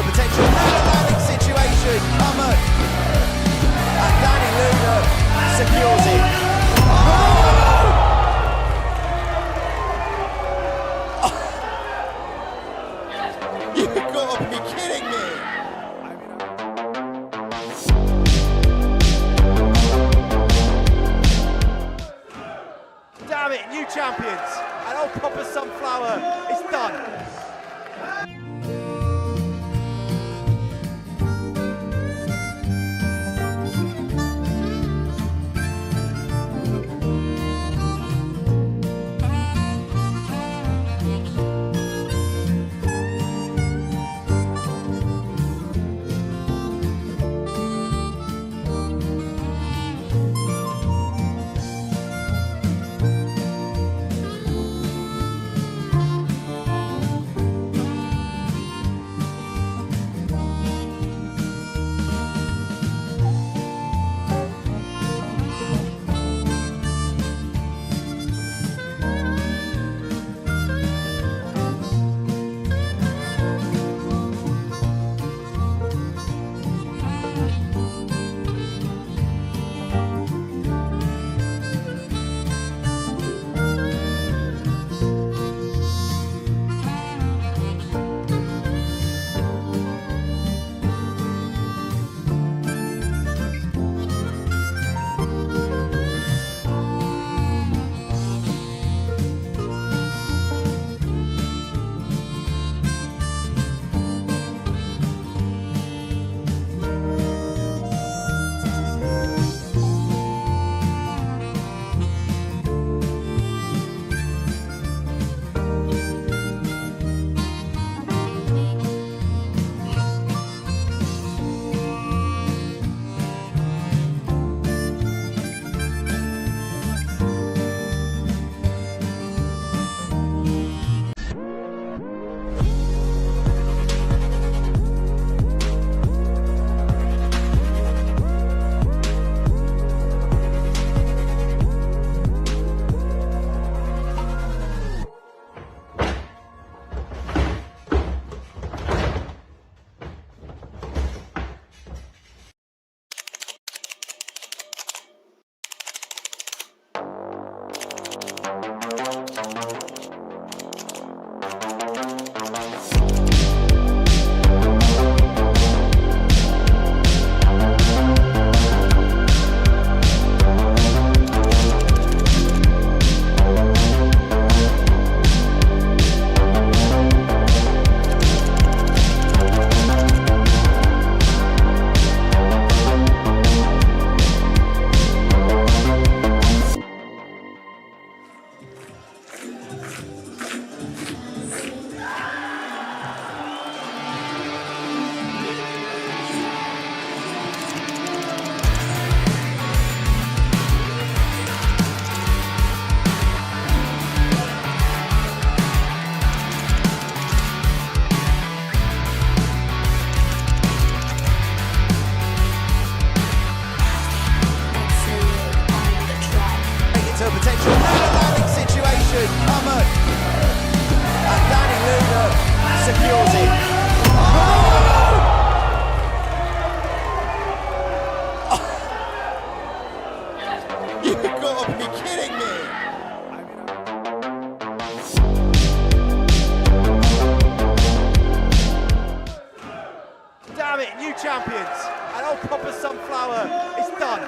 a potential landing situation. Ahmed and Dani secures it. You've got to be kidding me! Damn it, new champions! And old Papa Sunflower is done. Into a potential landing situation. Ahmed and Dani secures it. You've got to be kidding me! Damn it, new champions! And old Papa Sunflower is done.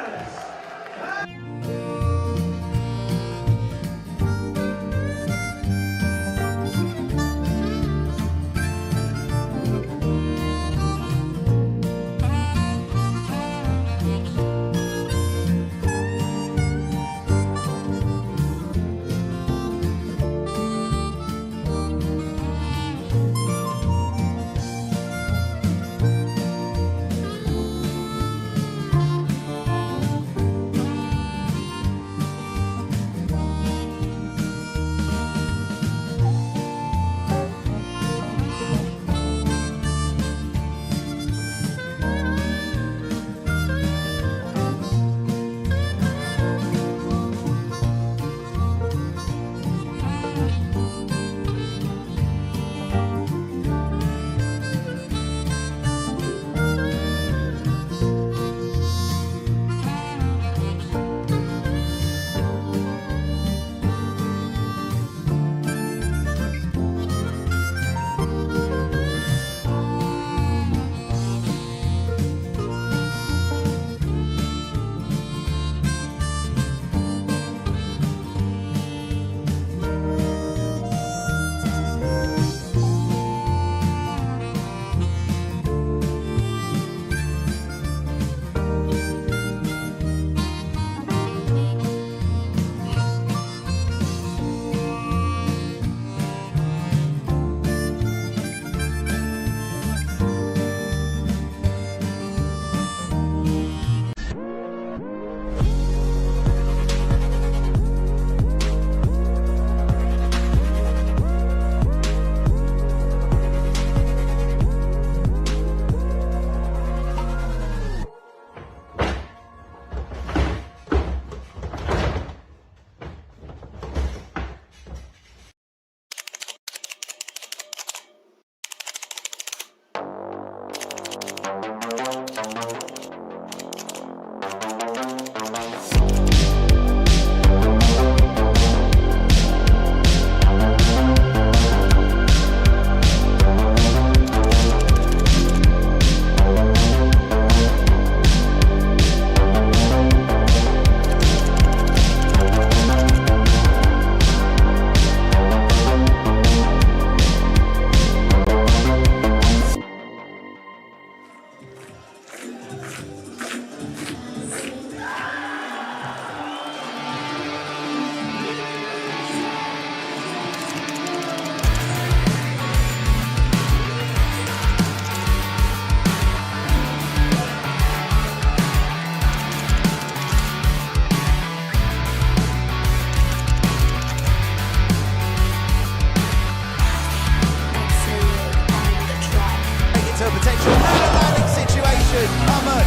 To a potential landing situation. Ahmed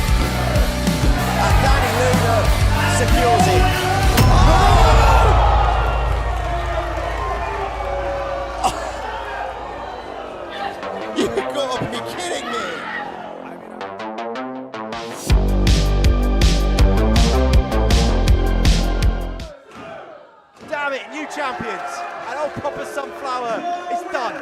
and Dani secures it. Oh! You've got to be kidding me! Damn it, new champions! And old Papa Sunflower is done.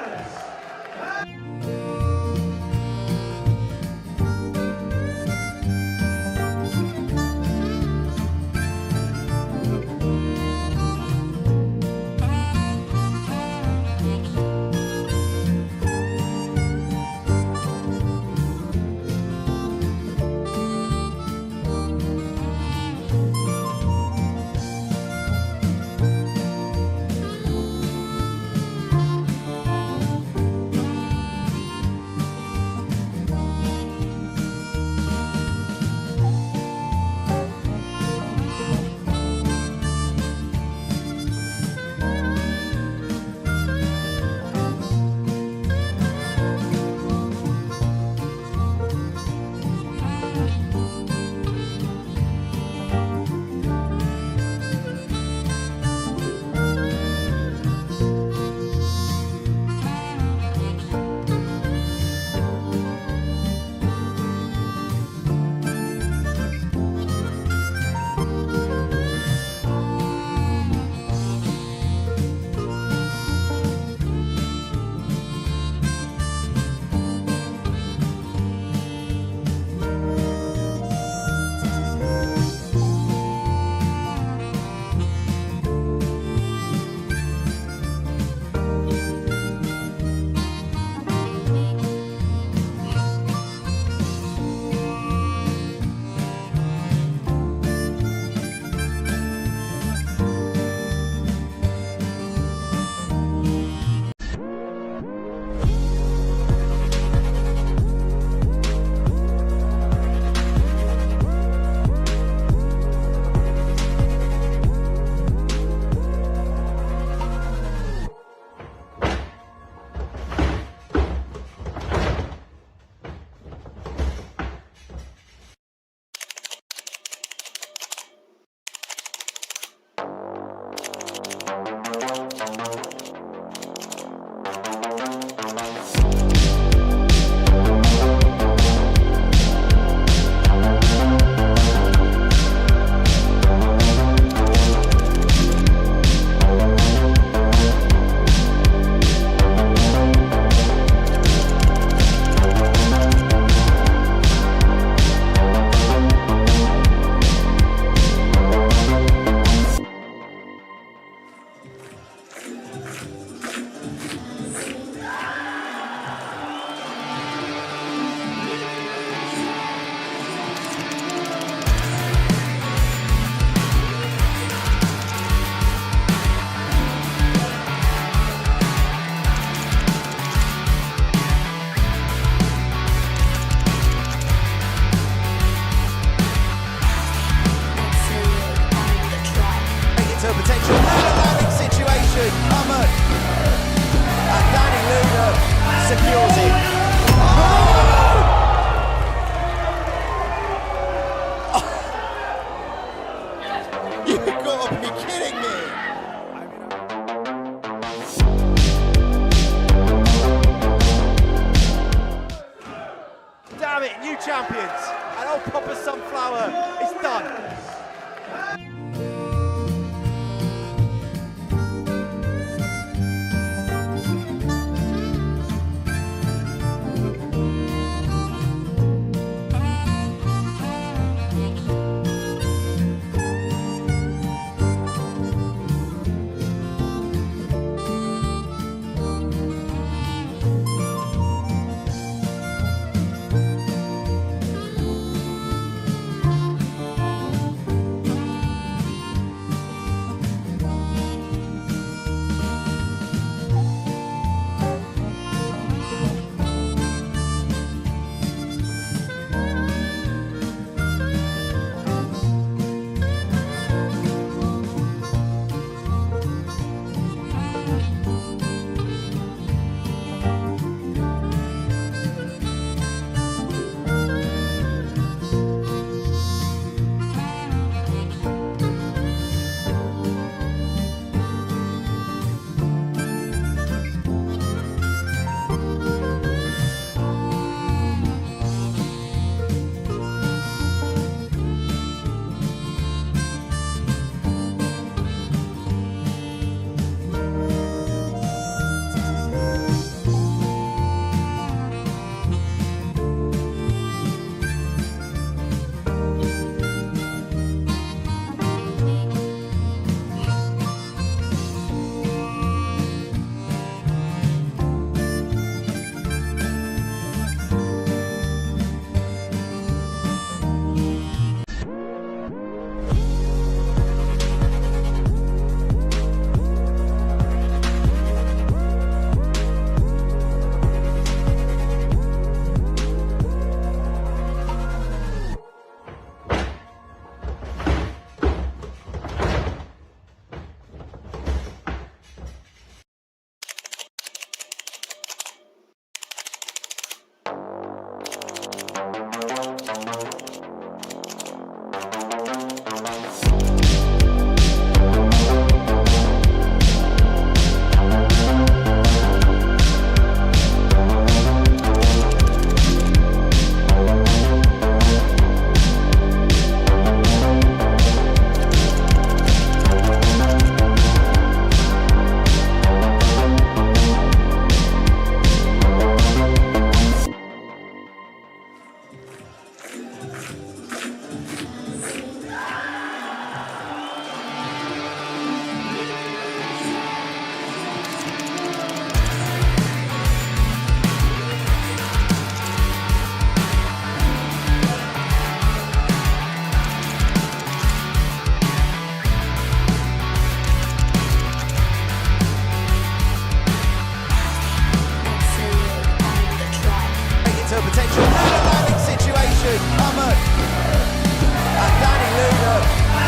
Damn it, new champions. And old Papa Sunflower is done.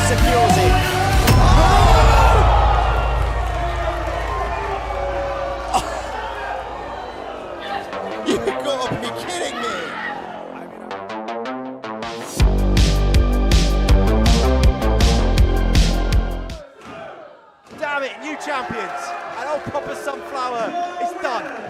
secures it. You've got to be kidding me! Damn it, new champions! And old Papa Sunflower is done.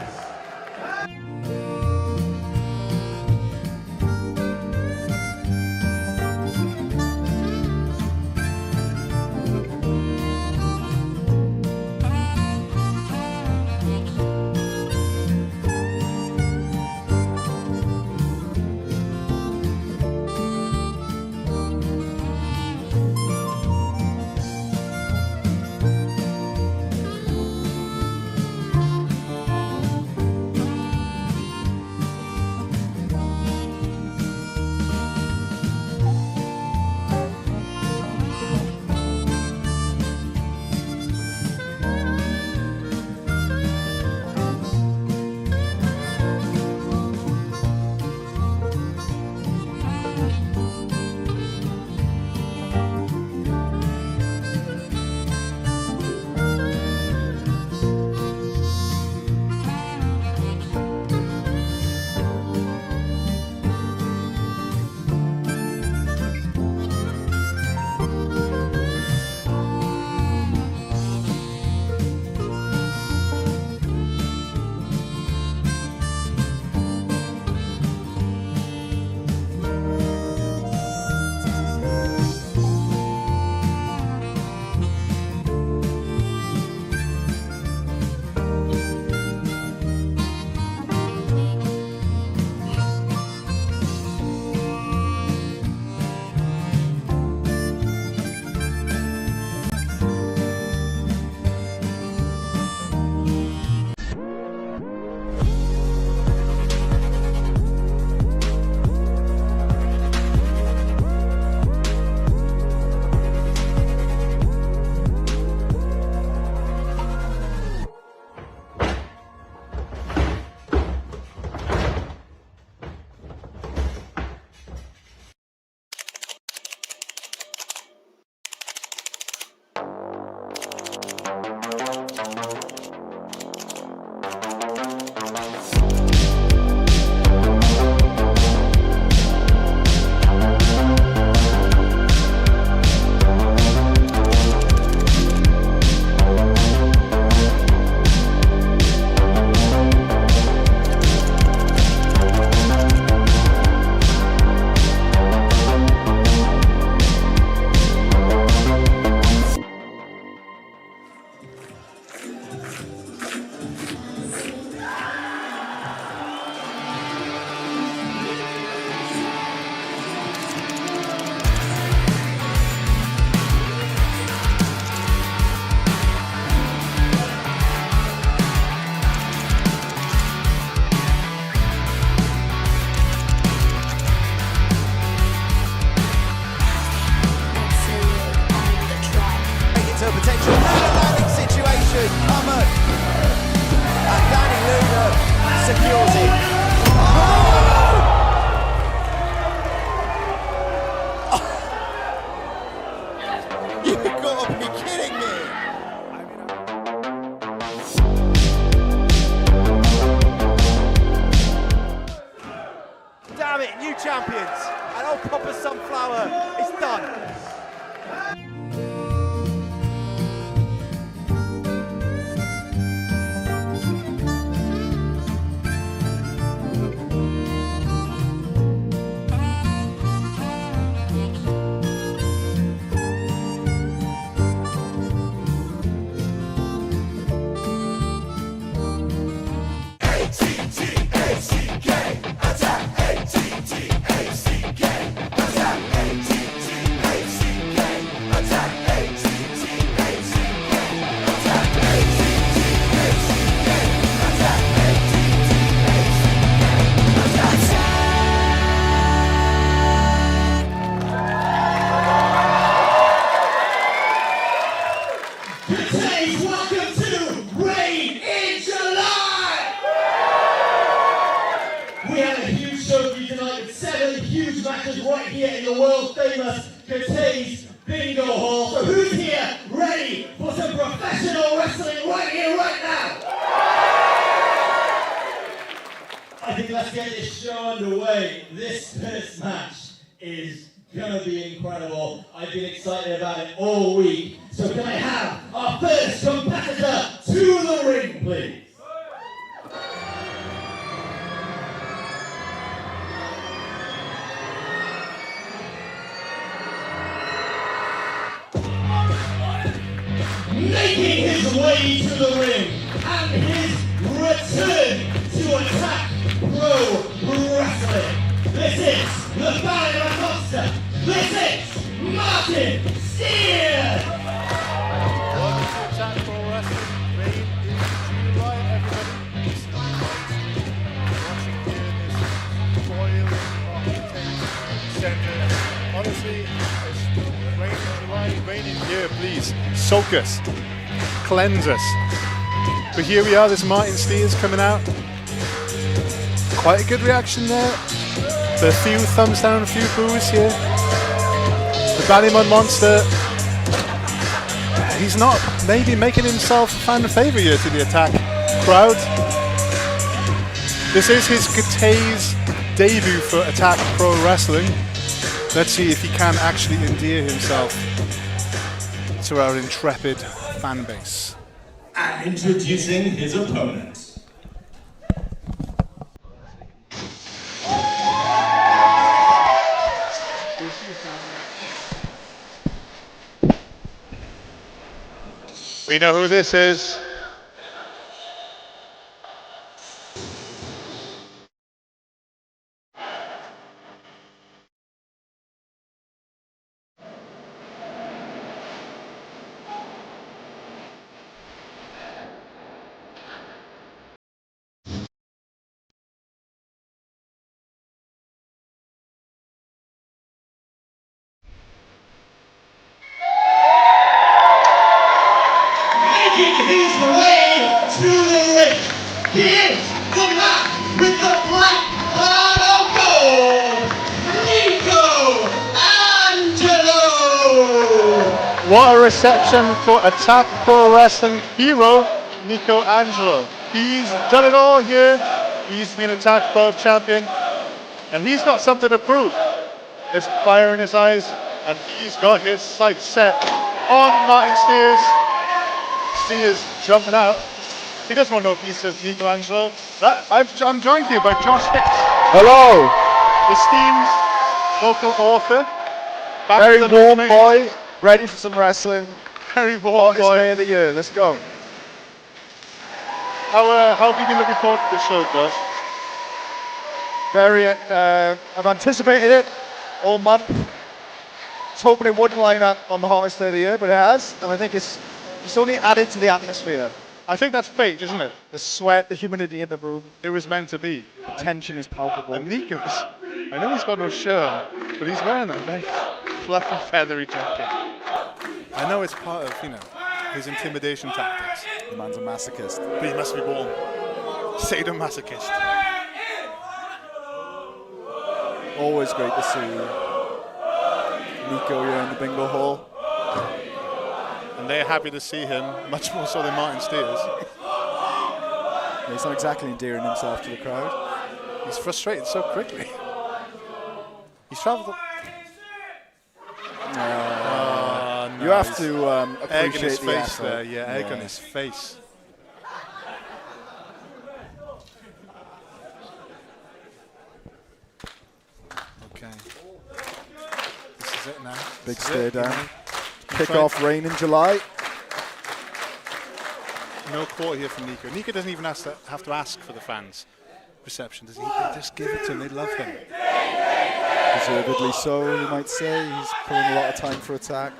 Damn it, new champions. And old Papa Sunflower is done. Cathays, welcome to Reign in July! We had a huge show for you tonight with 7 huge matches right here in the world famous Cathays Bingo Hall. So who's here ready for some professional wrestling right here, right now? I think let's get this show underway. This first match is gonna be incredible. I've been excited about it all week. So can I have our first competitor to the ring, please? Making his way to the ring and his return to Attack Pro Wrestling. This is the Battle of a Monster. This is Martin Steer. Welcome to Attack Pro Wrestling. Reign in July, everybody. This is watching here this boiling of Cathays Center. Honestly, it's Reign in July. Reign in here, please. Soak us. Cleanse us. But here we are, this Martin Steers coming out. Quite a good reaction there. A few thumbs down, a few boos here. The Ballymud Monster, he's not maybe making himself a fan favourite here to the Attack crowd. This is his Cathays debut for Attack Pro Wrestling. Let's see if he can actually endear himself to our intrepid fan base. And introducing his opponent. We know who this is. Making his way to the ring. He is the man with the black heart of gold, Nico Angelo. What a reception for Attack Pro Wrestling hero, Nico Angelo. He's done it all here. He's been Attack Pro champion. And he's got something to prove. There's fire in his eyes, and he's got his sights set on Martin Steers. Steers jumping out. He doesn't want no piece of Nico Angelo. I'm joined here by Josh Hicks. Hello! Esteemed local author. Back Very to the warm ring. boy, ready for some wrestling. Very warm Hottest boy. day of the year, let's go. How have you been looking forward to the show, Josh? Very, I've anticipated it all month. I was hoping it wouldn't line up on the hottest day of the year, but it has, and I think it's only added to the atmosphere. I think that's fate, isn't it? The sweat, the humidity in the room, It was meant to be. the tension is palpable. And Nico's, I know he's got no shirt on, but he's wearing a nice fluffy feathery jacket. I know it's part of, his intimidation tactics. The man's a masochist. But he must be born sadomasochist. Always great to see Nico here in the bingo hall. And they're happy to see him, much more so than Martin Steers. He's not exactly endearing himself to the crowd. He's frustrated so quickly. He's travelled. No, You have to egg in his appreciate the face effort. there. Yeah, egg on his face. Okay. This is it now. Big This is stare it, down. you Kick know. off rain in July. No quarter here from Nico. Nico doesn't even have to ask for the fans' reception, does he? They just give it to him. They love him. Deservedly so, you might say. He's pulling a lot of time for attack.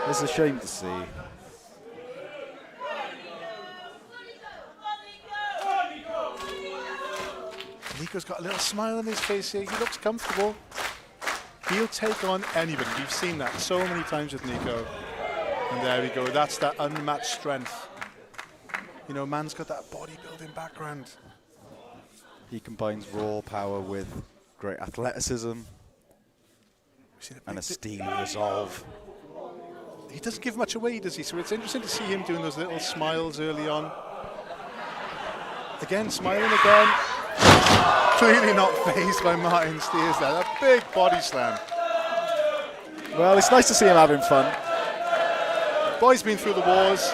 It's a shame to see. Nico's got a little smile on his face here. He looks comfortable. He'll take on anybody. We've seen that so many times with Nico. And there we go. That's that unmatched strength. You know, man's got that bodybuilding background. He combines raw power with great athleticism and a steely resolve. He doesn't give much away, does he? So it's interesting to see him doing those little smiles early on. Again, smiling again. Clearly not fazed by Martin Steers there. A big body slam. Well, it's nice to see him having fun. Boy's been through the wars.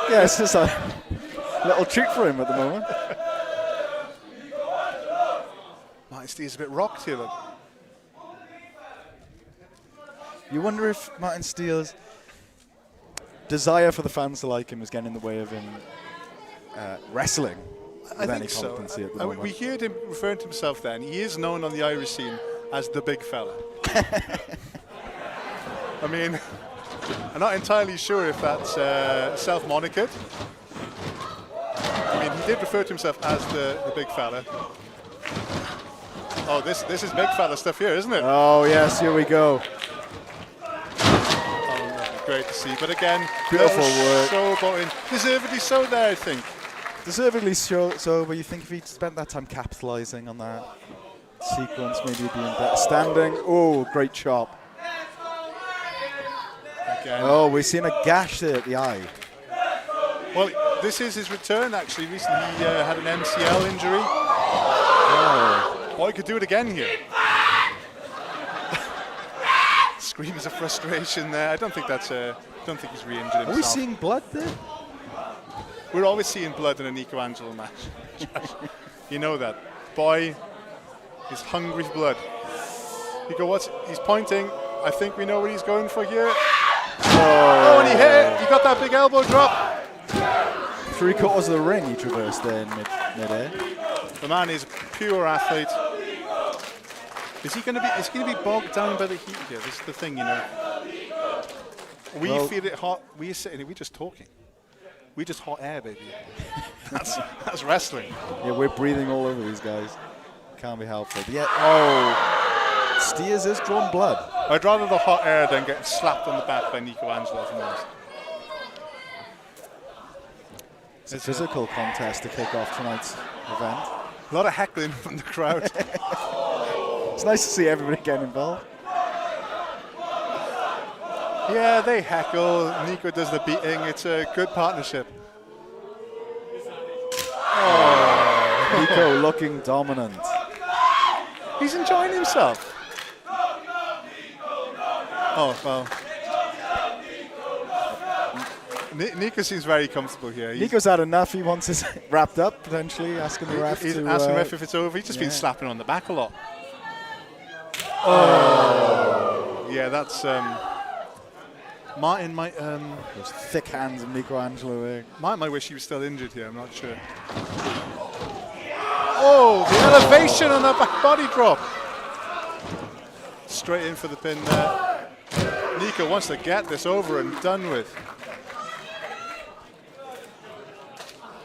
Yeah, it's just a little treat for him at the moment. Martin Steers a bit rocked here, look. You wonder if Martin Steele's desire for the fans to like him is getting in the way of him wrestling I with any think so. competency at the I mean, moment. we heard him referring to himself then. He is known on the Irish scene as the big fella. I mean, I'm not entirely sure if that's self-monikered. I mean, he did refer to himself as the big fella. Oh, this is big fella stuff here, isn't it? Oh, yes, here we go. Oh, great to see. But again, Beautiful work. So about in. Deservedly so there, I think. Deservedly so, but you think if he'd spent that time capitalising on that sequence, maybe he'd be in better standing. Oh, great chop. Again. Oh, we're seeing a gash there at the eye. Well, this is his return, actually. Recently, he had an MCL injury. Oh. Boy could do it again here. Screams of frustration there. I don't think that's. Don't think he's re-injured himself. Are we seeing blood there? We're always seeing blood in a Nico Angelo match. You know that. Boy is hungry for blood. Nico, he's pointing. I think we know what he's going for here. Oh, and he hit it. He got that big elbow drop. 3/4 of the ring he traversed there in mid-air. The man is a pure athlete. Is he going to be bogged down by the heat here? This is the thing, you know. We feel it hot. We're sitting here. We're just talking. We just hot air, baby. That's wrestling. Yeah, we're breathing all over these guys. Can't be helpful. But yeah, Steers has drawn blood. I'd rather the hot air than getting slapped on the back by Nico Angelo, if I'm honest. It's a physical contest to kick off tonight's event. A lot of heckling from the crowd. It's nice to see everybody getting involved. Yeah, they heckle. Nico does the beating. It's a good partnership. Nico looking dominant. He's enjoying himself. Oh, well. Nico seems very comfortable here. Nico's had enough. He wants his wrapped up, potentially, asking the ref He's to... asking the ref if it's over. He's just been slapping on the back a lot. Yeah, that's... Martin might... Those thick hands of Nico Angelo there. Martin might wish he was still injured here. I'm not sure. Oh, the elevation on that back body drop. Straight in for the pin there. Nico wants to get this over and done with.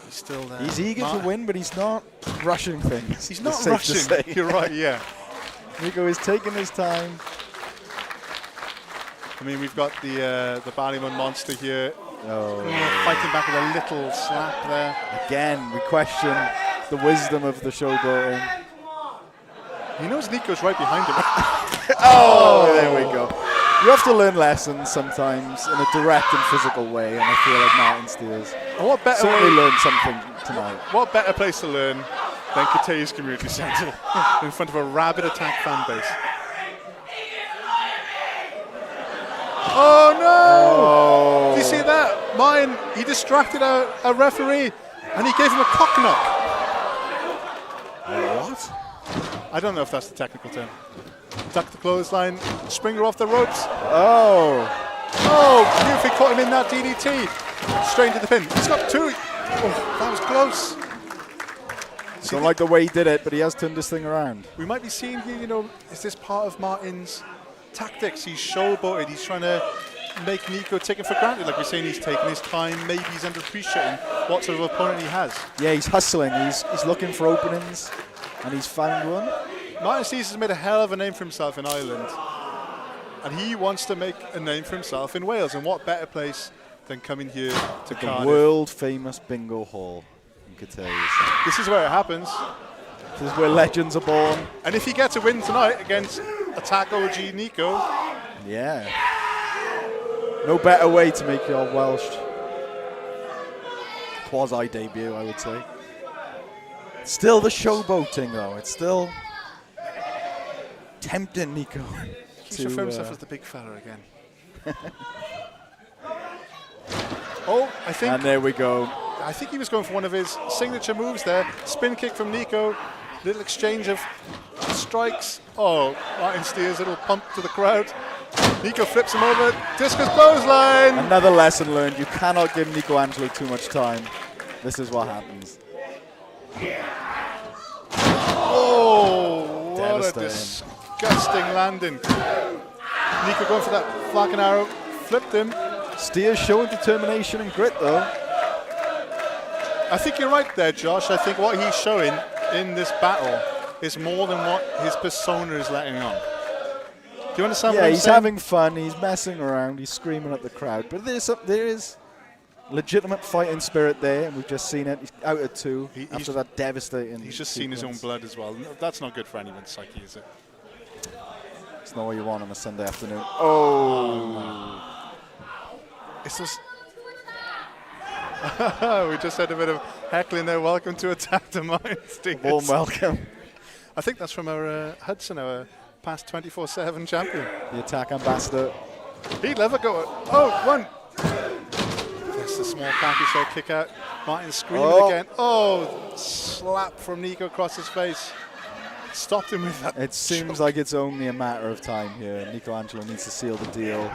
He's still there. He's eager to win, but he's not rushing things. He's not It's safe to rushing. say. You're right, yeah. Nico is taking his time. I mean, we've got the Ballymun monster here. Oh. Fighting back with a little slap there. Again, we question the wisdom of the showboating. He knows Nico's right behind him. Oh, there we go. You have to learn lessons sometimes in a direct and physical way, and I feel like Martin Steers And what better certainly way? learned something tonight. What better place to learn then Cathays Community Centre in front of a rabid attack fan base. Oh no! Did you see that? Martin, he distracted a referee and he gave him a cock knock. What? I don't know if that's the technical term. Duck the clothesline, Springer off the ropes. Oh. Oh, beautifully caught him in that DDT. Straight into the pin. He's got two. Oh, that was close. Don't like the way he did it, but he has turned this thing around. We might be seeing here, you know, is this part of Martin's tactics? He's showboated. He's trying to make Nico taken for granted. Like we're saying, he's taking his time. Maybe he's underappreciating what sort of opponent he has. Yeah, he's hustling. He's looking for openings, and he's found one. Martin Steers has made a hell of a name for himself in Ireland. And he wants to make a name for himself in Wales. And what better place than coming here to The Cardiff. world famous bingo hall in Cathays. This is where it happens. This is where legends are born. And if he gets a win tonight against Attack OG Nico, Yeah. No better way to make your Welsh quasi debut, I would say. Still the showboating though. It's still tempting Nico. he's referring himself as the big fella again. Oh, And there we go. I think he was going for one of his signature moves there. Spin kick from Nico. Little exchange of strikes. Oh, Martin Steers, little pump to the crowd. Nico flips him over. Discus clothesline. Another lesson learned. You cannot give Nico Angelo too much time. This is what happens. Oh, what a Devastating. disgusting landing. Nico going for that flanking arrow. Flipped him. Steers showing determination and grit though. I think you're right there, Josh. I think what he's showing in this battle is more than what his persona is letting on. Do you understand what Yeah, I'm he's saying? having fun, he's messing around, he's screaming at the crowd. But there is legitimate fighting spirit there, and we've just seen it. He's out at 2 after that devastating He's just seen his own sequence. blood as well. That's not good for anyone's psyche, is it? It's not what you want on a Sunday afternoon. Oh! It's just... we just had a bit of heckling there. Welcome to Attack the Mind. Warm welcome. I think that's from our Hudson, our past 24/7 champion. The attack ambassador. He'd love a go. Oh, one. That's the small package there, kick out. Martin screaming again. Oh, slap from Nico across his face. Stopped him with that. It seems like it's only a matter of time here. Nico Angelo needs to seal the deal.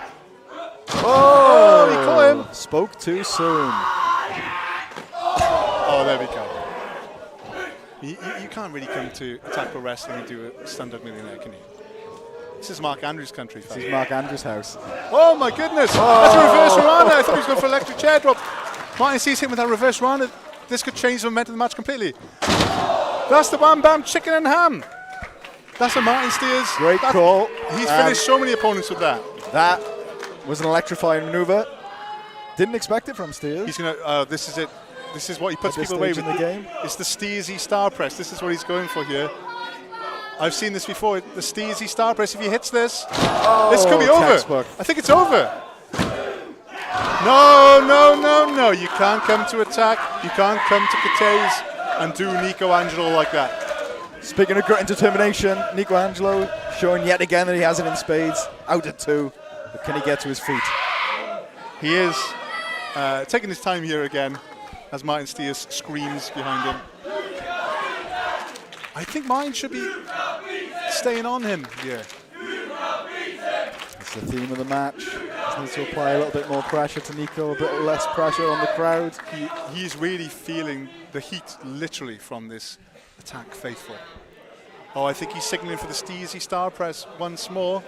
Oh, he caught him. Spoke too soon. Oh, there we go. You can't really come to Attack Pro Wrestling and do a stand-up millionaire, can you? This is Mark Andrews' country. This is Mark Andrews' house. Oh my goodness! That's a reverse Rana. I thought he was going for electric chair drop. Martin sees him with that reverse Rana. This could change the momentum of the match completely. That's the Wham Bam Chicken and Ham. That's a Martin Steers. Great call. He's finished so many opponents with that. That was an electrifying maneuver. Didn't expect it from Steers. He's gonna. This is it. This is what he puts At this people away stage with. in the game? It's the Steersy Star Press. This is what he's going for here. I've seen this before. The Steersy Star Press. If he hits this, this could be over. Textbook. I think it's over. No, no, no, no. You can't come to Attack. You can't come to Cathays and do Nico Angelo like that. Speaking of grit and determination, Nico Angelo showing yet again that he has it in spades. Out at 2. But can he get to his feet? He is taking his time here again as Martin Steers screams behind him. I think Martin should be staying on him here. It's the theme of the match. Just needs to apply a little bit more pressure to Nico, a bit less pressure on the crowd. He's really feeling the heat, literally, from this Attack faithful. Oh, I think he's signaling for the Steersy Star Press once more.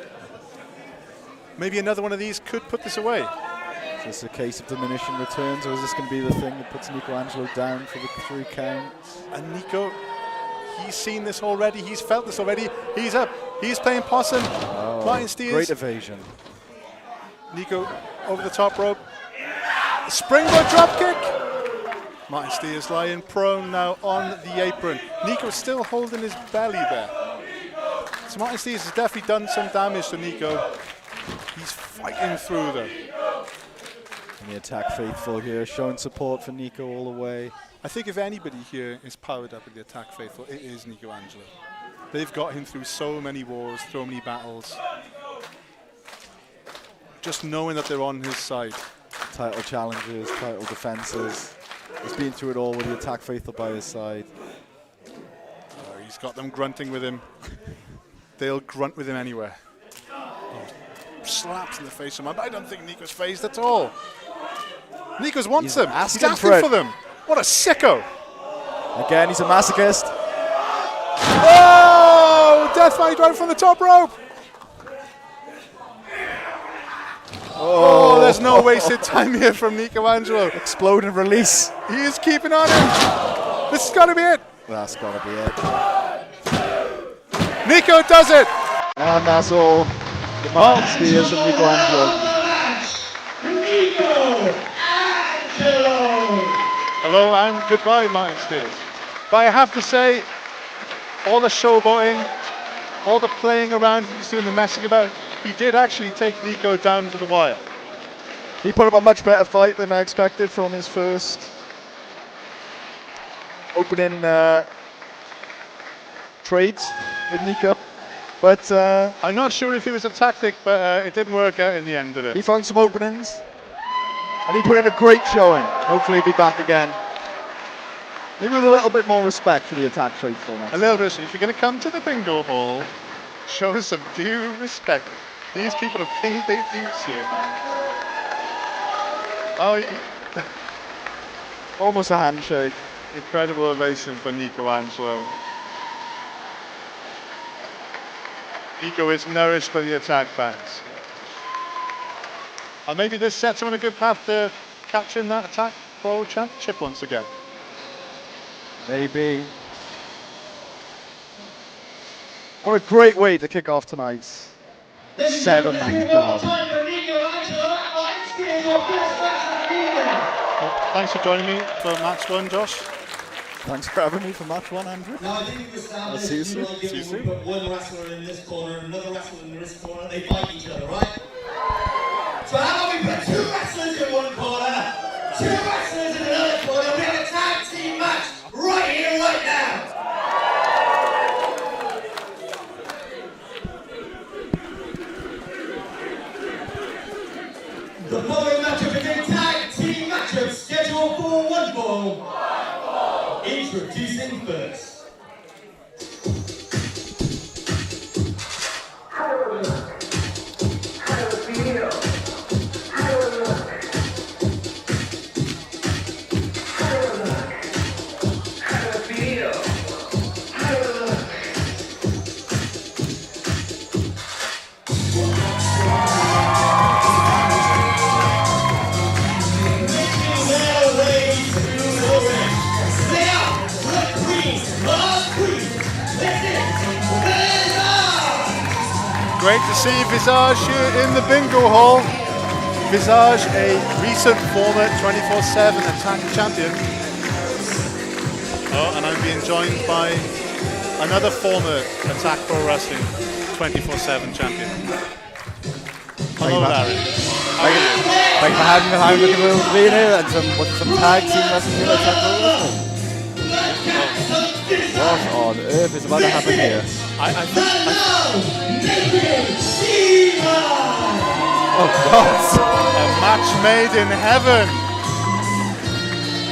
Maybe another one of these could put this away. Is this a case of diminishing returns, or is this going to be the thing that puts Nico Angelo down for the 3 counts? And Nico, he's seen this already. He's felt this already. He's up. He's playing possum. Martin Steers. Great evasion. Nico over the top rope. Springboard drop kick. Martin Steers lying prone now on the apron. Nico's still holding his belly there. So Martin Steers has definitely done some damage to Nico. He's fighting through though. And the attack faithful here, showing support for Nico all the way. I think if anybody here is powered up in the attack faithful, it is Nico Angelo. They've got him through so many wars, so many battles. Just knowing that they're on his side. Title challenges, title defenses. He's been through it all with the attack faithful by his side. He's got them grunting with him. They'll grunt with him anywhere. Slaps in the face of him, but I don't think Nico's phased at all. Nico's wants them. He's asking for them. What a sicko. Again, he's a masochist. Oh! Death fight right from the top rope. Oh, there's no wasted time here from Nico Angelo. Explode and release. He is keeping on him. This has got to be it. That's got to be it. Nico does it. And that's all. The Martin Spears and Nico Angelo. Hello and goodbye, Martin Spears. But I have to say, all the showboating, all the playing around he's doing, the messing about, he did actually take Nico down to the wire. He put up a much better fight than I expected from his first opening trades with Nico. But I'm not sure if it was a tactic, but it didn't work out in the end, did it? he found some openings. And he put in a great showing. Hopefully he'll be back again. Maybe with a little bit more respect for the attack faithful. A little bit. If you're going to come to the bingo hall, show some due respect. These people have paid their dues here. Oh, Almost a handshake. incredible ovation for Nico Angelo. Nico is nourished by the attack fans. And maybe this sets him on a good path to capturing that attack world championship once again. Maybe. What a great way to kick off tonight's 7-night card. Thanks for joining me for match one, Josh. Thanks for having me for match one, Andrew. No, I think it was I'll see you soon. See you soon. We put one wrestler in this corner, another wrestler in this corner, they fight each other, right? So how about we put two wrestlers in one corner, two wrestlers in another corner, we have a tag team match right here, right now! The following matchup is a tag team matchup scheduled for one fall. Introducing first. Great to see Visage here in the bingo hall. Visage, a recent former 24/7 attack champion. Oh, and I'm being joined by another former Attack Pro Wrestling 24/7 champion. Hello, Larry. Thanks for having me. I'm looking forward to being here and some tag team wrestling here at Attack Pro Wrestling. What on earth is about to happen here? Oh God! A match made in heaven.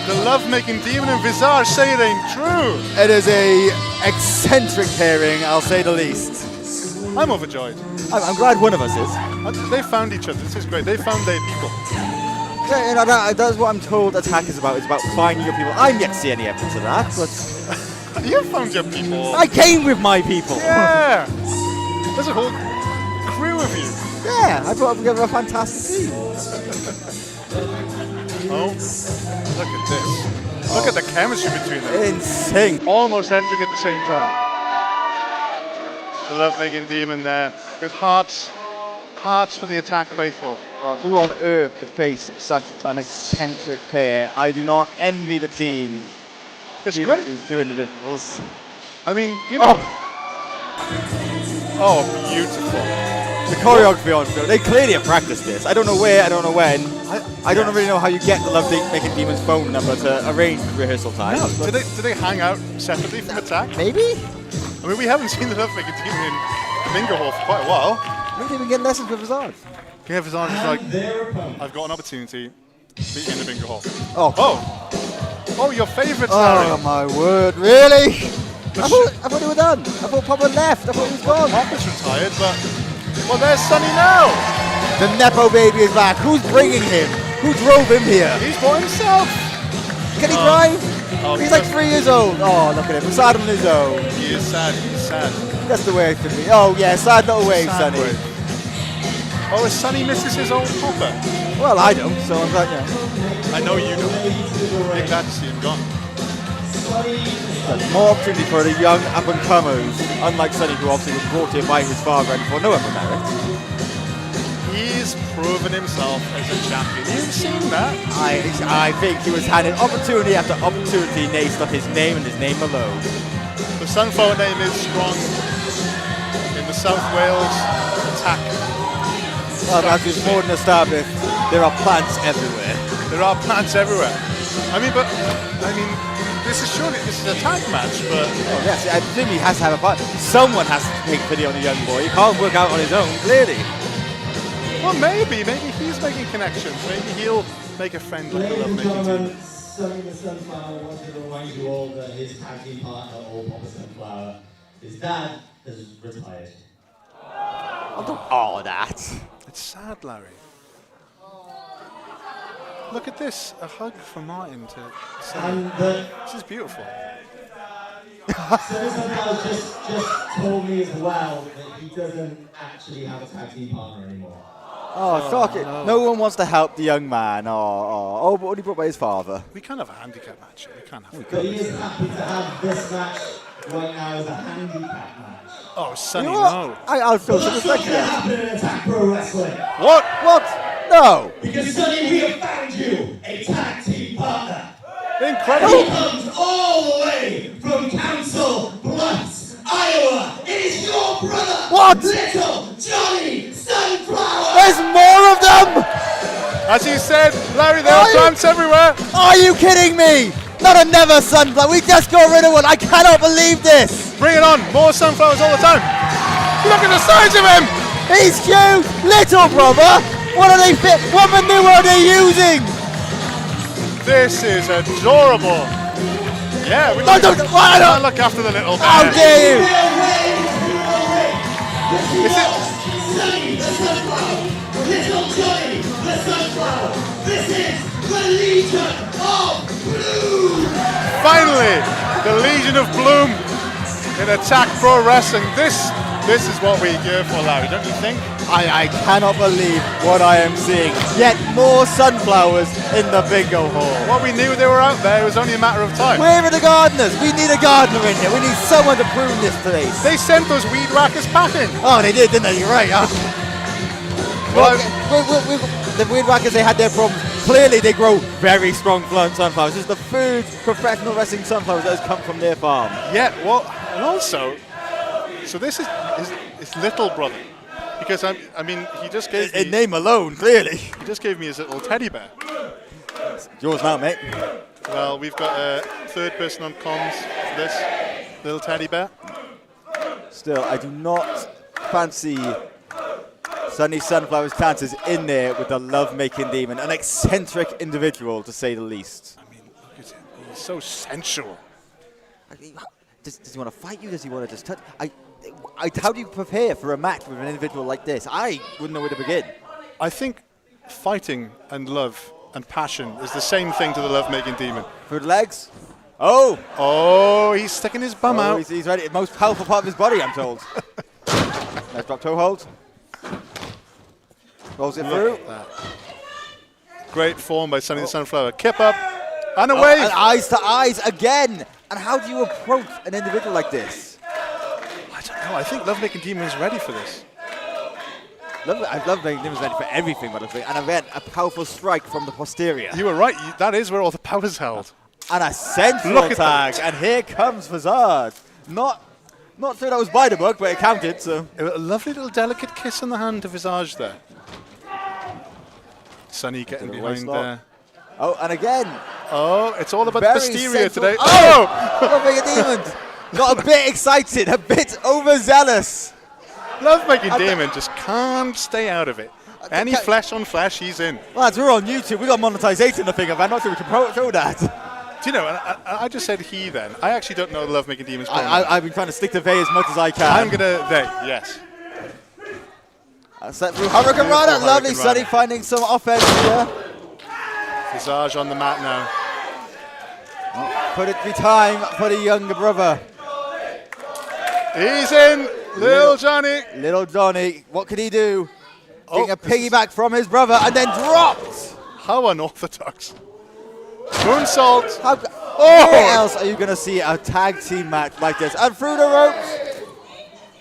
The love-making demon and Visage say it ain't true. It is a eccentric pairing, I'll say the least. I'm overjoyed. I'm glad one of us is. They found each other. This is great. They found their people. Yeah, you know, that's what I'm told Attack is about. It's about finding your people. I'm yet to see any evidence of that, but You found your people. I came with my people. Yeah. There's a whole crew of you. Yeah, I brought together a fantastic team. Oh, look at this. Look at the chemistry between them. In sync. Almost entering at the same time. The love-making demon there with hearts for the Attack faithful. Who on earth could face such an eccentric pair? I do not envy the team. It's great. These two individuals. I mean, you know. Oh, beautiful. The choreography on film, they clearly have practiced this. I don't know where, I don't know when. I don't really know how you get the Love Making Demon's phone number to arrange rehearsal time. No, do they hang out separately from Attack? Maybe? I mean, we haven't seen the Love Making Demon in the bingo hall for quite a while. Maybe they've been getting lessons with Hazard. King Hazard is like, I've got an opportunity to meet you in the bingo hall. Oh, your favourite, Larry. Oh my word, really? I thought they were done. I thought Papa left. I thought he was gone. Papa's retired, but well, there's Sonny now. The Nepo baby is back. Who's bringing him? Who drove him here? He's by himself. Can he drive? Oh, He's like 3 years old. Oh, look at him. Sad on his own. He is sad. He's sad. That's the way it should be. Oh yeah, sad little wave, Sad Sonny. wave. Oh, as Sonny misses his old Papa. Well, I don't. So I'm like, yeah. I know you don't. You're glad to see him gone. More opportunity for the young up-and-comers, unlike Sonny, who obviously was brought here by his father and for no other merit. He's proven himself as a champion. You've seen that. I think he was handed opportunity after opportunity based on his name and his name alone. The Sunflower name is strong in the South Wales Attack. Well, as we've more than established, there are plants everywhere. There are plants everywhere. I mean, this is a tag match, but Oh, yes, I presume he has to have a part. Someone has to take pity on the young boy. He can't work out on his own, clearly. well, maybe he's making connections. Maybe he'll make a friend like the Love Making Team. Sonny the Sunflower wants to remind you all that his tag team partner, Old Papa Sunflower, his dad has retired. Oh, that. It's sad, Larry. Look at this, a hug from Martin to Sonny. And This is beautiful. Sonny Sunflower just told me as well that he doesn't actually have a tag team partner anymore. Oh, fuck it. No one wants to help the young man. Oh, but only brought by his father. We can't have a handicap match. We can't have But he is happy to have this match right now as a handicap match. Oh, Sonny, You know what? no. I'll feel some That's respect not for going to that. happen in Attack Pro Wrestling. What? No. Because Sonny, we have found you a tag team partner. Incredible. He comes all the way from Council Bluffs, Iowa. It is your brother, What? Little Johnny Sunflower. There's more of them! As you said, Larry, there are plants everywhere. Are you kidding me? Not another sunflower. We just got rid of one. I cannot believe this. Bring it on. More sunflowers all the time. Look at the size of him. He's cute. Little brother. What are they fit? What manure are they using? This is adorable. Yeah, we I don't. can't look after the little How bear. dare you? Is it? Sonny the Sunflower, Little Johnny the Sunflower. This is the Legion of Blue. Finally, the Legion of Bloom in Attack Pro Wrestling. This is what we gear for, Larry, don't you think? I cannot believe what I am seeing. Yet more sunflowers in the bingo hall. Well, we knew they were out there. It was only a matter of time. Where are the gardeners? We need a gardener in here. We need someone to prune this place. They sent those weed whackers packing. Oh, they did, didn't they? You're right, huh? Well, The weed whackers, they had their problems. Clearly, they grow very strong sunflowers. This is the food professional wrestling sunflowers that has come from their farm. yeah, well, and also, so this is his little brother. Because, I mean, he just gave me... In name alone, clearly. He just gave me his little teddy bear. Yours now, mate. Well, we've got a third person on comms for this little teddy bear. Still, I do not fancy Sonny Sunflower's chances in there with the love-making demon. An eccentric individual, to say the least. I mean, look at him. He's so sensual. Does he want to fight you? Does he want to just touch? How do you prepare for a match with an individual like this? I wouldn't know where to begin. I think fighting and love and passion is the same thing to the love-making demon. For the legs? Oh! Oh, he's sticking his bum out. He's ready. Most powerful part of his body, I'm told. Nice drop toe hold. Rolls it through. Look at that. Great form by Sonny the Sunflower. Kip up and a wave. And eyes to eyes again. And how do you approach an individual like this? I don't know. I think love-making demon is ready for this. I love making demons ready for everything, by the way. And again, a powerful strike from the posterior. You were right. That is where all the power's held. And a central Look at tag. that. And here comes Fazard. Not Not sure that was by the book, but it counted, so. A lovely little delicate kiss on the hand to Visage there. Sunny getting behind there. Oh, and again. Oh, it's all about Very Mysteria central- today. Oh! Love Making Demon. Got a bit excited, a bit overzealous. Love Making Demon just can't stay out of it. Any flesh on flesh, he's in. Lads, we're on YouTube. We got monetization the thing, I'm not sure we can show that. Do you know, I just said he then. I actually don't know the Love Making Demon's I've been trying to stick to they as much as I can. I'm going to, they, yes. Set through Hurricane Rana. Lovely, Hurricane Sunny Rana. finding some offense here. Visage on the mat now. Could it be time for the younger brother? He's in, Lil Johnny. Little Johnny, what could he do? Oh, Getting a piggyback from his brother and then dropped. How unorthodox. Moonsault. Where else are you going to see a tag team match like this? And through the ropes.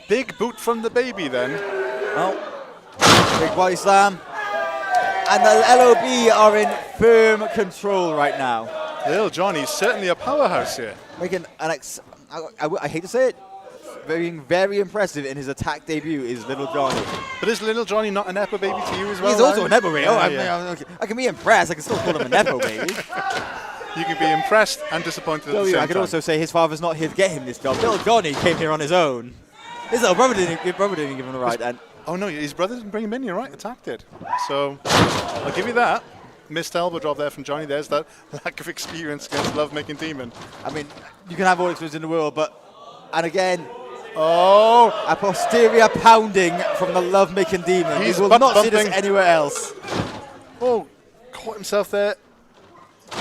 Big boot from the baby then. Oh, big body slam. And the LOB are in firm control right now. Lil Johnny's certainly a powerhouse here. Making an I hate to say it, being very impressive in his attack debut is Little Johnny. But is Little Johnny not a Nepo baby to you as well? He's also a Nepo baby. Yeah, I can be impressed. I can still call him a Nepo baby. You can be impressed and disappointed at the same time. I could also say his father's not here to get him this job. Little Johnny came here on his own. His little brother didn't give him a ride. And oh no, his brother didn't bring him in, you're right, Attack did. So, I'll give you that. Missed elbow drop there from Johnny. There's that lack of experience against Love Making Demon. I mean, you can have all experience in the world, but, and again, a posterior pounding from the Love Making Demon. He's You will butt not see this bumping. anywhere else. Oh, caught himself there.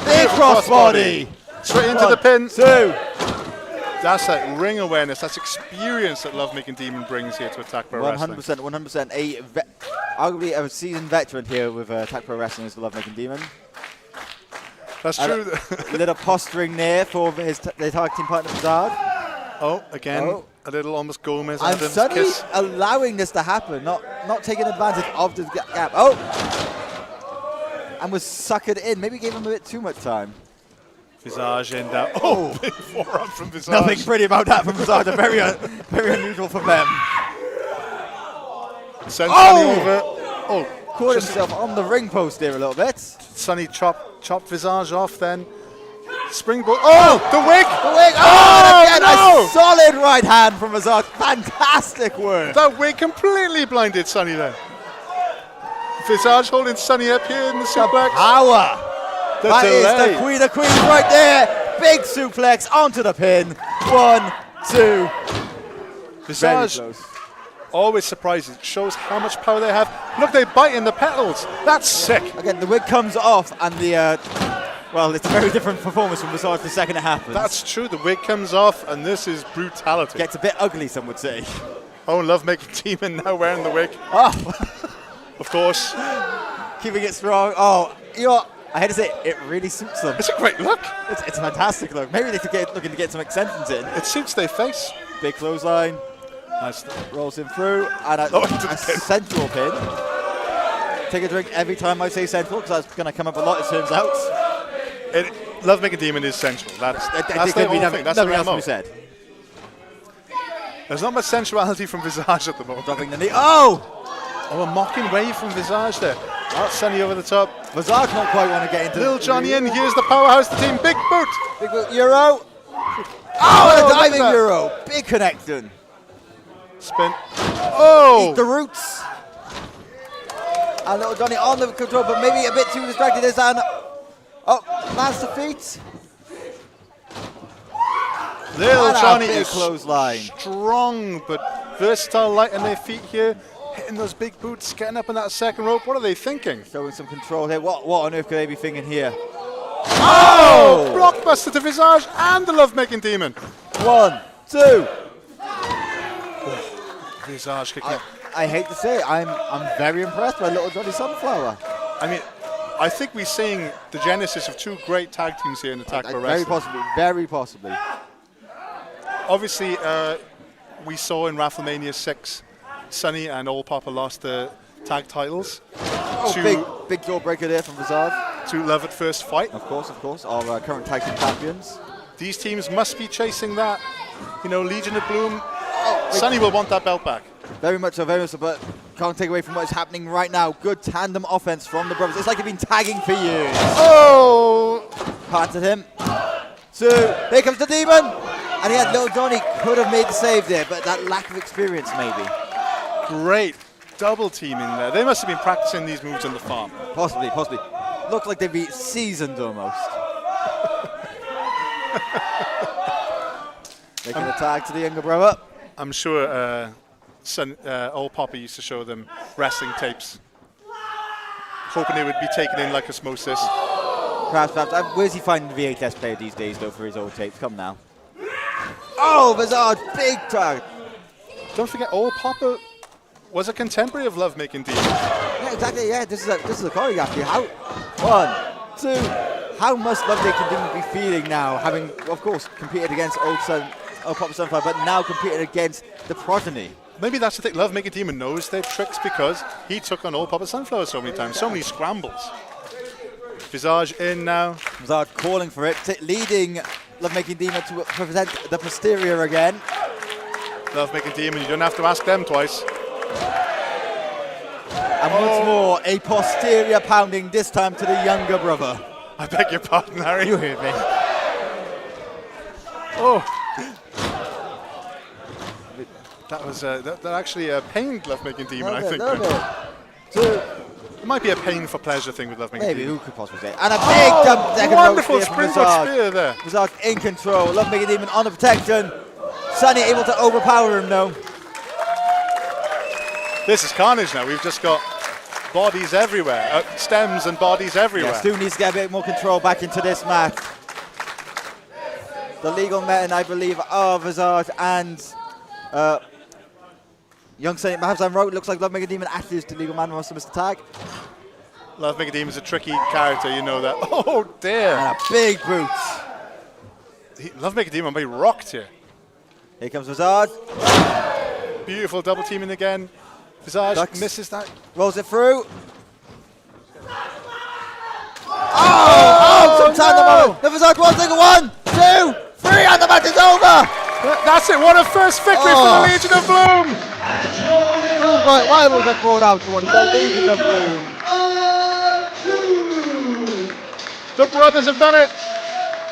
Big crossbody. Straight into the pin. 2. That's that ring awareness, that's experience that Love Making Demon brings here to Attack Pro Wrestling. 100%. Arguably a seasoned veteran here with Attack Pro Wrestling is the Love Making Demon. That's true. Little posturing there for their tag team partner Bizarre. Oh, again, a little almost Gomez I'm Adams suddenly kiss. allowing this to happen, not taking advantage of the gap. Oh! And was suckered in. Maybe gave him a bit too much time. Visage in down. Oh, big forearm from Visage. Nothing pretty about that from Bizarre. Very unusual for them. Sends Sunny over. Oh, Caught himself on the ring post there a little bit. Sunny chop Visage off then. Springboard. Oh, the wig! The wig! Oh, Again, no! a solid right hand from Bizarre. Fantastic work. That wig completely blinded Sunny then. Visage holding Sunny up here in the suplex. Power. The That is delay. the Queen of Queens right there. Big suplex onto the pin. 1, 2. Visage Very close. always surprises. Shows how much power they have. Look, they bite in the petals. That's sick. Again, the wig comes off and the, well, it's a very different performance from Visage the second it happens. That's true. The wig comes off, and this is brutality. Gets a bit ugly, some would say. Oh, Love Making Demon now wearing the wig. Oh, Of course. keeping it strong. Oh, you know what? I hate to say it, it really suits them. It's a great look. It's a fantastic look. Maybe they could looking to get some extensions in. It suits their face. Big clothesline. Nice. Rolls him through. And Oh, into the a pin. central pin. Take a drink every time I say central, because that's going to come up a lot, it turns out. Love Making Demon is central. That's There their could be whole thing. That's nothing their else to MO. be said. There's not much sensuality from Visage at the moment. Dropping the knee. Oh! Oh, a mocking wave from Visage there. Sunny over the top. Visage not quite want to get into Lil Johnny in. Here's the powerhouse team. Big boot. Big boot, Euro. Oh, Oh, a look at diving that. Euro. Big connection. Spin. Oh! Eat the roots. And Little Johnny on the control, but maybe a bit too distracted this time. Oh, lands the feet. Lil And a Johnny big is clothesline. strong but versatile, light on their feet here. Hitting those big boots, getting up on that second rope. What are they thinking? Showing some control here. What on earth could they be thinking here? Oh! Blockbuster to Visage and the Love Making Demon. 1, 2. Visage kicking up. I hate to say it, I'm very impressed by Little Johnny Sunflower. I mean, I think we're seeing the genesis of two great tag teams here in Attack Pro Wrestling. Very possibly. Obviously, we saw in Wrestlemania 6, Sunny and Old Papa lost the tag titles Oh, big jawbreaker there from Visage. to Love at First Fight. Of course, our current tag team champions. These teams must be chasing that. You know, Legion of Bloom Sonny will want that belt back. Very much so, but can't take away from what is happening right now. Good tandem offense from the brothers. It's like they've been tagging for years. Oh! Planted him. So, here comes the demon. And yeah, little Dani could have made the save there, but that lack of experience maybe. Great double teaming there. They must have been practicing these moves on the farm. Possibly. Looked like they'd be seasoned almost. Making a tag to the younger brother. I'm sure old Papa used to show them wrestling tapes, hoping they would be taken in like osmosis. Perhaps. Where's he finding the VHS player these days, though, for his old tapes? Come now. Oh, Visage, big tag. Don't forget, old Papa was a contemporary of Lovemaking Demon. Yeah, exactly. Yeah, this is a choreograph here. One, two. How must Lovemaking Demon be feeling now, having, of course, competed against old Papa Sunflower, but now competed against the progeny? Maybe that's the thing. Lovemaking Demon knows their tricks because he took on old Papa Sunflower so many times, so many scrambles. Visage in now. Visage calling for it, leading Lovemaking Demon to present the posterior again. Lovemaking Demon, you don't have to ask them twice. And once more, a posterior pounding, this time to the younger brother. I beg your pardon, Harry. You heard me. Oh. That was that actually pained Lovemaking Demon, I think. It might be a pain for pleasure thing with Lovemaking Maybe, Demon. who could possibly say? And a big jump second wonderful rope spear from springboard Visage. spear there. Visage in control. Lovemaking Demon on the protection. Sonny able to overpower him though. This is carnage now. We've just got bodies everywhere, stems and bodies everywhere. Yeah, Stu needs to get a bit more control back into this match. The legal men, I believe, are Visage and Young Saint. Perhaps I'm right. Looks like Lovemaking Demon actually is the legal man. Wants to miss the tag. Lovemaking Demon is a tricky character, you know that. Oh dear! And a big boot. Lovemaking Demon may be rocked here. Here comes Visage. Beautiful double teaming again. Visage Ducks. misses that. Rolls it through. Oh! Some tandem moment. The Visage one thing. 1, 2, 3, and the match is over. That's it. What a first victory for the Legion of Bloom. Why was that brought out to one? The Legion of Bloom. The brothers have done it.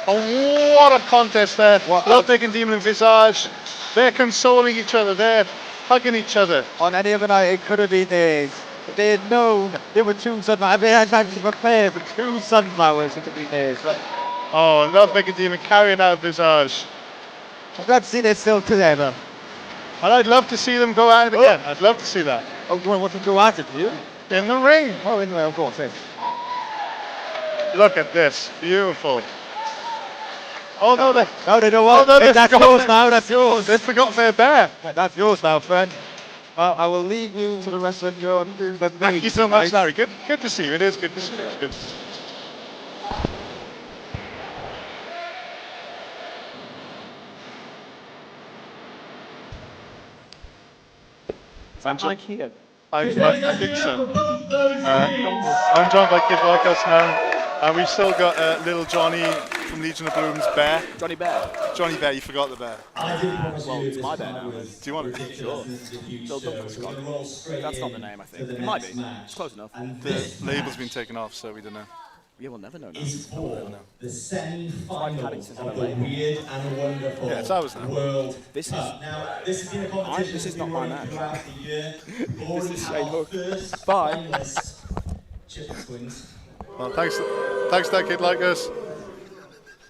Oh, what a contest there. Lovemaking Demon and Visage. They're consoling each other. They're hugging each other. On any other night, it could have been theirs. But they had known there were two sunflowers. They had time to prepare for two sunflowers. It could be theirs. Oh, Lovemaking Demon carrying out Visage. I'm glad to see they're still together. And I'd love to see them go at it again. I'd love to see that. Oh, you want to go at it, do you? In the ring. Oh, anyway, of course. Yes. Look at this. Beautiful. Oh, no, they don't want. Oh, no, That's yours now. That's yours. They forgot their bear. That's yours now, friend. I will leave you to the rest of your. Thank you so much, Larry. Good to see you. It is good to see you. It's good. I'm Mike here. I think so. I'm joined by Kid Like Us now. And we've still got little Johnny from Legion of Bloom's bear. Johnny Bear. Johnny Bear, you forgot the bear. Well, it's my bear now. Do you want it? Sure. Bill Duncan's got it. That's not the name, I think. It might be. It's close enough. The label's been taken off, so we don't know. Yeah, we'll never know now. Is for the semi-finals of the Weird and Wonderful Yeah, it's ours now. World. This is. Now, this has been a competition This is that's not been my running match. throughout the year. We've already is had Shane our Hook. first Bye. finalists. Chicken twins. Well, thanks to that Kid Like Us.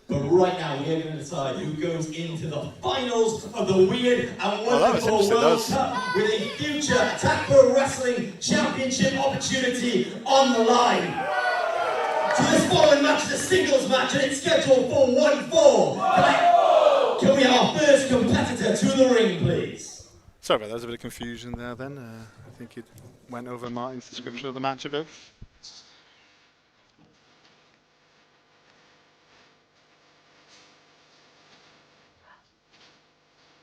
But right now, we are going to decide who goes into the finals of the Weird and that was Wonderful interesting, World that Cup with a future Attack Pro Wrestling Championship opportunity on the line. So this following match is a singles match and it's scheduled for 1-4. Can we have our first competitor to the ring, please? Sorry about that, there's a bit of confusion there then. I think it went over Martin's description of the match a bit.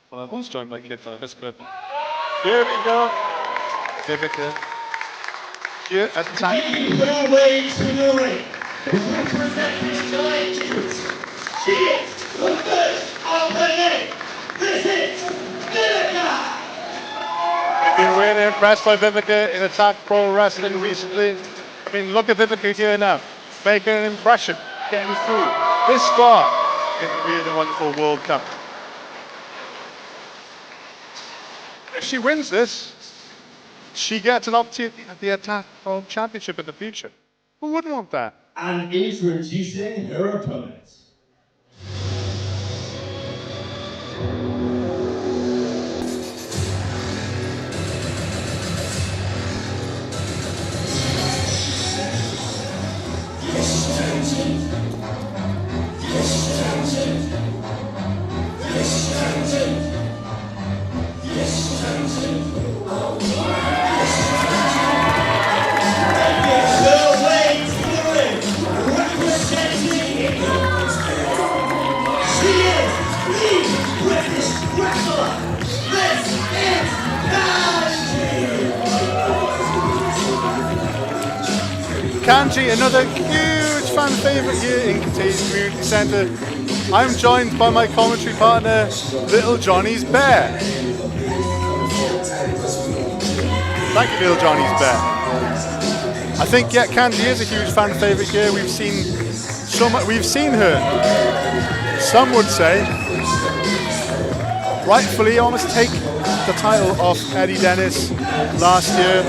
Well, I was joined by Kid Like Us, but here we go. Vivica. Here at the time. Making her way to the ring to represent this giant juice. She is the first of her name. This is Vivica. very impressed by Vivica in Attack Pro Wrestling recently. I mean, look at Vivica here now, making an impression, getting through this far in the Weird and Wonderful World Cup. If she wins this, she gets an opportunity at the Attack Pro Championship in the future. Who wouldn't want that? And introducing her opponent. Kanji, another huge fan favourite here in Cathays Community Centre. I'm joined by my commentary partner, Little Johnny's Bear. Thank you, Little Johnny's Bear. I think, yeah, Kanji is a huge fan favourite here. We've seen so much. We've seen her, some would say, rightfully almost take the title off Eddie Dennis last year.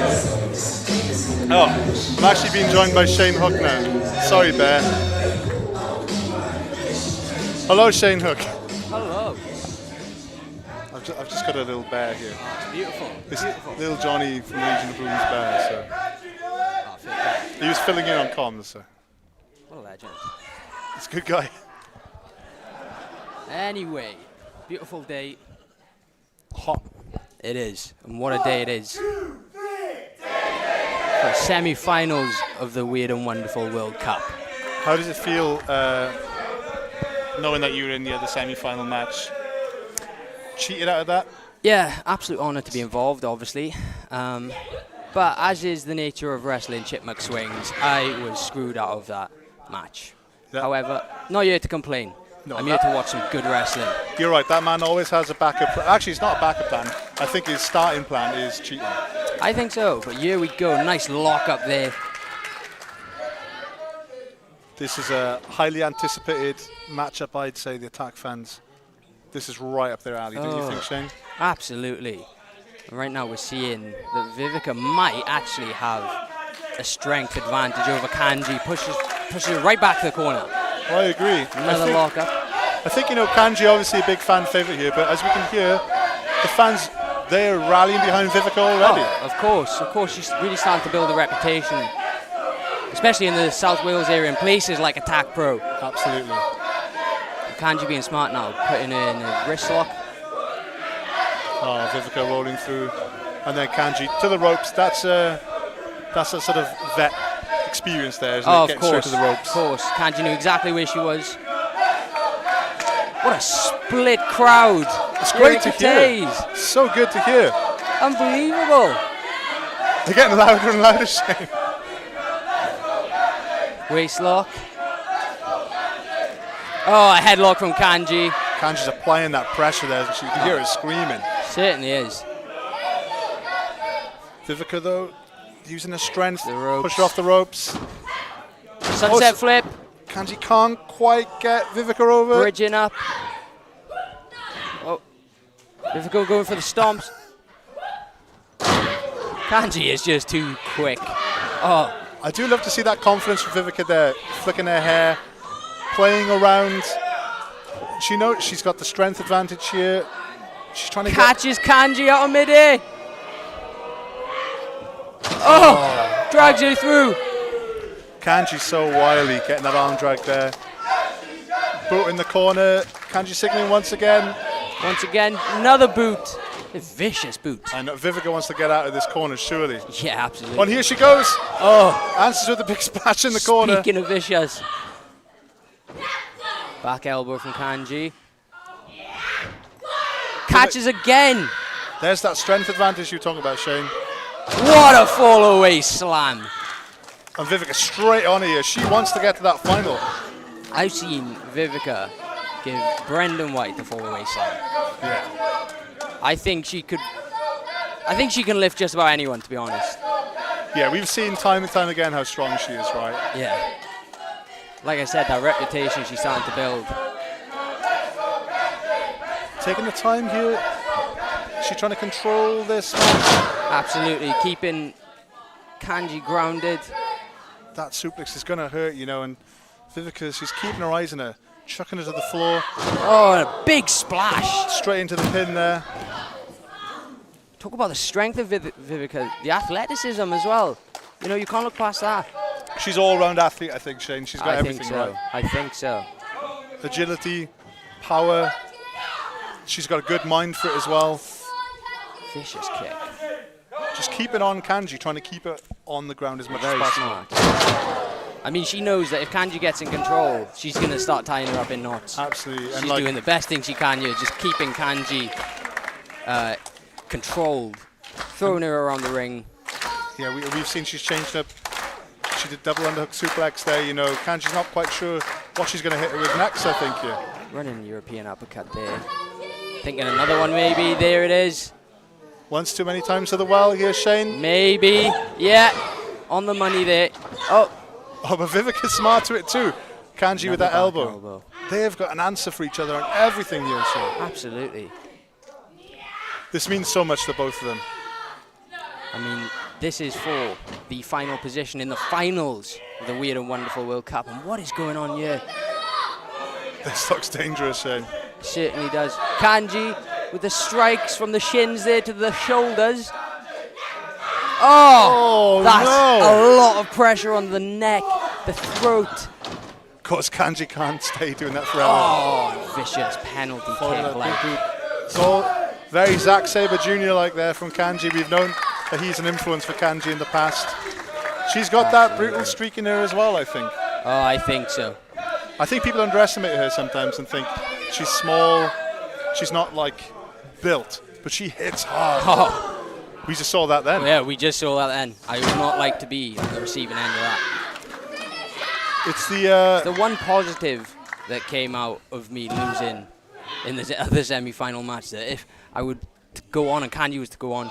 Oh, I'm actually being joined by Shane Hook now. Sorry, Bear. Hello, Shane Hook. Hello. I've just got a little bear here. Beautiful. This Beautiful. little Johnny from Legion of Boom's bear. So he was filling in on comms. So What a legend. he's a good guy. Anyway, beautiful day. Hot. It is, and what a day it is. For semi-finals of the Weird and Wonderful World Cup. How does it feel knowing that you were in the other semi-final match? Cheated out of that? Yeah, absolute honour to be involved, obviously. But as is the nature of wrestling chipmunk swings, I was screwed out of that match. Yeah. However, not here to complain. No, I'm here to watch some good wrestling. You're right, that man always has a backup. Actually, it's not a backup plan. I think his starting plan is cheating. I think so, but here we go. Nice lock up there. This is a highly anticipated matchup, I'd say, the Attack fans. This is right up their alley, don't you think, Shane? Absolutely. Right now we're seeing that Vivica might actually have a strength advantage over Kanji. Pushes her right back to the corner. I agree. Another lock up. I think, you know, Kanji obviously a big fan favourite here, but as we can hear, the fans, they're rallying behind Vivica already. Oh, of course, she's really starting to build a reputation, especially in the South Wales area and places like Attack Pro. Absolutely. Kanji being smart now, putting her in a wrist lock. Oh, Vivica rolling through, and then Kanji to the ropes. That's a sort of vet experience there, isn't it? Getting straight to the ropes. Of course. Kanji knew exactly where she was. What a split crowd. It's great to hear. Cathays. So good to hear. Unbelievable. They're getting louder and louder, Shane. Waist lock. Oh, a headlock from Kanji. Kanji's applying that pressure there. You can hear her screaming. Certainly is. Vivica, though, using her strength, The ropes. push her off the ropes. Sunset flip. Kanji can't quite get Vivica over. Bridging up. Oh. Vivica going for the stomps. Kanji is just too quick. Oh. I do love to see that confidence from Vivica there, flicking her hair, playing around. She knows she's got the strength advantage here. She's trying to Catches Kanji out of midair. Oh! Drags her through. Kanji's so wily, getting that arm drag there. Boot in the corner. Kanji signaling once again. Once again, another boot. A vicious boot. I know Vivica wants to get out of this corner, surely. Yeah, absolutely. And here she goes. Oh, Answers with a big splash in the corner. speaking of vicious. Back elbow from Kanji. Catches again. There's that strength advantage you were talking about, Shane. What a fall away slam. And Vivica straight on here. She wants to get to that final. I've seen Vivica give Brendan White the fall away slam. Yeah. I think she could I think she can lift just about anyone, to be honest. Yeah, we've seen time and time again how strong she is, right? Yeah. Like I said, that reputation she's starting to build. Taking the time here. Is she trying to control this match? Absolutely. Keeping Kanji grounded. That suplex is going to hurt, you know, and Vivica, she's keeping her eyes on her, chucking her to the floor. Oh, and a big splash. Straight into the pin there. Talk about the strength of Vivica, the athleticism as well. You know, you can't look past that. She's all-round athlete, I think, Shane. She's got everything right. I think so. Agility, power. She's got a good mind for it as well. Vicious kick. Just keep it on Kanji, trying to keep it on the ground as much Very as possible. smart. I mean, she knows that if Kanji gets in control, she's going to start tying her up in knots. Absolutely. She's doing the best thing she can here, just keeping Kanji controlled, throwing her around the ring. Yeah, we've seen she's changed up. She did double underhook suplex there, you know. Kanji's not quite sure what she's going to hit her with next, I think, yeah. Running European uppercut there. Thinking another one maybe. There it is. Once too many times to the well here, Shane. Maybe. Yeah. On the money there. Oh. Oh, but Vivica's smart to it too. Kanji with that back elbow. They've got an answer for each other on everything here, Shane. Absolutely. This means so much to both of them. I mean, this is for the final position in the finals of the Weird and Wonderful World Cup. And what is going on here? This looks dangerous, Shane. Certainly does. Kanji with the strikes from the shins there to the shoulders. Oh, that's a lot of pressure on the neck, the throat. Of course, Kanji can't stay doing that forever. Oh, vicious penalty kick. It's all very Zack Sabre Jr. like there from Kanji. We've known that he's an influence for Kanji in the past. She's got that brutal streak in her as well, I think. Oh, I think so. I think people underestimate her sometimes and think she's small, she's not like built, but she hits hard. Oh. We just saw that then. Yeah, we just saw that then. I would not like to be on the receiving end of that. It's the one positive that came out of me losing in the other semi-final match, that if I would go on and Kanji was to go on,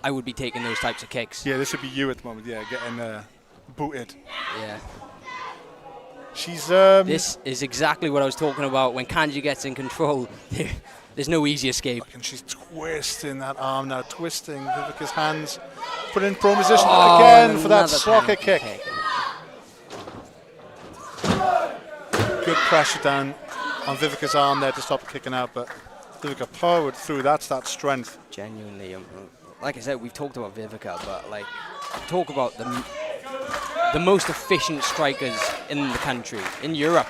I would be taking those types of kicks. Yeah, this would be you at the moment, yeah, getting booted. Yeah. She's This is exactly what I was talking about. When Kanji gets in control, there's no easy escape. And she's twisting that arm now, twisting Vivica's hands. Put in prone position again for that soccer kick. Good pressure down on Vivica's arm there to stop her kicking out, but Vivica powered through. That's that strength. Genuinely, like I said, we've talked about Vivica, but like, talk about the most efficient strikers in the country, in Europe.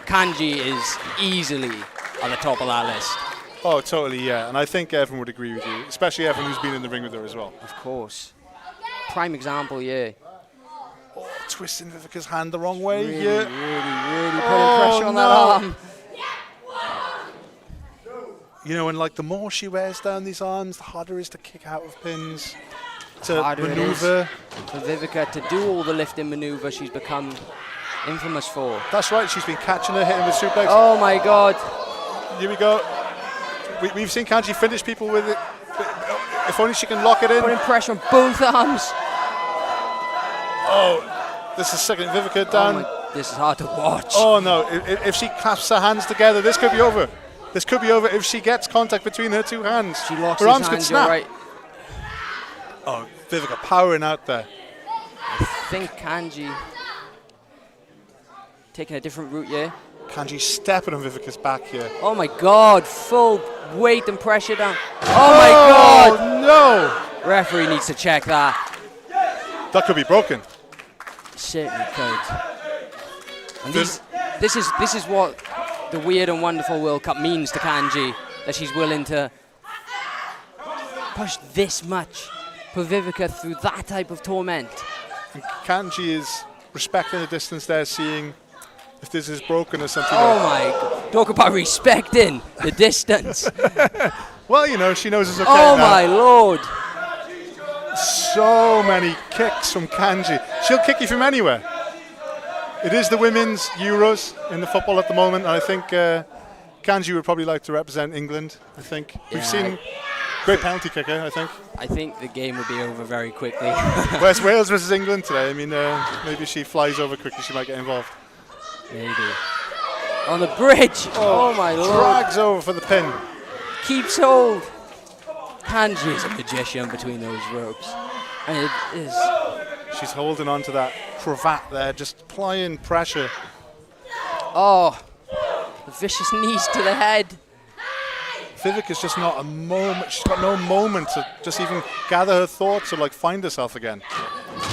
Kanji is easily on the top of that list. Oh, totally, yeah. And I think everyone would agree with you, especially everyone who's been in the ring with her as well. Of course. Prime example, yeah. Oh, twisting Vivica's hand the wrong way, really, yeah. Really putting pressure on that arm. You know, and like the more she wears down these arms, the harder it is to kick out of pins, to maneuver. For Vivica to do all the lifting maneuver she's become infamous for. That's right, she's been catching her, hitting with suplex. Oh my God. Here we go. We've seen Kanji finish people with it. If only she can lock it in. Putting pressure on both arms. Oh, this is second Vivica down. Oh this is hard to watch. Oh no, if she clasps her hands together, this could be over. This could be over if she gets contact between her two hands. She locks her arms hands, could snap. right. Oh, Vivica powering out there. I think Kanji taking a different route here. Kanji stepping on Vivica's back here. Oh my God, full weight and pressure down. Oh my God. No. Referee needs to check that. That could be broken. Certainly could. And this is what the Weird and Wonderful World Cup means to Kanji, that she's willing to push this much for Vivica through that type of torment. And Kanji is respecting the distance there, seeing if this is broken or something. Oh my God. Talk about respecting the distance. Well, you know, she knows it's okay Oh now. my Lord. So many kicks from Kanji. She'll kick you from anywhere. It is the women's Euros in the football at the moment. And I think Kanji would probably like to represent England, I think. We've seen Great penalty kicker, I think. I think the game would be over very quickly. Where's Wales versus England today? I mean, maybe if she flies over quickly, she might get involved. Maybe. On the bridge. Oh my lord. Drags over for the pin. Keeps hold. Kanji is a magician between those ropes. And it is. She's holding on to that cravat there, just applying pressure. Oh, the vicious knees to the head. Vivica's just not a moment. She's got no moment to just even gather her thoughts or like find herself again.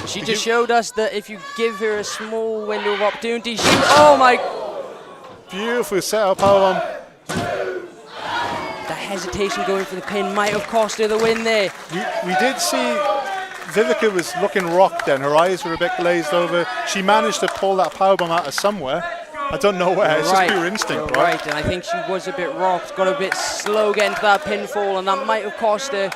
She just showed us that if you give her a small window of opportunity, she. Oh my. Beautiful setup powerbomb. The hesitation going for the pin might have cost her the win there. We did see Vivica was looking rocked then. Her eyes were a bit glazed over. She managed to pull that powerbomb out of somewhere. I don't know where. It's just pure instinct, right? Right, and I think she was a bit rocked, got a bit slow getting to that pinfall, and that might have cost her.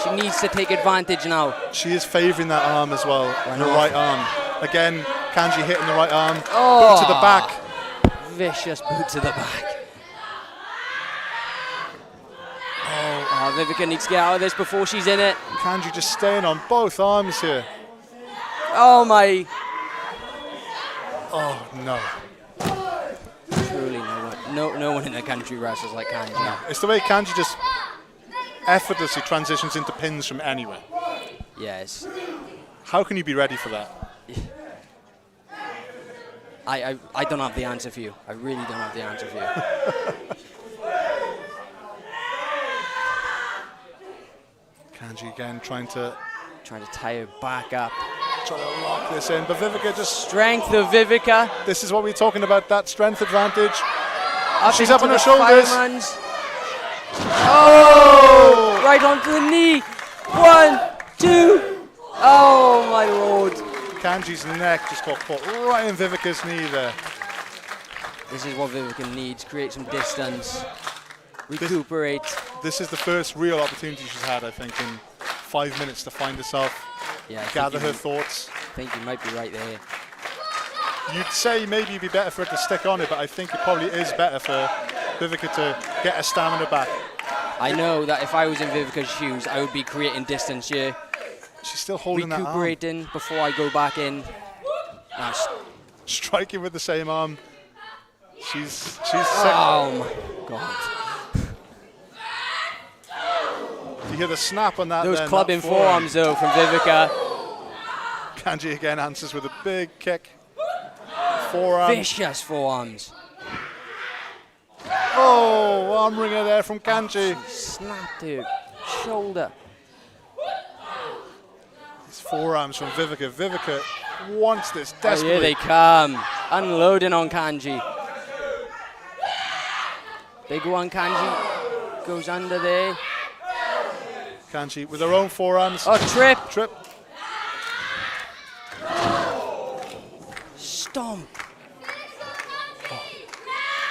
She needs to take advantage now. She is favouring that arm as well, her right arm. Again, Kanji hitting the right arm. Oh, boot to the back. Vicious boot to the back. Oh, Vivica needs to get out of this before she's in it. Kanji just staying on both arms here. Oh my. Oh no. Truly no one in the country wrestles like Kanji. No. It's the way Kanji just effortlessly transitions into pins from anywhere. Yes. How can you be ready for that? I don't have the answer for you. I really don't have the answer for you. Kanji again trying to tie her back up. Trying to lock this in, but Vivica just... Strength of Vivica. This is what we're talking about, that strength advantage. She's Up up on her into the shoulders. fireman's. Oh! Right onto the knee. 1, 2. Oh my lord. Kanji's neck just got caught right in Vivica's knee there. This is what Vivica needs. Create some distance. Recuperate. This is the first real opportunity she's had, I think, in 5 minutes to find herself, gather her thoughts. I think you might be right there. You'd say maybe it'd be better for her to stick on it, but I think it probably is better for Vivica to get her stamina back. I know that if I was in Vivica's shoes, I would be creating distance here. She's still holding that arm. Recuperating before I go back in. Striking with the same arm. She's sick. Oh my god. You hear the snap on that. Those clubbing forearms though from Vivica. Kanji again answers with a big kick. Forearm. Vicious forearms. Oh, arm ringer there from Kanji. She snapped her shoulder. These forearms from Vivica. Vivica wants this desperately. Oh, here they come. Unloading on Kanji. Big one, Kanji. Goes under there. Kanji with her own forearms. Oh, trip. Trip. Stomp.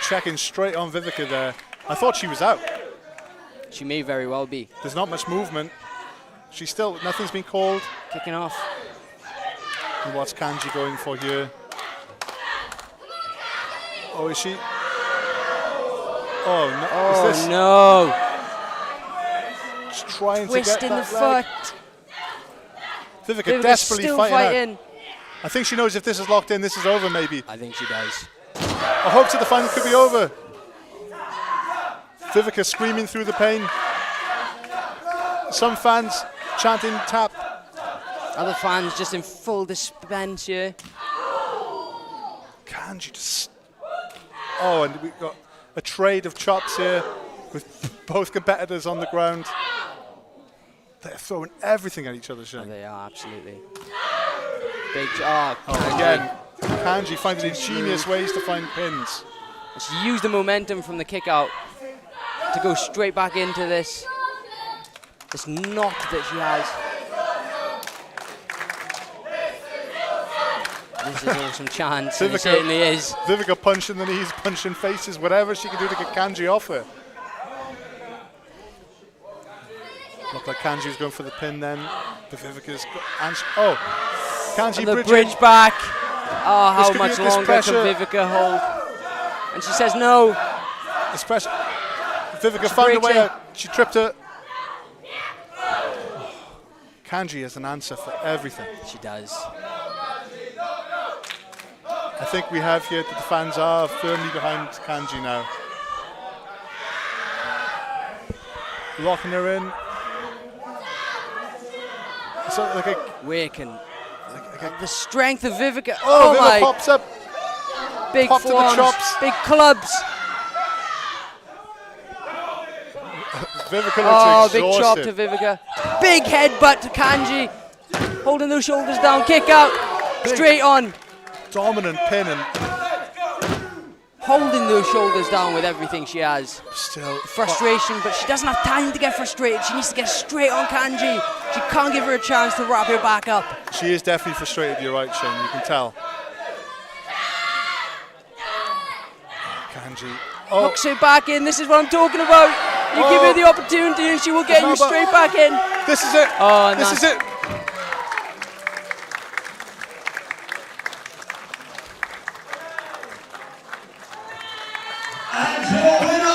Checking straight on Vivica there. I thought she was out. She may very well be. There's not much movement. She's still, nothing's been called. Kicking off. And what's Kanji going for here? Oh, is she? Oh, no. Oh, is this? no. Just trying Twisting to get the that leg. foot. Vivica desperately still fighting out. I think she knows if this is locked in, this is over maybe. I think she does. I hope that the final could be over. Vivica screaming through the pain. Some fans chanting tap. Other fans just in full suspense here. Kanji just... Oh, and we've got a trade of chops here with both competitors on the ground. They're throwing everything at each other, Shane. Oh, they are, absolutely. Big Kanji. Again, Kanji finding ingenious ways to find pins. She used the momentum from the kick out to go straight back into this knot that she has. This is awesome chance. It certainly is. Vivica punching the knees, punching faces, whatever she can do to get Kanji off her. Looked like Kanji was going for the pin then. But Vivica's Kanji and the bridge back. Oh, how much longer can Vivica hold? And she says no. This pressure. Vivica found a way out. She tripped her. Kanji has an answer for everything. She does. I think we have here that the fans are firmly behind Kanji now. Locking her in. So like a, Waking. The strength of Vivica. oh, Oh Viva my. pops up. Big Pop to the forearms, chops. big clubs. Vivica Oh, looks big chop exhausted. to Vivica. Big headbutt to Kanji. Holding those shoulders down, kick out. Straight on. Dominant pin and Holding those shoulders down with everything she has. still Frustration, but she doesn't have time to get frustrated. She needs to get straight on Kanji. She can't give her a chance to wrap her back up. She is definitely frustrated, you're right, Shane, you can tell. Kanji. Oh, Hooks her back in. This is what I'm talking about. You give her the opportunity and she will get you straight back in. this is it. Oh, this is it.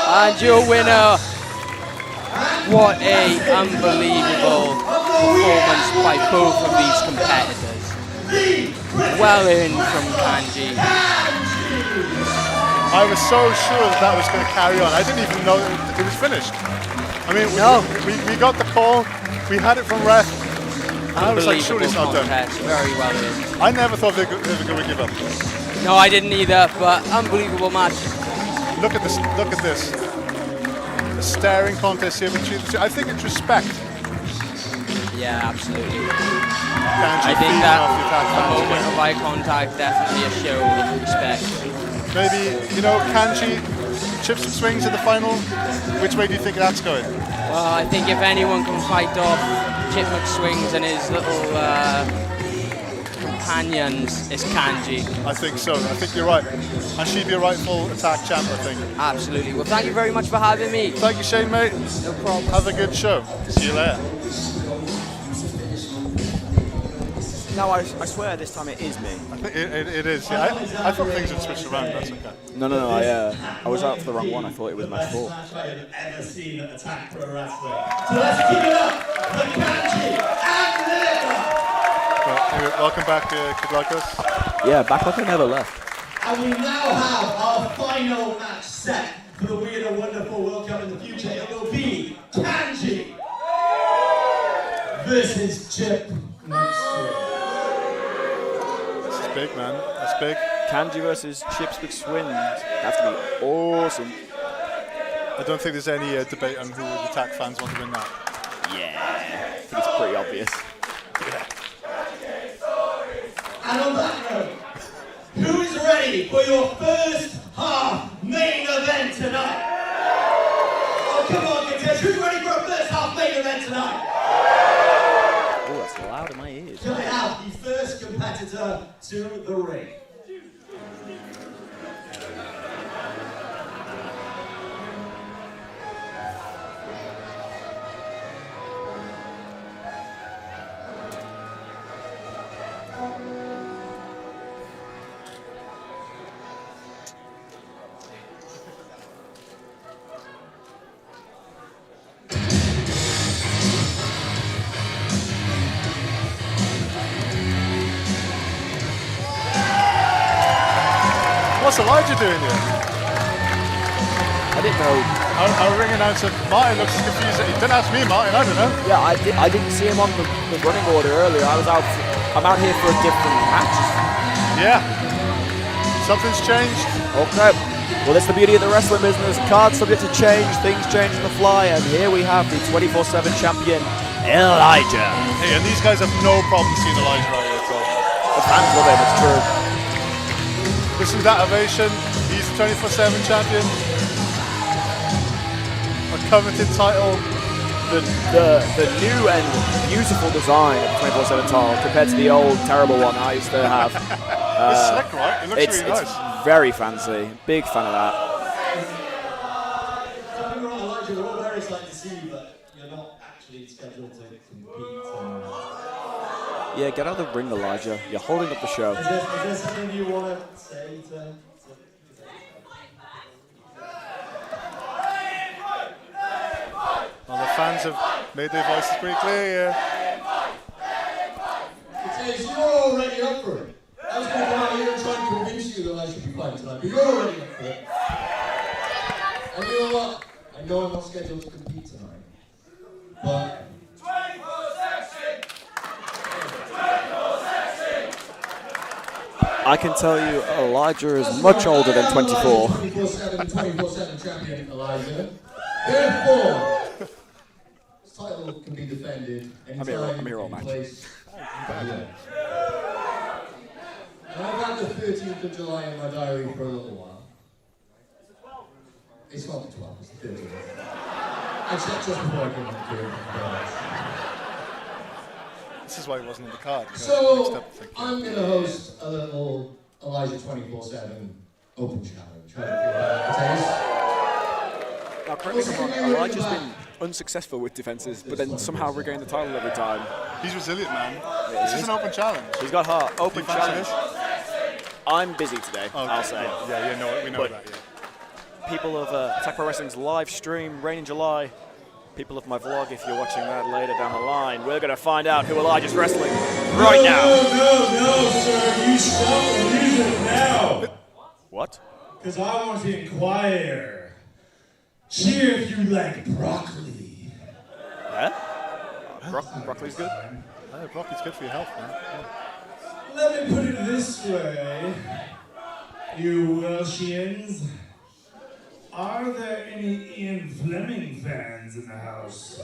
And your winner. What a unbelievable performance by both of these competitors. Well earned from Kanji. I was so sure that was going to carry on. I didn't even know that it was finished. I mean, we got the call, we had it from ref, and I was like, surely it's not done. Very well earned. I never thought they were going to give up. No, I didn't either, but unbelievable match. Look at this, look at this. A staring contest here between the two. I think it's respect. Yeah, absolutely. Kanji I think feeding that off the attack a fans moment again. of eye contact, definitely a show of respect. Maybe, you know, Kanji, chips and swings in the final. Which way do you think that's going? Well, I think if anyone can fight off Chip McSwings and his little companions, it's Kanji. I think so. I think you're right. And she'd be a rightful attack champ, I think. Absolutely. Well, thank you very much for having me. Thank you, Shane, mate. No problem. Have a good show. See you later. No, I swear this time it is me. I think it is. Yeah, I thought things had switched around. That's okay. No, I was out for the wrong one. I thought it was match 4. Match I have ever seen at Attack Pro Wrestling. So let's keep it up for Kanji and Nico. Well, anyway, welcome back, Kid Lycos. Yeah, back like I never left. And we now have our final match set for the Weird and Wonderful World Cup in the future. It will be Kanji versus Chip McSwing. This is big, man. That's big. Kanji versus Chips McSwing. That's going to be awesome. I don't think there's any debate on who the attack fans want to win that. Yeah, I think it's pretty obvious. And on that note, who is ready for your first half main event tonight? Oh, come on, Cathays. Who's ready for a first half main event tonight? Oh, that's loud in my ears. Can I have the first competitor to the ring? What's Elijah doing here? I didn't know. Our ring announcer, Martin, looks confused. He didn't ask me, Martin. I don't know. Yeah, I didn't see him on the running order earlier. I'm out here for a different match. Yeah. Something's changed. Okay. Well, that's the beauty of the wrestling business. Cards subject to change, things change on the fly, and here we have the 24/7 champion, Elijah. Hey, and these guys have no problem seeing Elijah right here at all. The fans love him, it's true. Listen to that ovation. He's the 24/7 champion. A coveted title. The new and beautiful design of the 24/7 title compared to the old terrible one I used to have. It's slick, right? It looks really nice. It's very fancy. Big fan of that. Elijah, we're all very excited to see you, but you're not actually scheduled to compete. Yeah, get out of the ring, Elijah. You're holding up the show. Is there something you want to say to Well, the fans have made their voices pretty clear here. Cathays, you're already up for it. I was going to come out here and try and convince you that I should be fighting tonight, but you're already up for it. And you know what? I know I'm not scheduled to compete tonight, but... 24 sexy! I can tell you Elijah is much older than 24. 24/7 champion Elijah. Therefore, this title can be defended anytime, I'm here all any match. place. Yeah. And I've got the 13th of July in my diary for a little while. It's not the 12th, it's the 13th. I checked just before I came up here. This is why he wasn't on the card. So, I'm going to host a little Elijah 24/7 open challenge. How do you feel about that, Now, correct me if I'm wrong, Elijah's been unsuccessful with defences, but then somehow regained the title every time. He's resilient, man. This is an open challenge. He's got heart. Open Do you fancy challenge. I'm busy today, I'll say. Yeah, we know But that, yeah. people of Attack Pro Wrestling's live stream, Rain in July, people of my vlog, if you're watching that later down the line, we're going to find out who Elijah's wrestling right now. No, sir, you stop the music now. What? Because I want to inquire. Cheer if you like broccoli. Yeah? Broccoli's good? Oh, broccoli's good for your health, man. Let me put it this way, you Welshians. Are there any Ian Fleming fans in the house?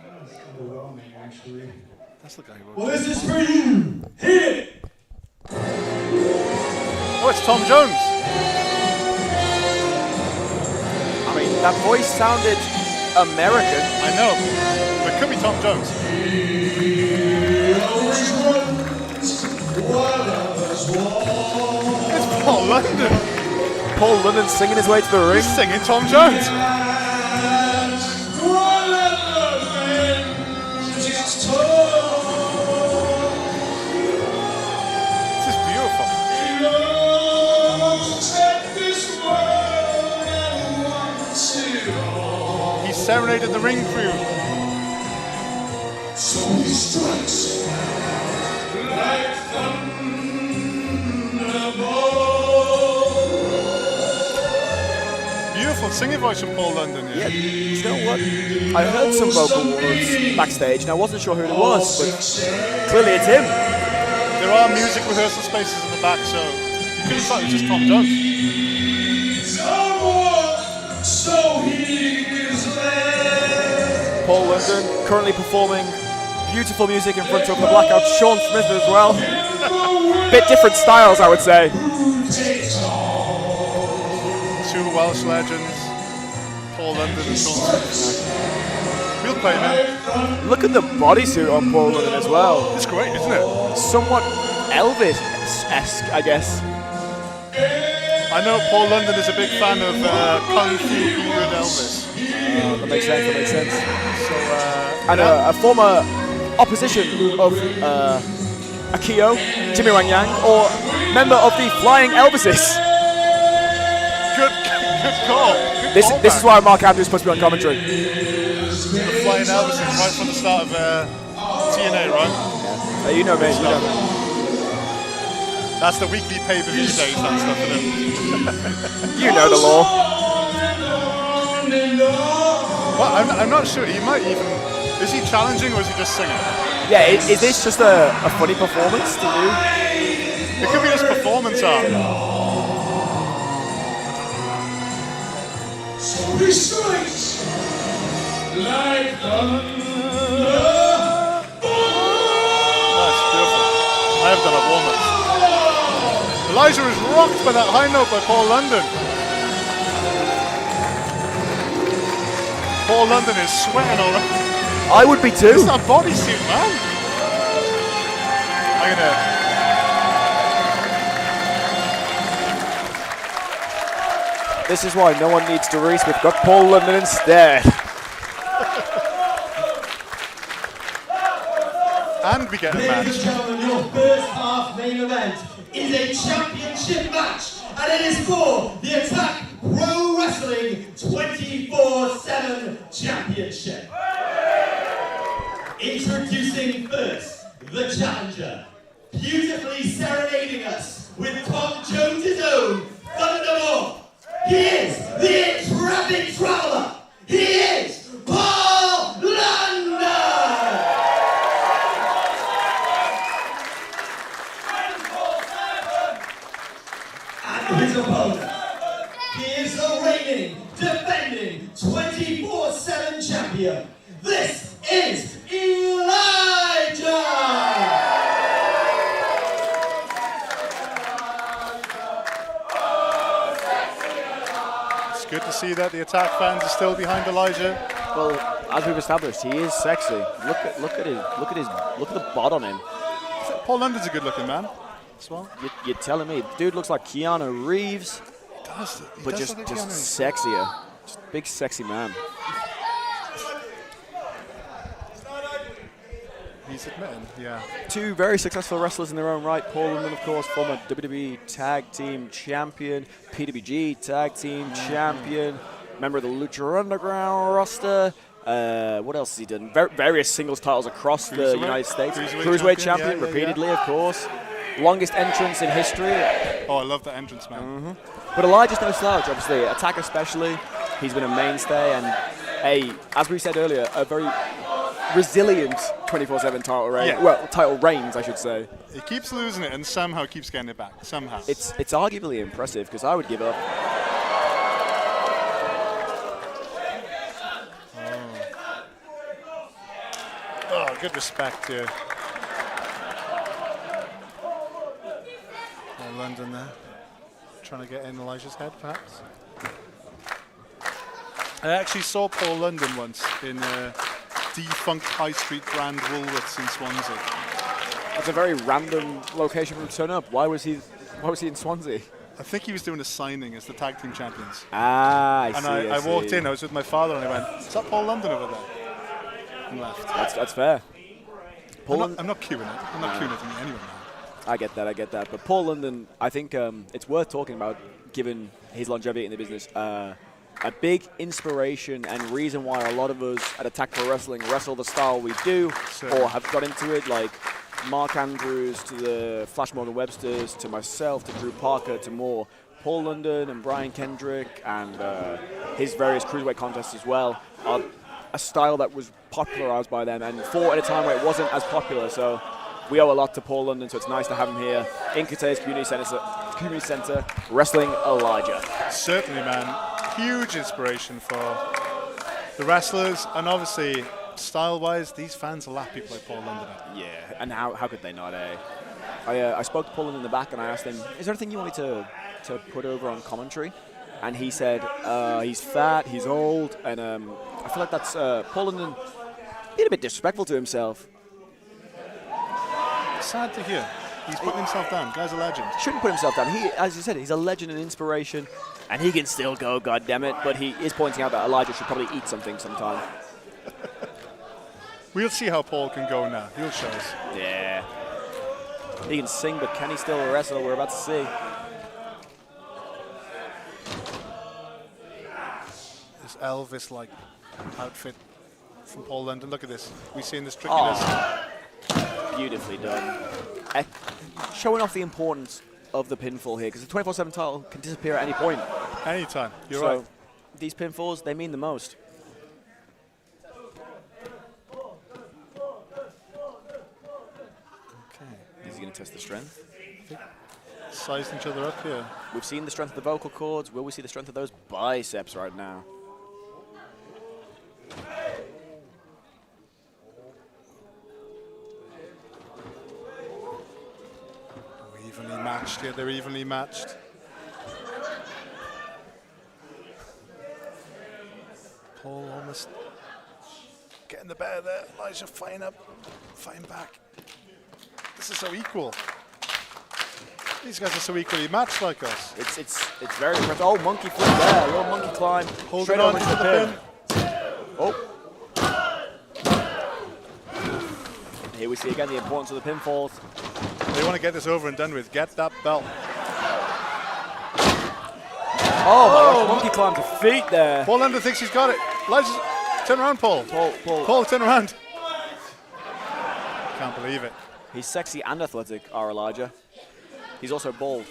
That's overwhelming, actually. That's the guy who wrote Well, this is for you. Hit it! Oh, it's Tom Jones. I mean, that voice sounded American. I know, but it could be Tom Jones. It's Paul London. Paul London singing his way to the ring. He's singing Tom Jones. This is beautiful. He serenaded the ring crew. So he strikes like Beautiful singing voice from Paul London. Yeah, you know what? I heard some vocal words backstage, and I wasn't sure who it was, but clearly it's him. There are music rehearsal spaces in the back, so you could have thought it was just Tom Jones. Paul London currently performing beautiful music in front of the Blackout Sean Smith as well. Bit different styles, I would say. Two Welsh legends, Paul London and Sean Smith. We'll play now. Look at the bodysuit on Paul London as well. It's great, isn't it? Somewhat Elvis-esque, I guess. I know Paul London is a big fan of Kung Fu period Elvis. That makes sense. So, And a former opposition of Akio, Jimmy Wang Yang, or member of the Flying Elvises. good call. This is why Mark Andrews puts me on commentary. The Flying Elvis is right from the start of TNA, right? You know me. That's the weekly pay-per-view days, that stuff, isn't it? You know the law. Well, I'm not sure. He might even... Is he challenging or is he just singing? Yeah, is this just a funny performance to do? It could be just performance art. So he strikes like thunder. That's beautiful. I have done a warm-up. Elijah is rocked by that high note by Paul London. Paul London is sweating already. I would be too. It's that bodysuit, man. I'm gonna... This is why no one needs Doris. We've got Paul London instead. And we get a match. Ladies and gentlemen, your first half main event is a championship match, and it is for the Attack Pro Wrestling 24/7 Championship. Introducing first, the challenger, beautifully serenading us with Tom Jones' own Thunderbolt. He is the intrepid traveller. He is Paul London. And his opponent, he is the reigning, defending 24/7 champion. This is Elijah. It's good to see that the Attack fans are still behind Elijah. Well, as we've established, he is sexy. Look at the bod on him. Paul London's a good-looking man as well. You're telling me, the dude looks like Keanu Reeves, but just sexier. Just big sexy man. He's admitting, yeah. Two very successful wrestlers in their own right. Paul London, of course, former WWE Tag Team Champion, PWG Tag Team Champion, member of the Lucha Underground roster. What else has he done? Various singles titles across the United States. Cruiserweight champion, repeatedly, of course. Longest entrance in history. Oh, I love that entrance, man. But Elijah's no slouch, obviously. Attack especially. He's been a mainstay and as we said earlier, a very resilient 24/7 title reign. Yeah. Well, title reigns, I should say. He keeps losing it and somehow keeps getting it back. Somehow. It's arguably impressive because I would give up. Oh, good respect here. Oh, London there. Trying to get in Elijah's head, perhaps. I actually saw Paul London once in a defunct high street brand Woolworths in Swansea. That's a very random location for him to turn up. Why was he in Swansea? I think he was doing a signing as the tag team champions. I see. I walked in, I was with my father, and I went, "Is that Paul London over there?" And left. That's fair. I'm not queuing it. I'm not queuing it to meet anyone now. I get that. But Paul London, I think it's worth talking about, given his longevity in the business. A big inspiration and reason why a lot of us at Attack Pro Wrestling wrestle the style we do, or have got into it, like Mark Andrews to the Flash Morgan Websters, to myself, to Drew Parker, to more. Paul London and Brian Kendrick and his various cruiserweight contests as well are a style that was popularized by them and fought at a time where it wasn't as popular. So we owe a lot to Paul London, so it's nice to have him here in Cathays Community Centre, wrestling Elijah. Certainly, man. Huge inspiration for the wrestlers, and obviously, style-wise, these fans will lap people like Paul London. Yeah, and how could they not, eh? I spoke to Paul London in the back, and I asked him, is there anything you want me to put over on commentary? And he said, he's fat, he's old, and I feel like that's Paul London being a bit disrespectful to himself. Sad to hear. He's putting himself down. Guy's a legend. Shouldn't put himself down. He, as you said, he's a legend and inspiration, and he can still go, goddammit. But he is pointing out that Elijah should probably eat something sometime. We'll see how Paul can go now. He'll show us. Yeah. He can sing, but can he still wrestle? We're about to see. This Elvis-like outfit from Paul London. Look at this. We've seen this trickiness. Beautifully done. Showing off the importance of the pinfall here, because the 24/7 title can disappear at any point. Anytime. You're so right. These pinfalls, they mean the most. Okay. Is he going to test the strength? Sizing each other up here. We've seen the strength of the vocal cords. Will we see the strength of those biceps right now? Evenly matched here. They're evenly matched. Paul almost getting the better there. Elijah fighting up, fighting back. This is so equal. These guys are so equally matched like us. It's very impressive. Oh, monkey flip there. Little monkey climb. Holding on to the pin. Oh. Here we see again the importance of the pinfalls. They want to get this over and done with. Get that belt. Oh my gosh, monkey climb to feet there. Paul London thinks he's got it. Elijah, turn around, Paul. Paul, turn around. Can't believe it. He's sexy and athletic, our Elijah. He's also bald.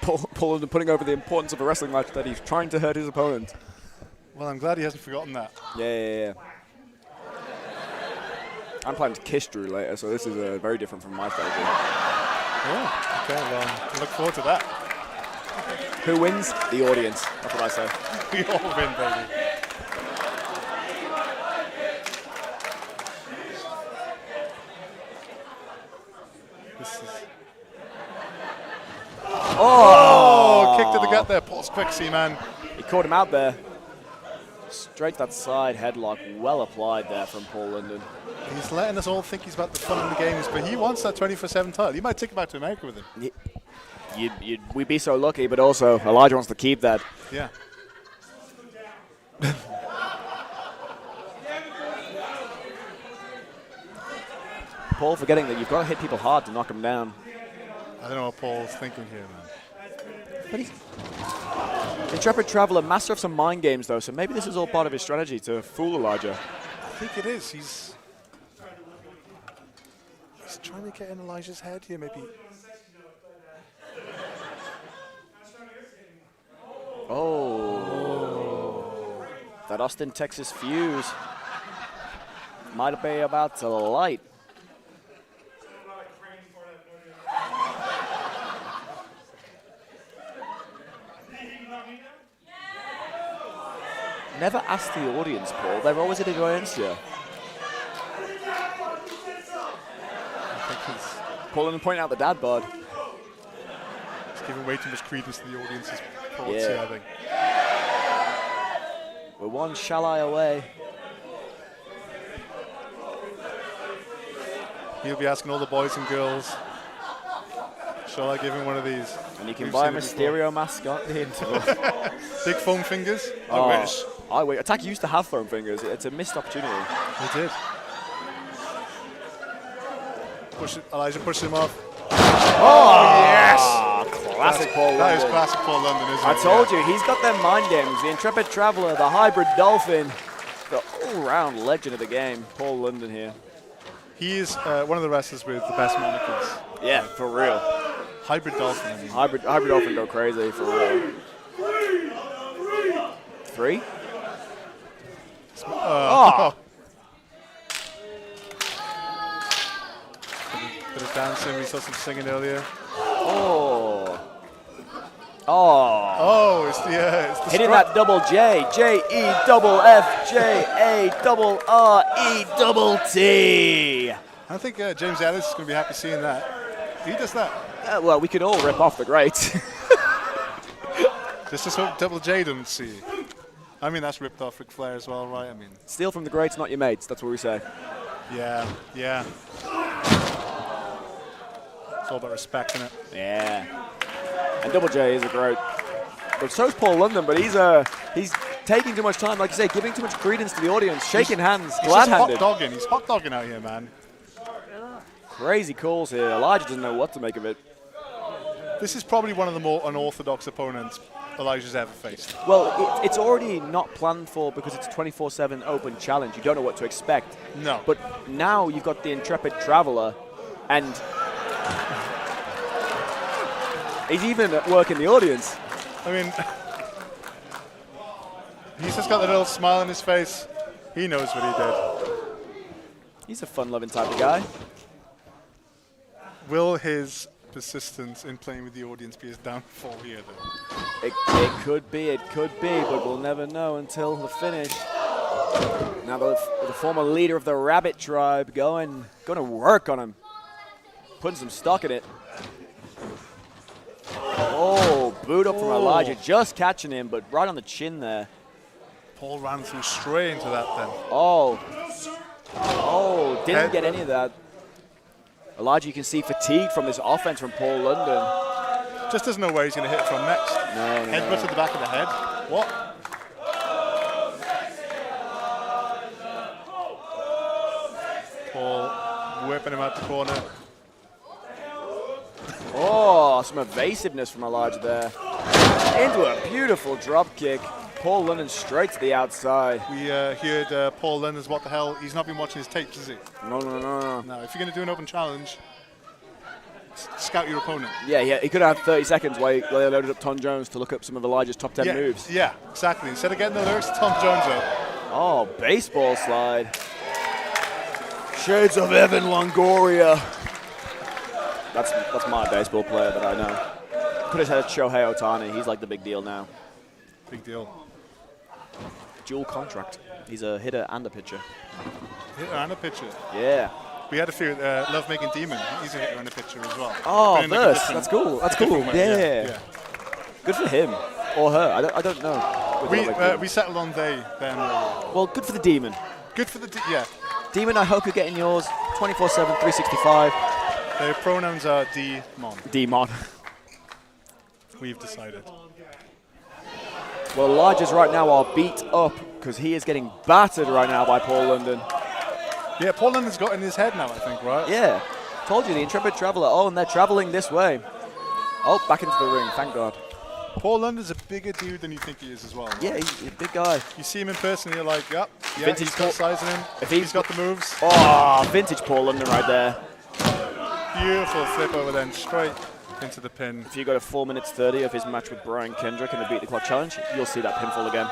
Paul putting over the importance of a wrestling match that he's trying to hurt his opponent. Well, I'm glad he hasn't forgotten that. Yeah. I'm planning to kiss Drew later, so this is very different from my strategy. Oh, okay, well, I look forward to that. Who wins? The audience. That's what I say. We all win, baby. This is... Oh, kick to the gut there. Paul's quick, man. He caught him out there. Straight that side headlock, well applied there from Paul London. He's letting us all think he's about the fun in the games, but he wants that 24/7 title. You might take him back to America with him. We'd be so lucky, but also Elijah wants to keep that. Yeah. Paul forgetting that you've got to hit people hard to knock them down. I don't know what Paul's thinking here, man. But he's Intrepid Traveler, master of some mind games, though, so maybe this is all part of his strategy to fool Elijah. I think it is. He's trying to get in Elijah's head here, maybe. Oh. That Austin, Texas fuse might be about to light. Never ask the audience, Paul. They're always at against you. Paul and pointing out the dad bod. He's giving way too much credence to the audience's thoughts here, I think. We're one shall I away. He'll be asking all the boys and girls, shall I give him one of these? And you can buy a Mysterio mascot at the interval. Big foam fingers? Oh, I wish. I wish. Attack used to have foam fingers. It's a missed opportunity. He did. Elijah pushed him off. Oh, yes! Classic Paul London. That is classic Paul London, isn't it? I told you, he's got them mind games. The Intrepid Traveler, the Hybrid Dolphin, the all-round legend of the game, Paul London here. He is one of the wrestlers with the best monikers. Yeah, for real. Hybrid Dolphin, I mean. Hybrid Dolphin go crazy, for real. 3? Oh! Bit of dancing, we saw some singing earlier. Oh! Oh! Oh, it's the hitting that double J, J-E-double-F, J-A-R-R-E-double-T. I think James Ellis is going to be happy seeing that. He does that. Well, we could all rip off the greats. Just hope Double J doesn't see. I mean, that's ripped off Ric Flair as well, right? I mean, Steal from the greats, not your mates. That's what we say. Yeah. It's all about respecting it. Yeah. And Double J is a great. But so's Paul London, but he's taking too much time, like you say, giving too much credence to the audience, shaking hands, glad-handed. He's hot dogging out here, man. Crazy calls here. Elijah doesn't know what to make of it. This is probably one of the more unorthodox opponents Elijah's ever faced. Well, it's already not planned for because it's a 24/7 open challenge. You don't know what to expect. No. But now you've got the Intrepid Traveler, and he's even at work in the audience. I mean, he's just got that little smile on his face. He knows what he did. He's a fun-loving type of guy. Will his persistence in playing with the audience be his downfall here, though? It could be, but we'll never know until the finish. Now the former leader of the Rabbit Tribe going to work on him, putting some stock in it. Oh, boot up from Elijah, just catching him, but right on the chin there. Paul ran through straight into that then. Oh, didn't get any of that. Elijah, you can see fatigued from this offense from Paul London. Just doesn't know where he's going to hit from next. No. Headbutt to the back of the head. What? Paul whipping him out the corner. Oh, some evasiveness from Elijah there. Into a beautiful drop kick. Paul London straight to the outside. We heard Paul London's what the hell. He's not been watching his tapes, is he? No. No, if you're going to do an open challenge, scout your opponent. Yeah, he could have had 30 seconds while they loaded up Tom Jones to look up some of Elijah's top 10 moves. Yeah, exactly. Instead of getting the lyrics to Tom Jones up. Oh, baseball slide. Shades of Evan Longoria. That's my baseball player that I know. Put his head at Shohei Ohtani. He's like the big deal now. Big deal. Dual contract. He's a hitter and a pitcher. Hitter and a pitcher. Yeah. We had a few. Love Making Demon. He's a hitter and a pitcher as well. Oh, verse. That's cool. That's cool. Yeah. Good for him or her. I don't know. We settled on they then. Well, good for the Demon. Good for the Demon, I hope you're getting yours 24/7, 365. Their pronouns are D-mon. D-mon. We've decided. Well, Elijah's right now are beat up because he is getting battered right now by Paul London. Yeah, Paul London's got in his head now, I think, right? Yeah. Told you, the intrepid traveller. Oh, and they're travelling this way. Oh, back into the ring, thank God. Paul London's a bigger dude than you think he is as well. Right? Yeah, he's a big guy. You see him in person, you're like, yep, Vintage he's got size in him. If he's got the moves. Oh, vintage Paul London right there. Beautiful flip over then, straight into the pin. If you go to 4 minutes 30 of his match with Brian Kendrick in the Beat the Clock Challenge, you'll see that pinfall again.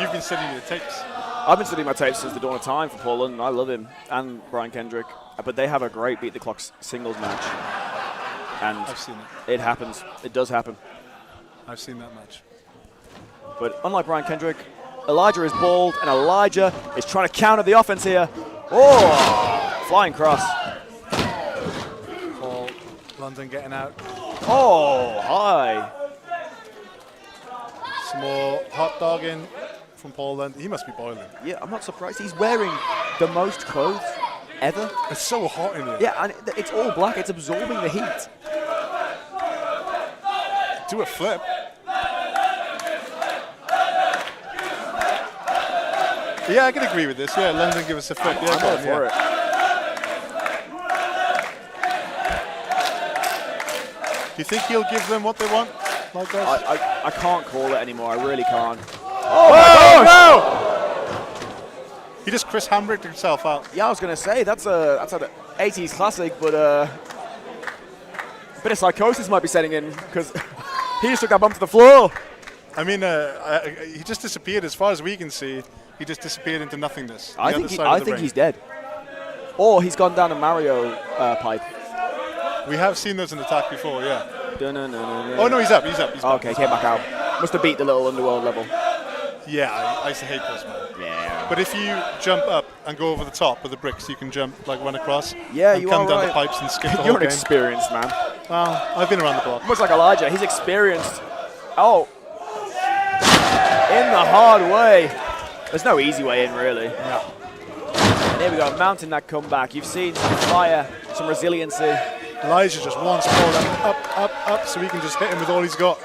You've been studying your tapes. I've been studying my tapes since the dawn of time for Paul London. I love him and Brian Kendrick. But they have a great Beat the Clock singles match. And I've seen it. It happens. It does happen. I've seen that match. But unlike Brian Kendrick, Elijah is bald, and Elijah is trying to counter the offense here. Oh, flying cross. Paul London getting out. Oh, high. Some more hot dogging from Paul London. He must be boiling. Yeah, I'm not surprised. He's wearing the most clothes ever. It's so hot in here. Yeah, and it's all black. It's absorbing the heat. Do a flip. Yeah, I can agree with this. Yeah, London give us a flip. Yeah, I'm all for it. Do you think he'll give them what they want? Like this? I can't call it anymore. I really can't. Oh my God! No! He just Chris Hambricked himself out. Yeah, I was gonna say that's an 80s classic, but a bit of psychosis might be setting in because he just took that bump to the floor. I mean, he just disappeared. As far as we can see, he just disappeared into nothingness. I think he's dead, or he's gone down a Mario pipe. We have seen those in Attack before, yeah. No. Oh no, he's up. He's okay, came back out. Must have beat the little underworld level. Yeah, I used to hate those, man. Yeah. But if you jump up and go over the top of the bricks, you can jump, like run across. Yeah, and you come are down right. the pipes and skip the whole You're an game. experienced man. Well, I've been around the block. Much like Elijah, he's experienced. Oh, in the hard way. There's no easy way in, really. No. And here we go, mounting that comeback. You've seen some fire, some resiliency. Elijah just wants Paul up, so he can just hit him with all he's got.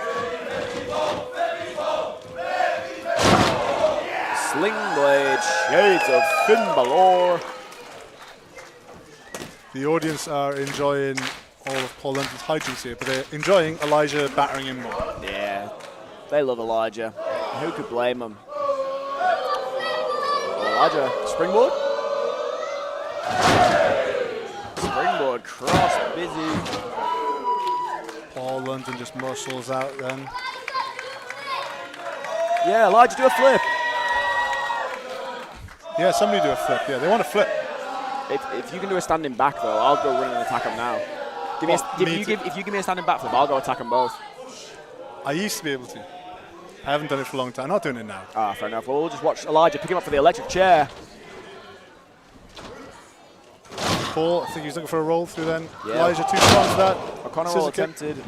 Sling blade, shades of Finn Balor. The audience are enjoying all of Paul London's hijinks here, but they're enjoying Elijah battering him more. Yeah, they love Elijah. Who could blame him? Elijah, springboard? Springboard, cross, busy. Paul London just muscles out then. Yeah, Elijah, do a flip. Yeah, somebody do a flip. Yeah, they want to flip. If you can do a standing back, though, I'll go run and attack him now. If you give me a standing back flip, I'll go attack them both. I used to be able to. I haven't done it for a long time. I'm not doing it now. Ah, fair enough. Well, we'll just watch Elijah pick him up for the electric chair. Paul, I think he's looking for a roll through then. Yeah. Elijah too strong for that. O'Connor roll attempted.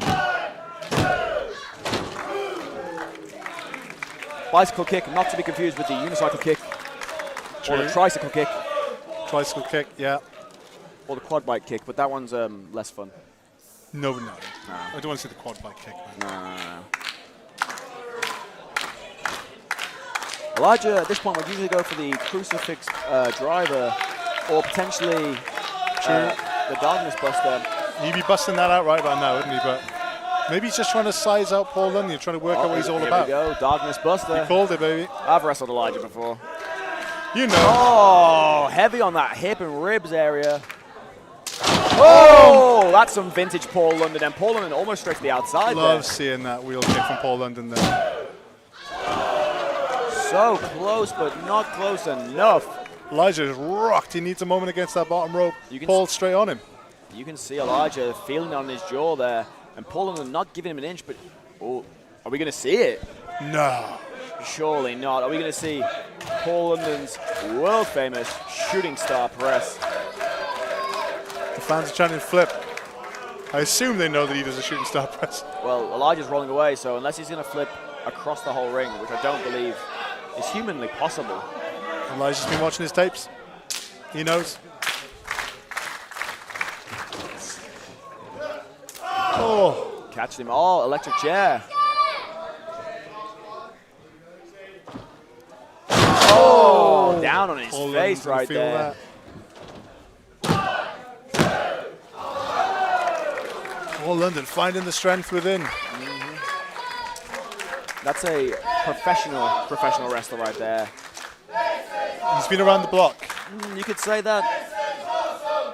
Bicycle kick, not to be confused with the unicycle kick. True. Or the tricycle kick. Tricycle kick, yeah. Or the quad bike kick, but that one's less fun. No. I don't want to see the quad bike kick. Man. No. Elijah, at this point, would usually go for the crucifix driver, or potentially the darkness buster. He'd be busting that out right about now, wouldn't he? But Maybe he's just trying to size out Paul London, trying to work out what he's all about. Here we go, Darkness Buster. You called it, baby. I've wrestled Elijah before. You know. Oh, heavy on that hip and ribs area. Oh, that's some vintage Paul London, and Paul London almost straight to the outside. Love seeing that wheel kick from Paul London there. So close, but not close enough. Elijah is rocked. He needs a moment against that bottom rope. Paul straight on him. You can see Elijah feeling it on his jaw there, and Paul London not giving him an inch, but oh, are we going to see it? No. Surely not. Are we going to see Paul London's world-famous shooting star press? The fans are chanting flip. I assume they know that he does a shooting star press. Well, Elijah's rolling away, so unless he's going to flip across the whole ring, which I don't believe is humanly possible. Elijah's been watching his tapes. He knows. Oh. Catched him. Oh, electric chair. Oh, down on his face right there. Paul London finding the strength within. That's a professional wrestler right there. He's been around the block. You could say that.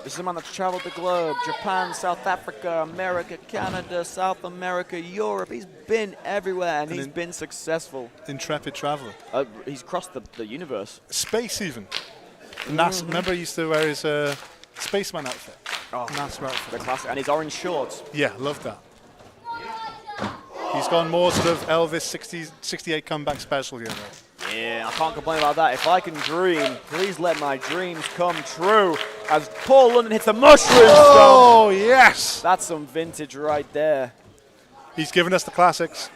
This is a man that's traveled the globe. Japan, South Africa, America, Canada, South America, Europe. He's been everywhere, and he's been successful. Intrepid traveler. He's crossed the universe. Space even. NASA, remember he used to wear his spaceman outfit? Oh, NASA outfit. The classic. And his orange shorts. Yeah, love that. He's gone more sort of Elvis 68 comeback special here, though. Yeah, I can't complain about that. If I can dream, please let my dreams come true. As Paul London hits the mushroom Oh, yes! That's some vintage right there. He's given us the classics.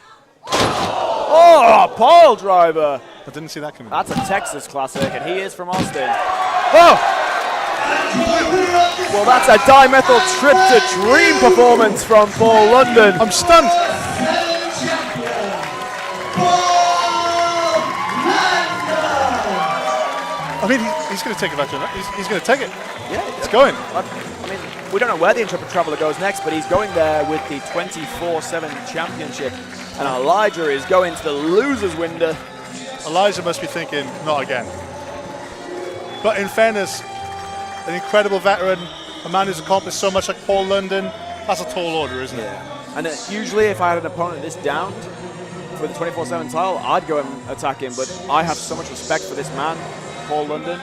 Oh, pile driver. I didn't see that coming. That's a Texas classic, and he is from Austin. Oh! Well, that's a dimethyl trip to dream performance from Paul London. I'm stunned. I mean, he's going to take it back to him. He's going to take it. Yeah, it's going. I mean, we don't know where the Intrepid Traveler goes next, but he's going there with the 24/7 championship. And Elijah is going to the loser's window. Elijah must be thinking, not again. But in fairness, an incredible veteran, a man who's accomplished so much like Paul London, that's a tall order, isn't it? Yeah. And usually if I had an opponent this down for the 24/7 title, I'd go and attack him, but I have so much respect for this man, Paul London.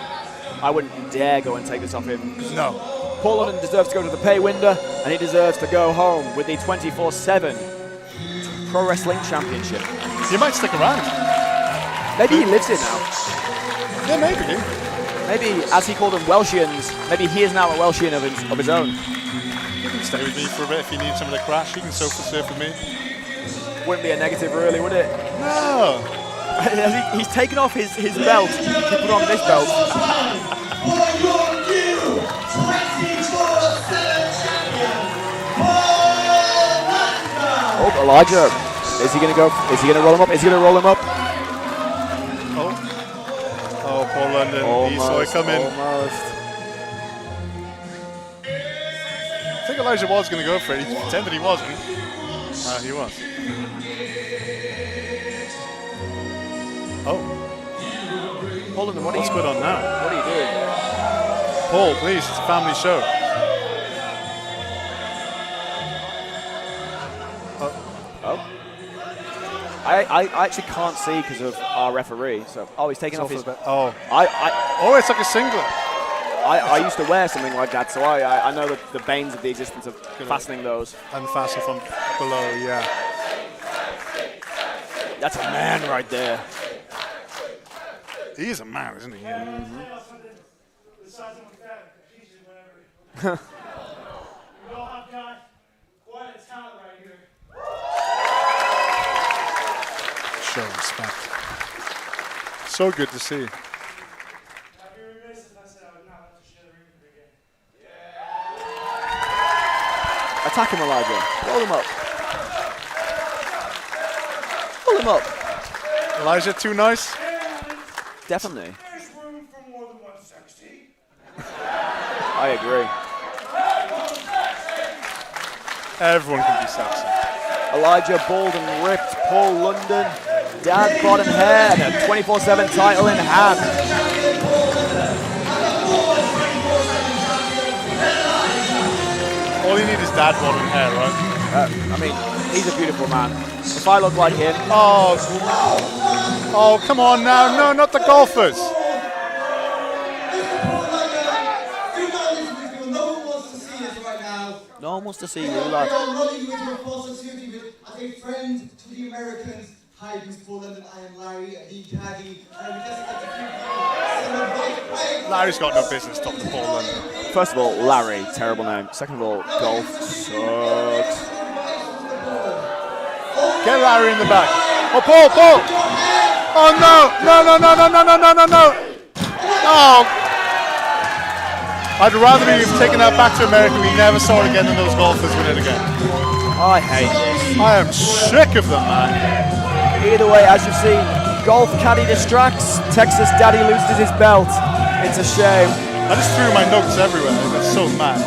I wouldn't dare go and take this off him. No. Paul London deserves to go to the pay window, and he deserves to go home with the 24/7 Pro Wrestling Championship. He might stick around. Maybe he lives here now. Yeah, maybe. Maybe, as he called them, Welshians, maybe he is now a Welshian of his own. You can stay with me for a bit if you need some of the crash. You can sofa surf with me. Wouldn't be a negative, really, would it? No. He's taken off his belt to put on this belt. Oh, Elijah. Is he going to go? Is he going to roll him up? Is he going to roll him up? Oh, Paul London. Almost, he saw it coming. Almost. I think Elijah was going to go for it. He pretended he wasn't. He was. Oh. Paul London, what's going on now? What are you doing? Paul, please. It's a family show. Oh. I actually can't see because of our referee. So, he's taking off his. Oh. It's like a singlet. I used to wear something like that, so I know the banes of the existence of fastening those. And fasten from below, yeah. That's a man right there. He is a man, isn't he? Yeah. Mm-hmm. Show respect. So good to see. Attack him, Elijah. Roll him up. Pull him up. Elijah, too nice? Definitely. I agree. Everyone can be sexy. Elijah bald and ripped. Paul London, dad bod and hair, and a 24/7 title in hand. All you need is dad bod and hair, right? I mean, he's a beautiful man. If I look like him... Oh, come on now. No, not the golfers. No one wants to see you, lad. Larry's got no business stopping Paul London. First of all, Larry, terrible name. Second of all, golf sucks. Get Larry in the back. Oh, Paul! Oh, no! No! Oh! I'd rather we've taken that back to America. We never saw it again, and those golfers win it again. I hate this. I am sick of them, man. Either way, as you've seen, golf caddy distracts. Texas daddy loses his belt. It's a shame. I just threw my notes everywhere. I got so mad.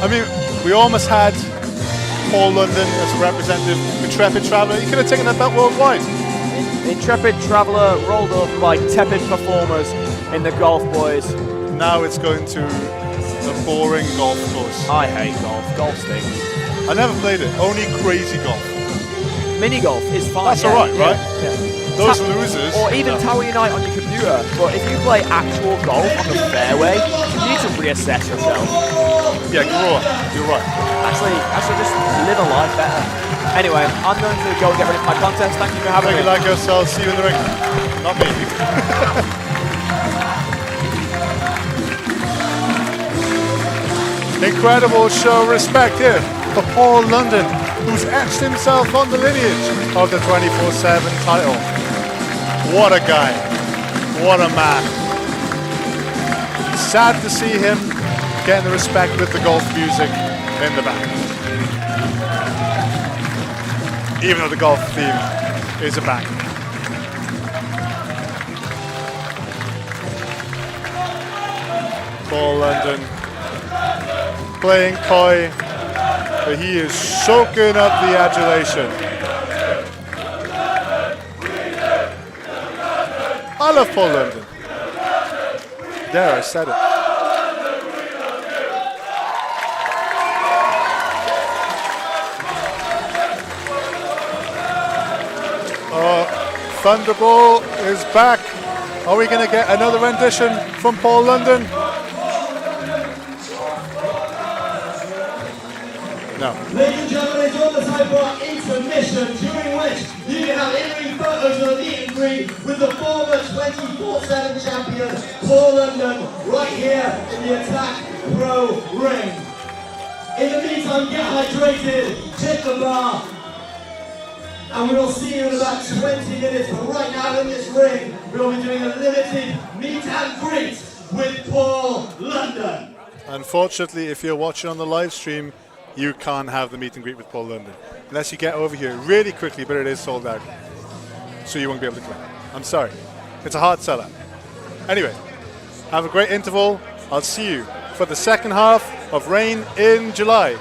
I mean, we almost had Paul London as a representative, Intrepid Traveller. He could have taken that belt worldwide. Intrepid Traveller rolled up by tepid performers in the Golf Boys. Now it's going to a boring golf course. I hate golf. Golf stinks. I never played it. Only crazy golf. Mini golf is fine. That's alright, right? Yeah. Those losers. Or even Tower Unite on your computer. But if you play actual golf on the fairway, you need to reassess yourself. Yeah, grow up. You're right. Actually, just live a life better. Anyway, I'm going to go and get ready for my contest. Thank you for having me. Like us, I'll see you in the ring. Not me. Incredible show of respect here for Paul London, who's etched himself on the lineage of the 24/7 title. What a guy. What a man. Sad to see him getting the respect with the golf music in the back. Even though the golf theme is a bang. Paul London playing coy, but he is soaking up the adulation. I love Paul London. There, I said it. Thunderball is back. Are we going to get another rendition from Paul London? No. Ladies and gentlemen, it's almost time for our intermission, during which you can have in-ring photos of the meet and greet with the former 24/7 champion, Paul London, right here in the Attack Pro ring. In the meantime, get hydrated, hit the bar, and we will see you in about 20 minutes. But right now in this ring, we'll be doing a limited meet and greet with Paul London. Unfortunately, if you're watching on the live stream, you can't have the meet and greet with Paul London. Unless you get over here really quickly, but it is sold out. So you won't be able to collect. I'm sorry. It's a hard sellout. Anyway, have a great interval. I'll see you for the second half of Reign in July.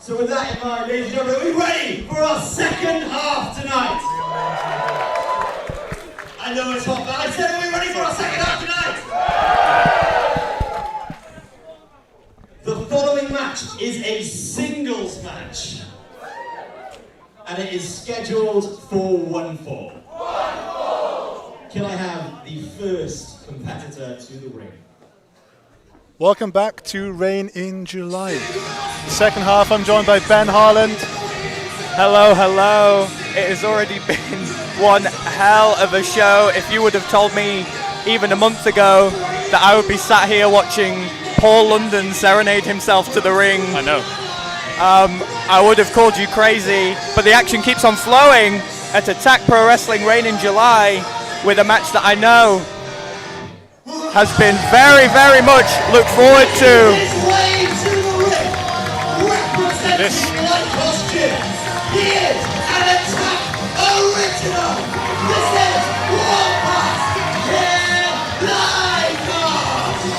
So with that in mind, ladies and gentlemen, are we ready for our second half tonight? I know it's hot, but I said, are we ready for our second half tonight? The following match is a singles match. And it is scheduled for 1-4. Can I have the first competitor to the ring? Welcome back to Rain in July. Second half, I'm joined by Ben Harland. Hello, hello. It has already been one hell of a show. If you would have told me even a month ago that I would be sat here watching Paul London serenade himself to the ring, I know. I would have called you crazy. But the action keeps on flowing at Attack Pro Wrestling Rain in July with a match that I know has been very, very much looked forward to.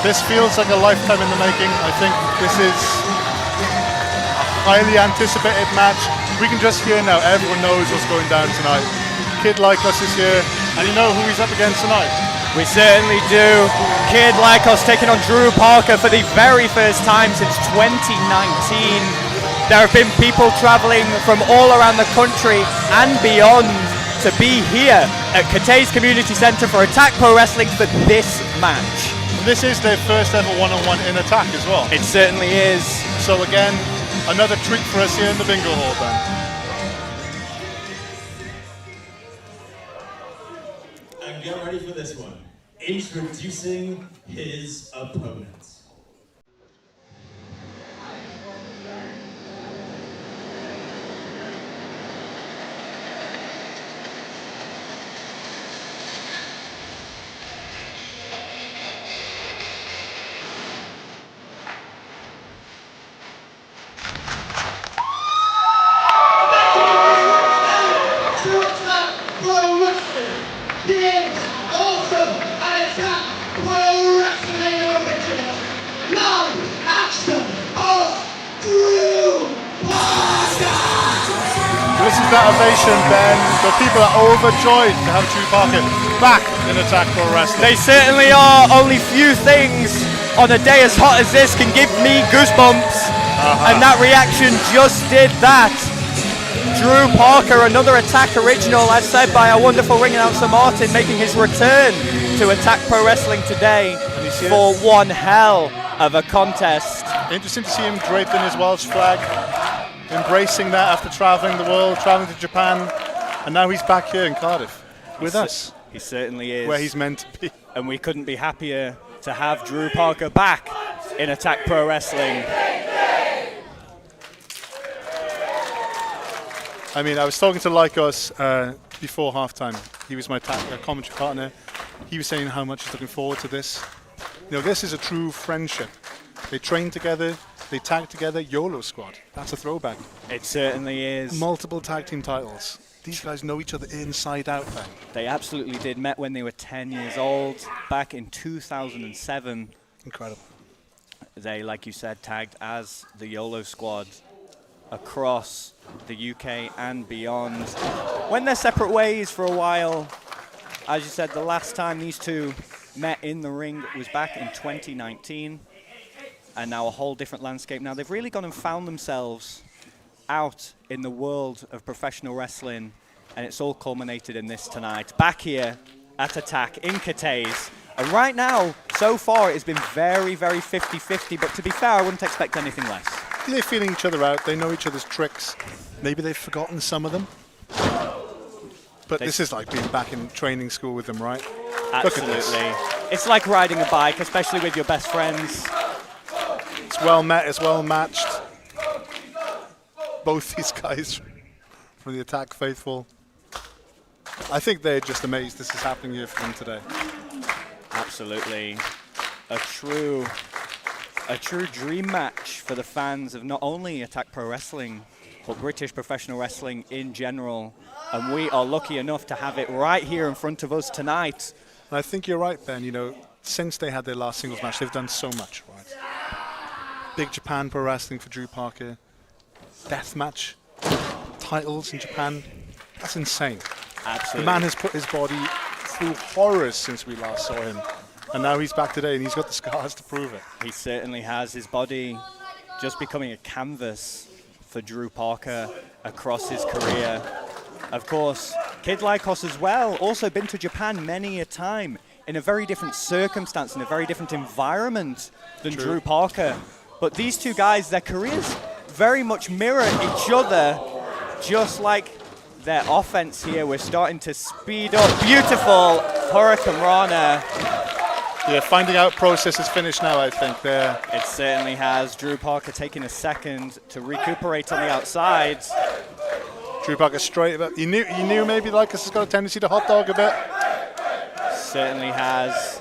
This feels like a lifetime in the making. I think this is a highly anticipated match. We can just hear now, everyone knows what's going down tonight. Kid Like Us is here, and you know who he's up against tonight. We certainly do. Kid Lycos taking on Drew Parker for the very first time since 2019. There have been people traveling from all around the country and beyond to be here at Cathays Community Centre for Attack Pro Wrestling for this match. And this is their first ever one-on-one in Attack as well. It certainly is. So again, another treat for us here in the bingo hall, Ben. And get ready for this one. Introducing his opponent. Listen to that ovation, Ben. The people are overjoyed to have Drew Parker back in Attack Pro Wrestling. They certainly are. Only few things on a day as hot as this can give me goosebumps. And that reaction just did that. Drew Parker, another Attack original, as said by our wonderful ring announcer Martin, making his return to Attack Pro Wrestling today for one hell of a contest. Interesting to see him draped in his Welsh flag, embracing that after traveling the world, traveling to Japan, and now he's back here in Cardiff with us. He certainly is. Where he's meant to be. And we couldn't be happier to have Drew Parker back in Attack Pro Wrestling. I mean, I was talking to Lycos before halftime. He was my commentary partner. He was saying how much he's looking forward to this. You know, this is a true friendship. They train together, they tag together. YOLO Squad. That's a throwback. It certainly is. Multiple tag team titles. These guys know each other inside out, then. They absolutely did. Met when they were 10 years old, back in 2007. Incredible. They, like you said, tagged as the YOLO Squad across the UK and beyond. Went their separate ways for a while. As you said, the last time these two met in the ring was back in 2019. And now a whole different landscape. Now they've really gone and found themselves out in the world of professional wrestling, and it's all culminated in this tonight. Back here at Attack in Cathays. And right now, so far, it's been very, very 50-50, but to be fair, I wouldn't expect anything less. They're feeling each other out. They know each other's tricks. Maybe they've forgotten some of them. But this is like being back in training school with them, right? Absolutely. Look at this. It's like riding a bike, especially with your best friends. It's well met, it's well matched. Both these guys from the Attack faithful. I think they're just amazed this is happening here for them today. Absolutely. A true dream match for the fans of not only Attack Pro Wrestling, but British professional wrestling in general. And we are lucky enough to have it right here in front of us tonight. And I think you're right, Ben. You know, since they had their last singles match, they've done so much, right? Big Japan Pro Wrestling for Drew Parker. deathmatch titles in Japan. That's insane. Absolutely. The man has put his body through horrors since we last saw him. And now he's back today and he's got the scars to prove it. He certainly has. His body just becoming a canvas for Drew Parker across his career. Of course, Kid Lycos as well, also been to Japan many a time in a very different circumstance, in a very different environment than Drew Parker. But these two guys, their careers very much mirror each other, just like their offense here. We're starting to speed up. Beautiful Hurricane Rana. Yeah, finding out process is finished now, I think. There. It certainly has. Drew Parker taking a second to recuperate on the outside. Drew Parker straight up. He knew maybe Lycos has got a tendency to hot dog a bit. Certainly has.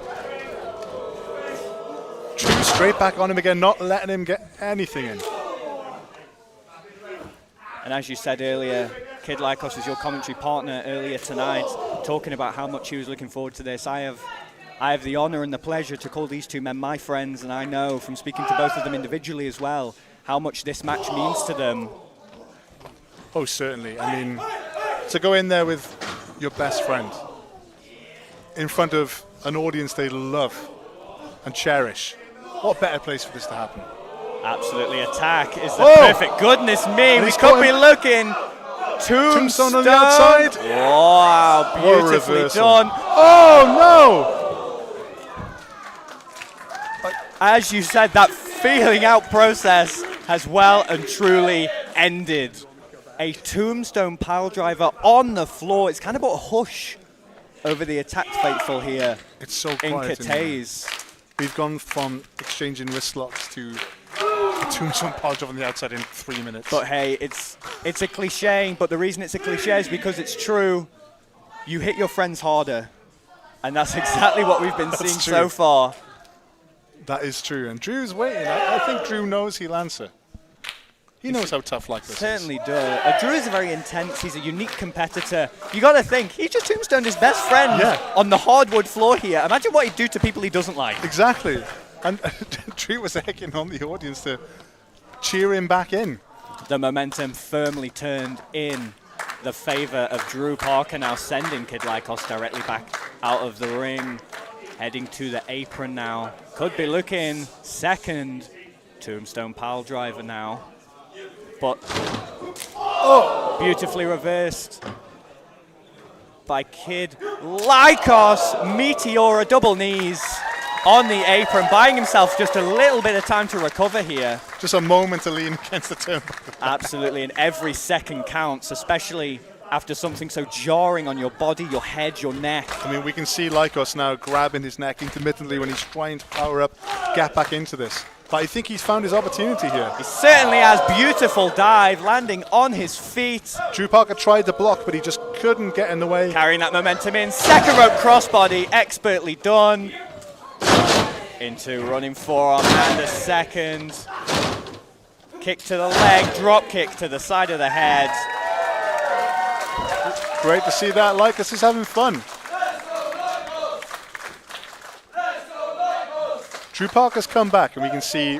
Drew straight back on him again, not letting him get anything in. And as you said earlier, Kid Lycos was your commentary partner earlier tonight, talking about how much he was looking forward to this. I have the honor and the pleasure to call these two men my friends, and I know from speaking to both of them individually as well how much this match means to them. Oh, certainly. I mean, to go in there with your best friend in front of an audience they love and cherish, what better place for this to happen? Absolutely. Attack is the perfect. Goodness me, we could be looking. Tombstone on the outside. Wow, beautifully done. Oh, no! As you said, that feeling out process has well and truly ended. A tombstone pile driver on the floor. It's kind of brought a hush over the attacked faithful here. It's so in quiet. Cathays. We've gone from exchanging wrist locks to a tombstone pile driver on the outside in 3 minutes. But hey, it's a cliche, but the reason it's a cliche is because it's true. You hit your friends harder. And that's exactly what we've been seeing so far. That is true. And Drew's waiting. I think Drew knows he'll answer. He knows how tough Lycos is. Certainly does. Drew is very intense. He's a unique competitor. You got to think, he just tombstoned his best friend on the hardwood floor here. Imagine what he'd do to people he doesn't like. Exactly. And Drew was egging on the audience to cheer him back in. The momentum firmly turned in the favor of Drew Parker, now sending Kid Lycos directly back out of the ring. Heading to the apron now. Could be looking second tombstone pile driver now. But beautifully reversed by Kid Lycos. Meteora double knees on the apron, buying himself just a little bit of time to recover here. Just a moment to lean against the turnbuckle. Absolutely, and every second counts, especially after something so jarring on your body, your head, your neck. I mean, we can see Lycos now grabbing his neck intermittently when he's trying to power up, get back into this. But I think he's found his opportunity here. He certainly has. Beautiful dive, landing on his feet. Drew Parker tried to block, but he just couldn't get in the way. Carrying that momentum in. Second rope crossbody, expertly done. Into running forearm and a second. Kick to the leg, drop kick to the side of the head. Great to see that. Lycos is having fun. Drew Parker's come back, and we can see,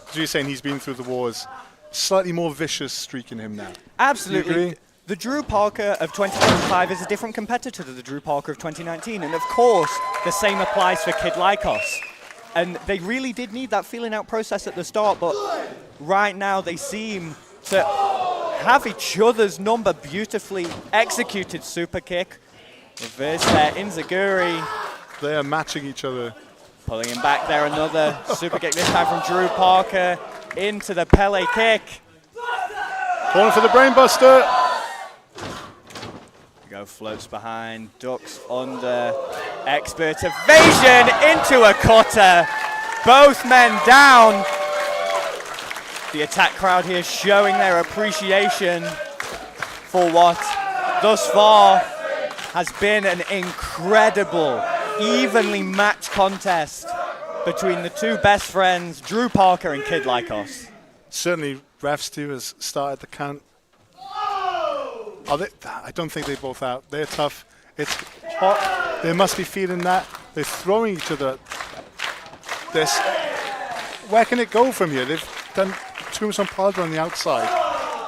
as you're saying, he's been through the wars. Slightly more vicious streak in him now. Absolutely. The Drew Parker of 2025 is a different competitor to the Drew Parker of 2019. And of course, the same applies for Kid Lycos. And they really did need that feeling out process at the start, but right now they seem to have each other's number. Beautifully executed super kick. Reverse there, Inzaguri. They are matching each other. Pulling him back there, another super kick, this time from Drew Parker into the Pele kick. Calling for the brainbuster. Go floats behind, ducks under, expert evasion into a cutter. Both men down. The attack crowd here showing their appreciation for what thus far has been an incredible, evenly matched contest between the two best friends, Drew Parker and Kid Lycos. Certainly, refs too has started the count. I don't think they're both out. They're tough. It's hot. They must be feeling that. They're throwing each other. Where can it go from here? They've done tombstone pile driver on the outside.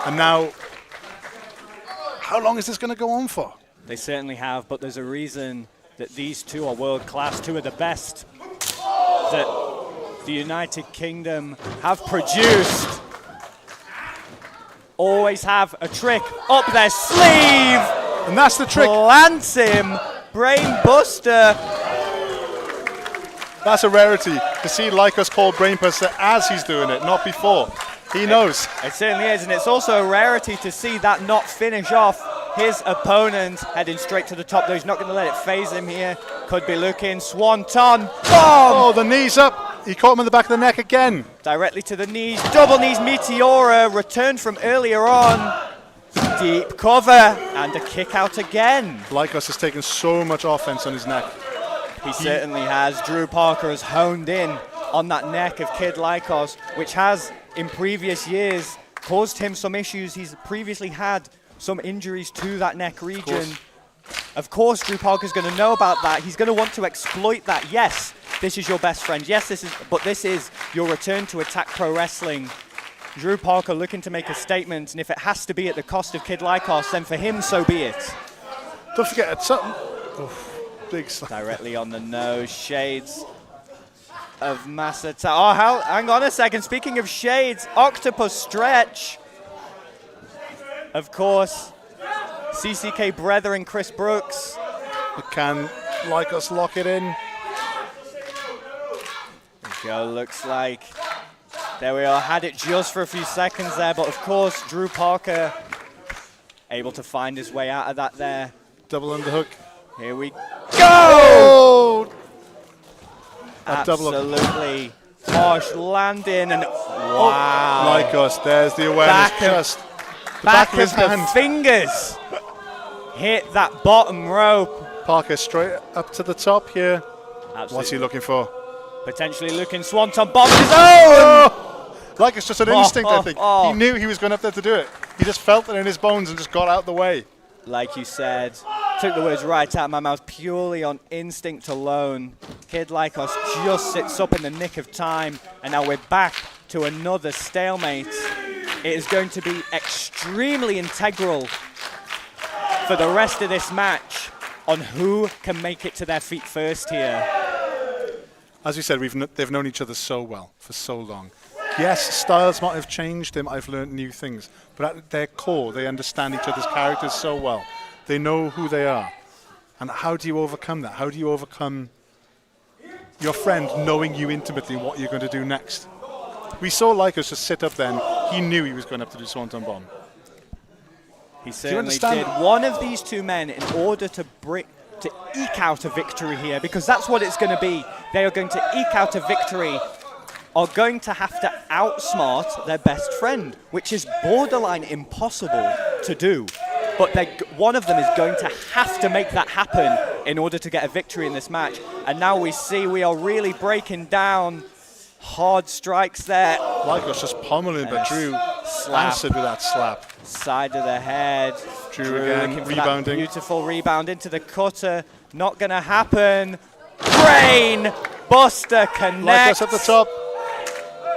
And now, how long is this going to go on for? They certainly have, but there's a reason that these two are world class, two of the best that the United Kingdom have produced. Always have a trick up their sleeve. And that's the trick. Plants him. Brain buster. That's a rarity to see Lycos call brain buster as he's doing it, not before. He knows. It certainly is, and it's also a rarity to see that not finish off his opponent, heading straight to the top, though he's not going to let it phase him here. Could be looking, swanton, bomb! Oh, the knees up. He caught him in the back of the neck again. Directly to the knees, double knees Meteora, returned from earlier on. Deep cover, and a kick out again. Lycos has taken so much offense on his neck. He certainly has. Drew Parker has honed in on that neck of Kid Lycos, which has, in previous years, caused him some issues. He's previously had some injuries to that neck region. Of course, Drew Parker's going to know about that. He's going to want to exploit that. Yes, this is your best friend. Yes, this is your return to Attack Pro Wrestling. Drew Parker looking to make a statement, and if it has to be at the cost of Kid Lycos, then for him, so be it. Don't forget, it's something. Big slap. Directly on the nose, shades of Masata. Oh, hang on a second. Speaking of shades, octopus stretch. Of course, CCK brethren Chris Brooks. Can Lycos lock it in? There we go, looks like. There we are, had it just for a few seconds there, but of course, Drew Parker able to find his way out of that there. Double underhook. Here we go! Oh! Absolutely harsh landing, and wow. Lycos, there's the awareness. Back of the fingers hit that bottom rope. Parker straight up to the top here. Absolutely. What's he looking for? Potentially looking swanton bomb his own! Lycos just an instinct, I think. He knew he was going up there to do it. He just felt it in his bones and just got out the way. Like you said, took the words right out of my mouth purely on instinct alone. Kid Lycos just sits up in the nick of time, and now we're back to another stalemate. It is going to be extremely integral for the rest of this match on who can make it to their feet first here. As we said, they've known each other so well for so long. Yes, styles might have changed, they might have learned new things, but at their core, they understand each other's characters so well. They know who they are. And how do you overcome that? How do you overcome your friend knowing you intimately what you're going to do next? We saw Lycos just sit up then. He knew he was going to have to do Swanton Bomb. He certainly did. One of these two men, in order to eke out a victory here, because that's what it's going to be. They are going to eke out a victory, are going to have to outsmart their best friend, which is borderline impossible to do. But one of them is going to have to make that happen in order to get a victory in this match. And now we see we are really breaking down. Hard strikes there. Lycos just pummeling, but Drew answered with that slap. Side of the head. Drew again, rebounding. Beautiful rebound into the cutter. Not going to happen. Brain buster connects. Lycos at the top.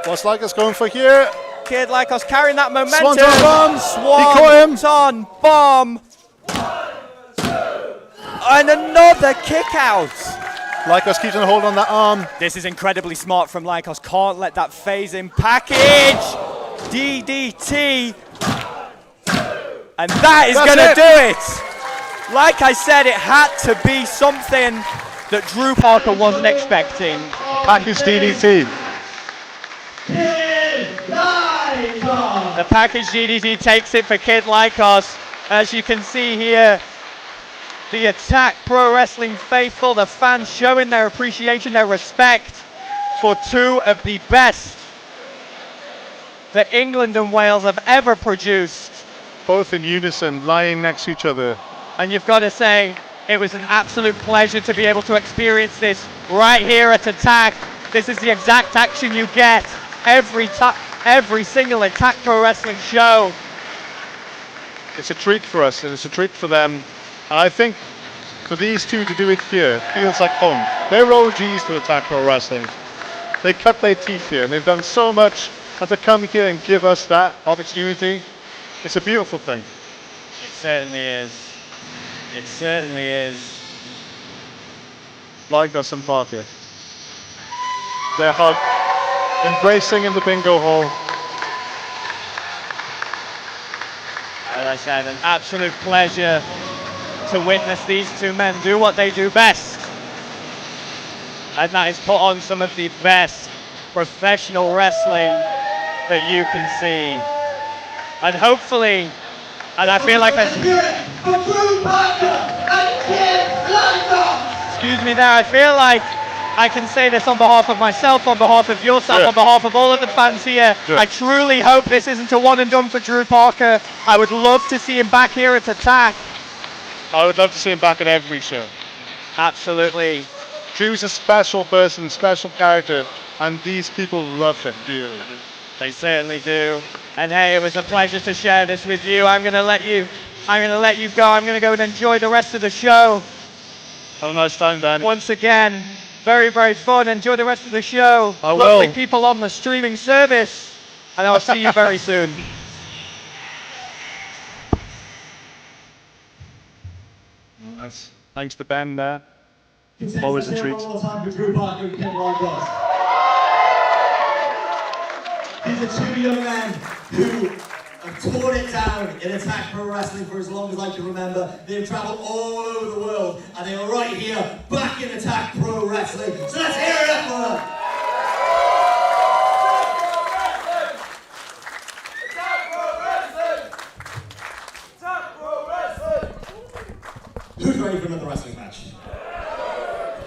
What's Lycos going for here? Kid Lycos carrying that momentum. Swanton bomb. He caught him. Swanton bomb. And another kick out. Lycos keeps on hold on that arm. This is incredibly smart from Lycos. Can't let that phase in. Package. DDT. And that is going to do it. Like I said, it had to be something that Drew Parker wasn't expecting. Package DDT. The package DDT takes it for Kid Lycos. As you can see here, the Attack Pro Wrestling faithful, the fans showing their appreciation, their respect for two of the best that England and Wales have ever produced. Both in unison, lying next to each other. And you've got to say, it was an absolute pleasure to be able to experience this right here at Attack. This is the exact action you get every single Attack Pro Wrestling show. It's a treat for us, and it's a treat for them. And I think for these two to do it here feels like home. They're OGs to Attack Pro Wrestling. They cut their teeth here, and they've done so much. And to come here and give us that opportunity, It's a beautiful thing. It certainly is. It certainly is. Like us and party. Their hug, embracing in the bingo hall. As I said, an absolute pleasure to witness these two men do what they do best. And that is put on some of the best professional wrestling that you can see. And hopefully, and I feel like excuse me there, I feel like I can say this on behalf of myself, on behalf of yourself, on behalf of all of the fans here. I truly hope this isn't a one and done for Drew Parker. I would love to see him back here at Attack. I would love to see him back at every show. Absolutely. Drew's a special person, special character, and these people love him dearly. They certainly do. And hey, it was a pleasure to share this with you. I'm gonna let you go. I'm gonna go and enjoy the rest of the show. Have a nice time, Dani. Once again, very, very fun. Enjoy the rest of the show. I will. Lovely people on the streaming service. And I'll see you very soon. Nice. Thanks to Ben there. Always a treat. These are two young men who have torn it down in Attack Pro Wrestling for as long as I can remember. They've travelled all over the world, and they are right here, back in Attack Pro Wrestling. So let's hear it up for them. Who's ready for another wrestling match?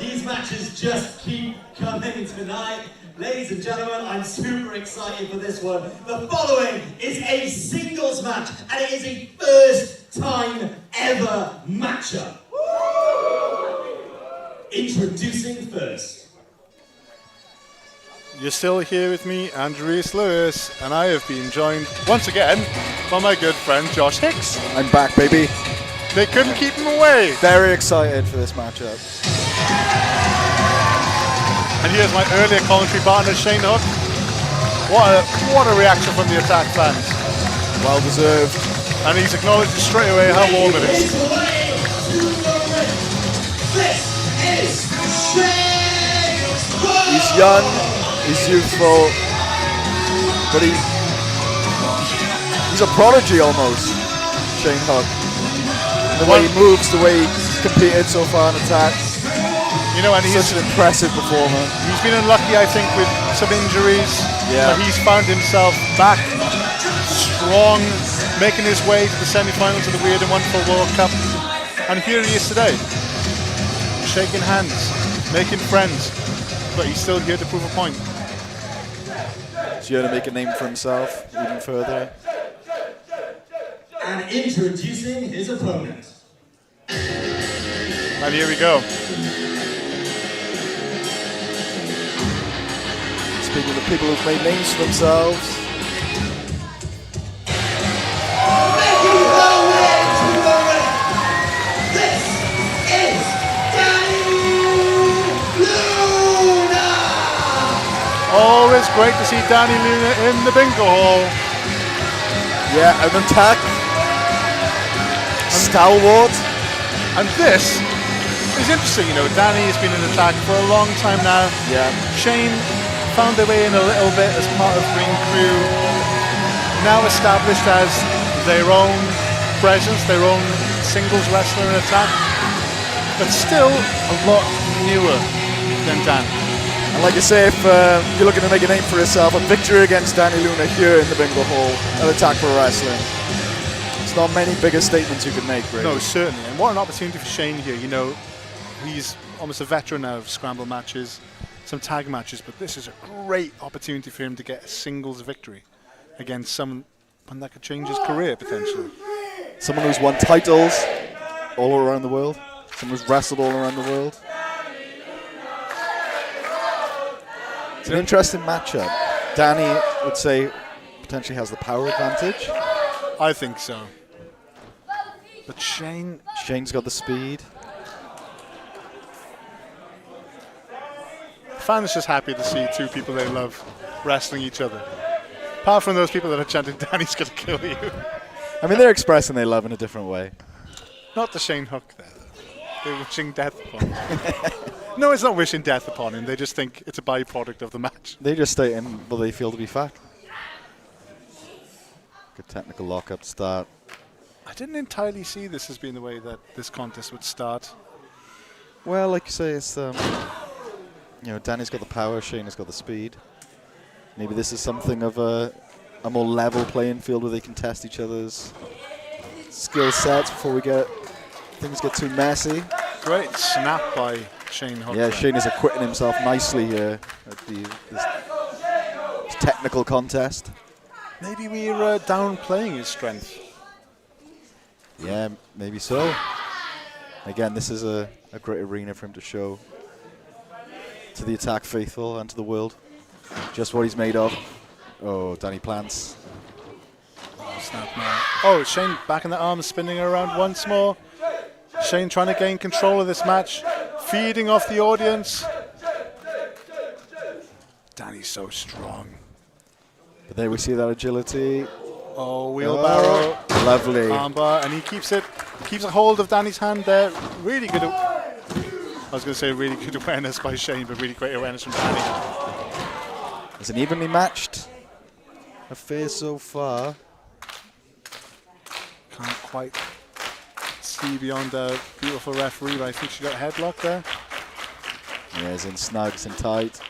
These matches just keep coming tonight. Ladies and gentlemen, I'm super excited for this one. The following is a singles match, and it is a first time ever matchup. Introducing first. You're still here with me, Andrew Lewis, and I have been joined once again by my good friend Josh Hicks. I'm back, baby. They couldn't keep him away. Very excited for this matchup. And here's my earlier commentary partner, Shane Hook. What a reaction from the Attack fans. Well deserved. And he's acknowledged straight away how warm it is. He's young, he's youthful, but he's a prodigy almost, Shane Hook. The way he moves, the way he's competed so far in Attack. You know, and he's such an impressive performer. He's been unlucky, I think, with some injuries. Yeah. But he's found himself back strong, making his way to the semi-finals of the Weird and Wonderful World Cup. And here he is today, shaking hands, making friends, but he's still here to prove a point. He's here to make a name for himself, even further. And introducing his opponent. And here we go. Speaking of people who've made names for themselves. Making her way to the ring. This is Dani Luna. Always great to see Dani Luna in the bingo hall. Yeah, an Attack. Stalwart. And this is interesting, you know, Dani has been in Attack for a long time now. Yeah. Shane found their way in a little bit as part of Green Crew, now established as their own presence, their own singles wrestler in Attack, but still a lot newer than Dani. And like you say, if you're looking to make a name for yourself, a victory against Dani Luna here in the bingo hall at Attack Pro Wrestling. It's not many bigger statements you can make, really. No, certainly. And what an opportunity for Shane here. You know, he's almost a veteran now of scramble matches, some tag matches, but this is a great opportunity for him to get a singles victory against someone that could change his career potentially. Someone who's won titles all around the world. Someone who's wrestled all around the world. It's an interesting matchup. Dani would say potentially has the power advantage. I think so. But Shane's got the speed. Fans just happy to see two people they love wrestling each other. Apart from those people that are chanting, Dani's going to kill you. I mean, they're expressing their love in a different way. Not the Shane Hook there. They're wishing death upon him. No, it's not wishing death upon him. They just think it's a byproduct of the match. They're just stating what they feel to be fact. Good technical lock-up start. I didn't entirely see this as being the way that this contest would start. Well, like you say, it's Dani's got the power, Shane has got the speed. Maybe this is something of a more level playing field where they can test each other's skill sets before things get too messy. Great snap by Shane Hook. Yeah, Shane is acquitting himself nicely here at this technical contest. Maybe we're downplaying his strength. Yeah, maybe so. Again, this is a great arena for him to show to the Attack faithful and to the world just what he's made of. Oh, Dani plants. Oh, snap now. Oh, Shane back in the arms, spinning around once more. Shane trying to gain control of this match, feeding off the audience. Dani's so strong. But there we see that agility. Oh, wheelbarrow. Oh, lovely. Armbar, and he keeps a hold of Dani's hand there. Really good. I was going to say really good awareness by Shane, but really great awareness from Dani. It's an evenly matched affair so far. Can't quite see beyond the beautiful referee, but I think she got a headlock there. Yeah, it's in snugs and tight.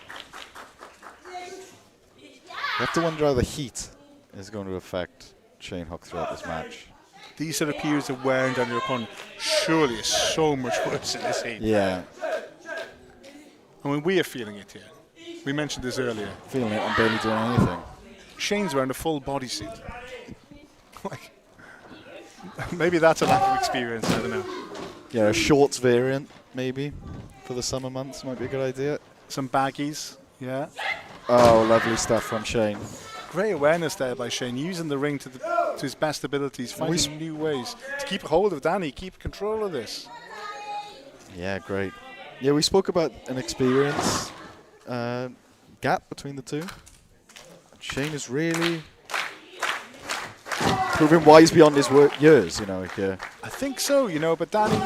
You have to wonder how the heat is going to affect Shane Hook throughout this match. These sort of periods of wearing down your opponent surely is so much worse in this heat. Yeah. I mean, we are feeling it here. We mentioned this earlier. Feeling it, I'm barely doing anything. Shane's wearing a full bodysuit. Like, maybe that's a lack of experience, I don't know. Yeah, a shorts variant, maybe, for the summer months might be a good idea. Some baggies, yeah. Oh, lovely stuff from Shane. Great awareness there by Shane, using the ring to his best abilities, finding new ways to keep a hold of Dani, keep control of this. Yeah, great. Yeah, we spoke about an experience gap between the two. Shane is really proving wise beyond his years, you know. Yeah. I think so, you know, but Dani,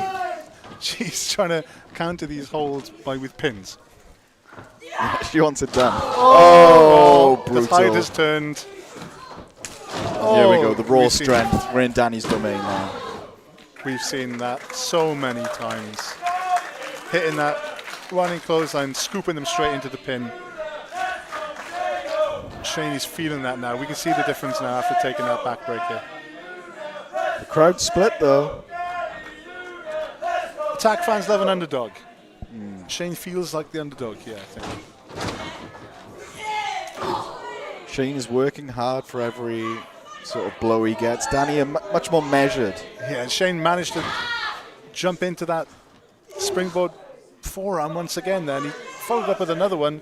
she's trying to counter these holds with pins. She wants it done. Oh, brutal. The tide has turned. Here we go, the raw strength. We're in Dani's domain now. We've seen that so many times. Hitting that running clothesline, scooping them straight into the pin. Shane is feeling that now. We can see the difference now after taking that backbreaker. The crowd split though. Attack fans love an underdog. Shane feels like the underdog here, I think. Shane is working hard for every sort of blow he gets. Dani much more measured. Yeah, and Shane managed to jump into that springboard forearm once again there, and he followed up with another one.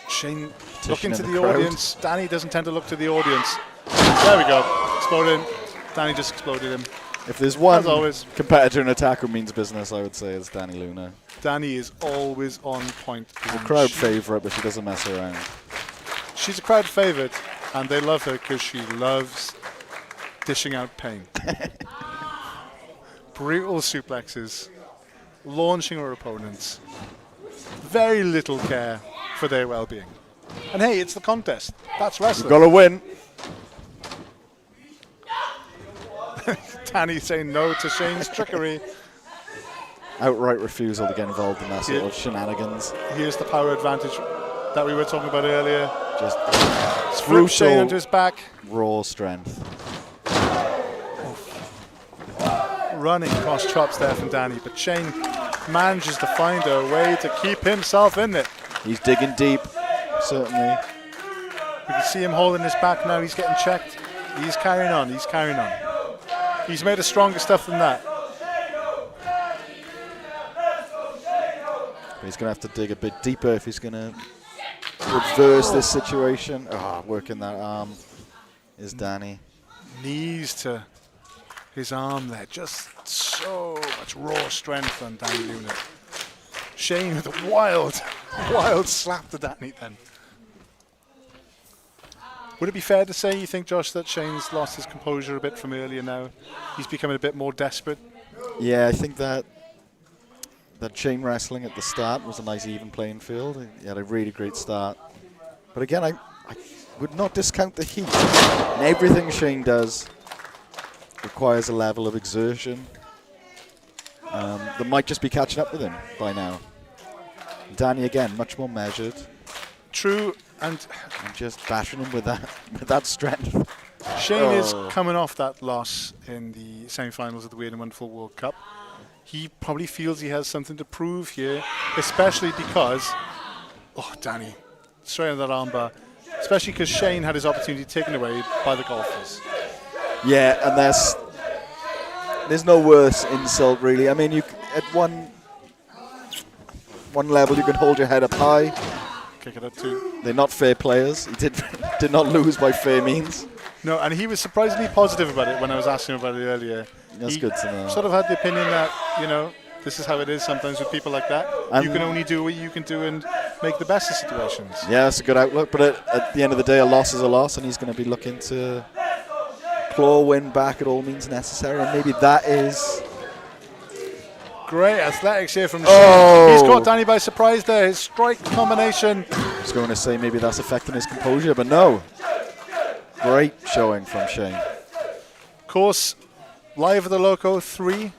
Shane looking to the audience. Dani doesn't tend to look to the audience. There we go. Exploded him. Dani just exploded him. If there's one competitor in Attack who means business, I would say it's Dani Luna. Dani is always on point. She's a crowd favourite, but she doesn't mess around. She's a crowd favourite, and they love her because she loves dishing out pain. Brutal suplexes, launching her opponents. Very little care for their well-being. And hey, it's the contest. That's wrestling. You've got to win. Dani saying no to Shane's trickery. Outright refusal to get involved in that sort of shenanigans. Here's the power advantage that we were talking about earlier. Just flip Shane onto his back. Raw strength. Running cross chops there from Dani, but Shane manages to find a way to keep himself in it. He's digging deep, certainly. We can see him holding his back now. He's getting checked. He's carrying on. He's carrying on. He's made of stronger stuff than that. But he's going to have to dig a bit deeper if he's going to reverse this situation. Oh, working that arm is Dani. Knees to his arm there. Just so much raw strength on Dani Luna. Shane with a wild slap to Dani then. Would it be fair to say, you think, Josh, that Shane's lost his composure a bit from earlier now? He's becoming a bit more desperate? Yeah, I think that chain wrestling at the start was a nice even playing field. He had a really great start. But again, I would not discount the heat. And everything Shane does requires a level of exertion that might just be catching up with him by now. Dani, again, much more measured. True, and just bashing him with that strength. Shane is coming off that loss in the semi-finals of the Weird and Wonderful World Cup. He probably feels he has something to prove here, especially because, Dani, straight on that armbar, especially because Shane had his opportunity taken away by the golfers. Yeah, and there's no worse insult, really. I mean, you at one level you can hold your head up high. Kick it up too. They're not fair players. He did not lose by fair means. No, and he was surprisingly positive about it when I was asking him about it earlier. That's good to know. Sort of had the opinion that, this is how it is sometimes with people like that. You can only do what you can do and make the best of situations. Yeah, that's a good outlook. But at the end of the day, a loss is a loss, and he's going to be looking to claw win back at all means necessary. And maybe that is... Great athletics here from Shane. He's caught Dani by surprise there. His strike combination. I was going to say maybe that's affecting his composure, but no. Great showing from Shane. Of course, live at the Loco 3,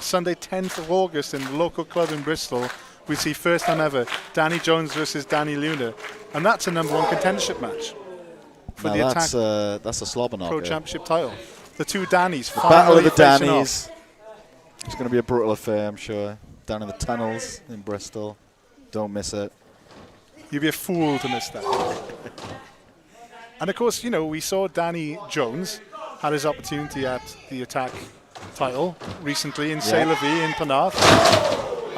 Sunday 10th of August in the local club in Bristol, we see first time ever Danny Jones versus Dani Luna. And that's a #1 contendership match for the Attack that's a slobber knocker. Pro Championship title. The two Danis. The battle of the Danis. It's going to be a brutal affair, I'm sure. Down in the tunnels in Bristol. Don't miss it. You'd be a fool to miss that. And of course, we saw Dani Jones had his opportunity at the Attack title recently in C'est La Vie in Penarth.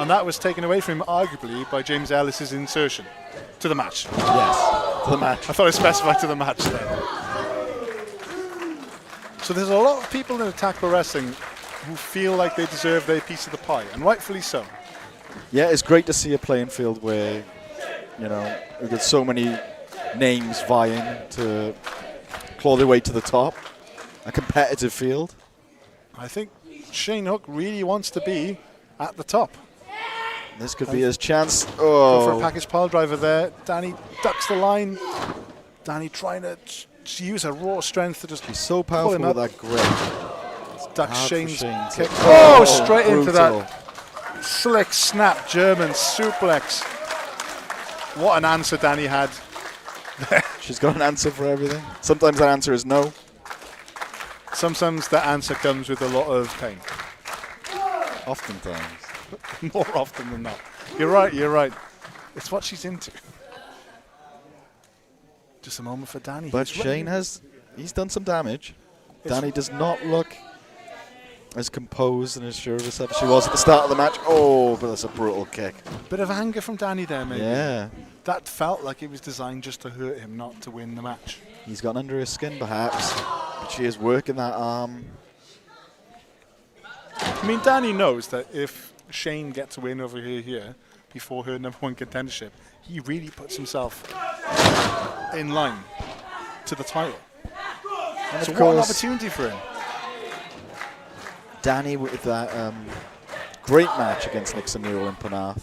And that was taken away from him, arguably, by James Ellis's insertion to the match. Yes, to the match. I thought I specified to the match then. So there's a lot of people in Attack Pro Wrestling who feel like they deserve their piece of the pie, and rightfully so. Yeah, it's great to see a playing field where, we've got so many names vying to claw their way to the top. A competitive field. I think Shane Hook really wants to be at the top. This could be his chance. Go for a package pile driver there. Dani ducks the line. Dani trying to use her raw strength to just He's so powerful with that grip. Ducks Shane's kick. Oh, straight brutal. into that slick snap German suplex. What an answer Dani had. She's got an answer for everything. Sometimes that answer is no. Sometimes that answer comes with a lot of pain. Oftentimes. More often than not. You're right. It's what she's into. Just a moment for Dani. But Shane he's done some damage. Dani does not look as composed and as sure of herself as she was at the start of the match. Oh, but that's a brutal kick. Bit of anger from Dani there, maybe. Yeah. That felt like it was designed just to hurt him, not to win the match. He's gotten under his skin, perhaps. But she is working that arm. I mean, Dani knows that if Shane gets a win over here before her #1 contendership, he really puts himself in line to the title. And so what an opportunity for him. Dani with that great match against Nixon in Penarth.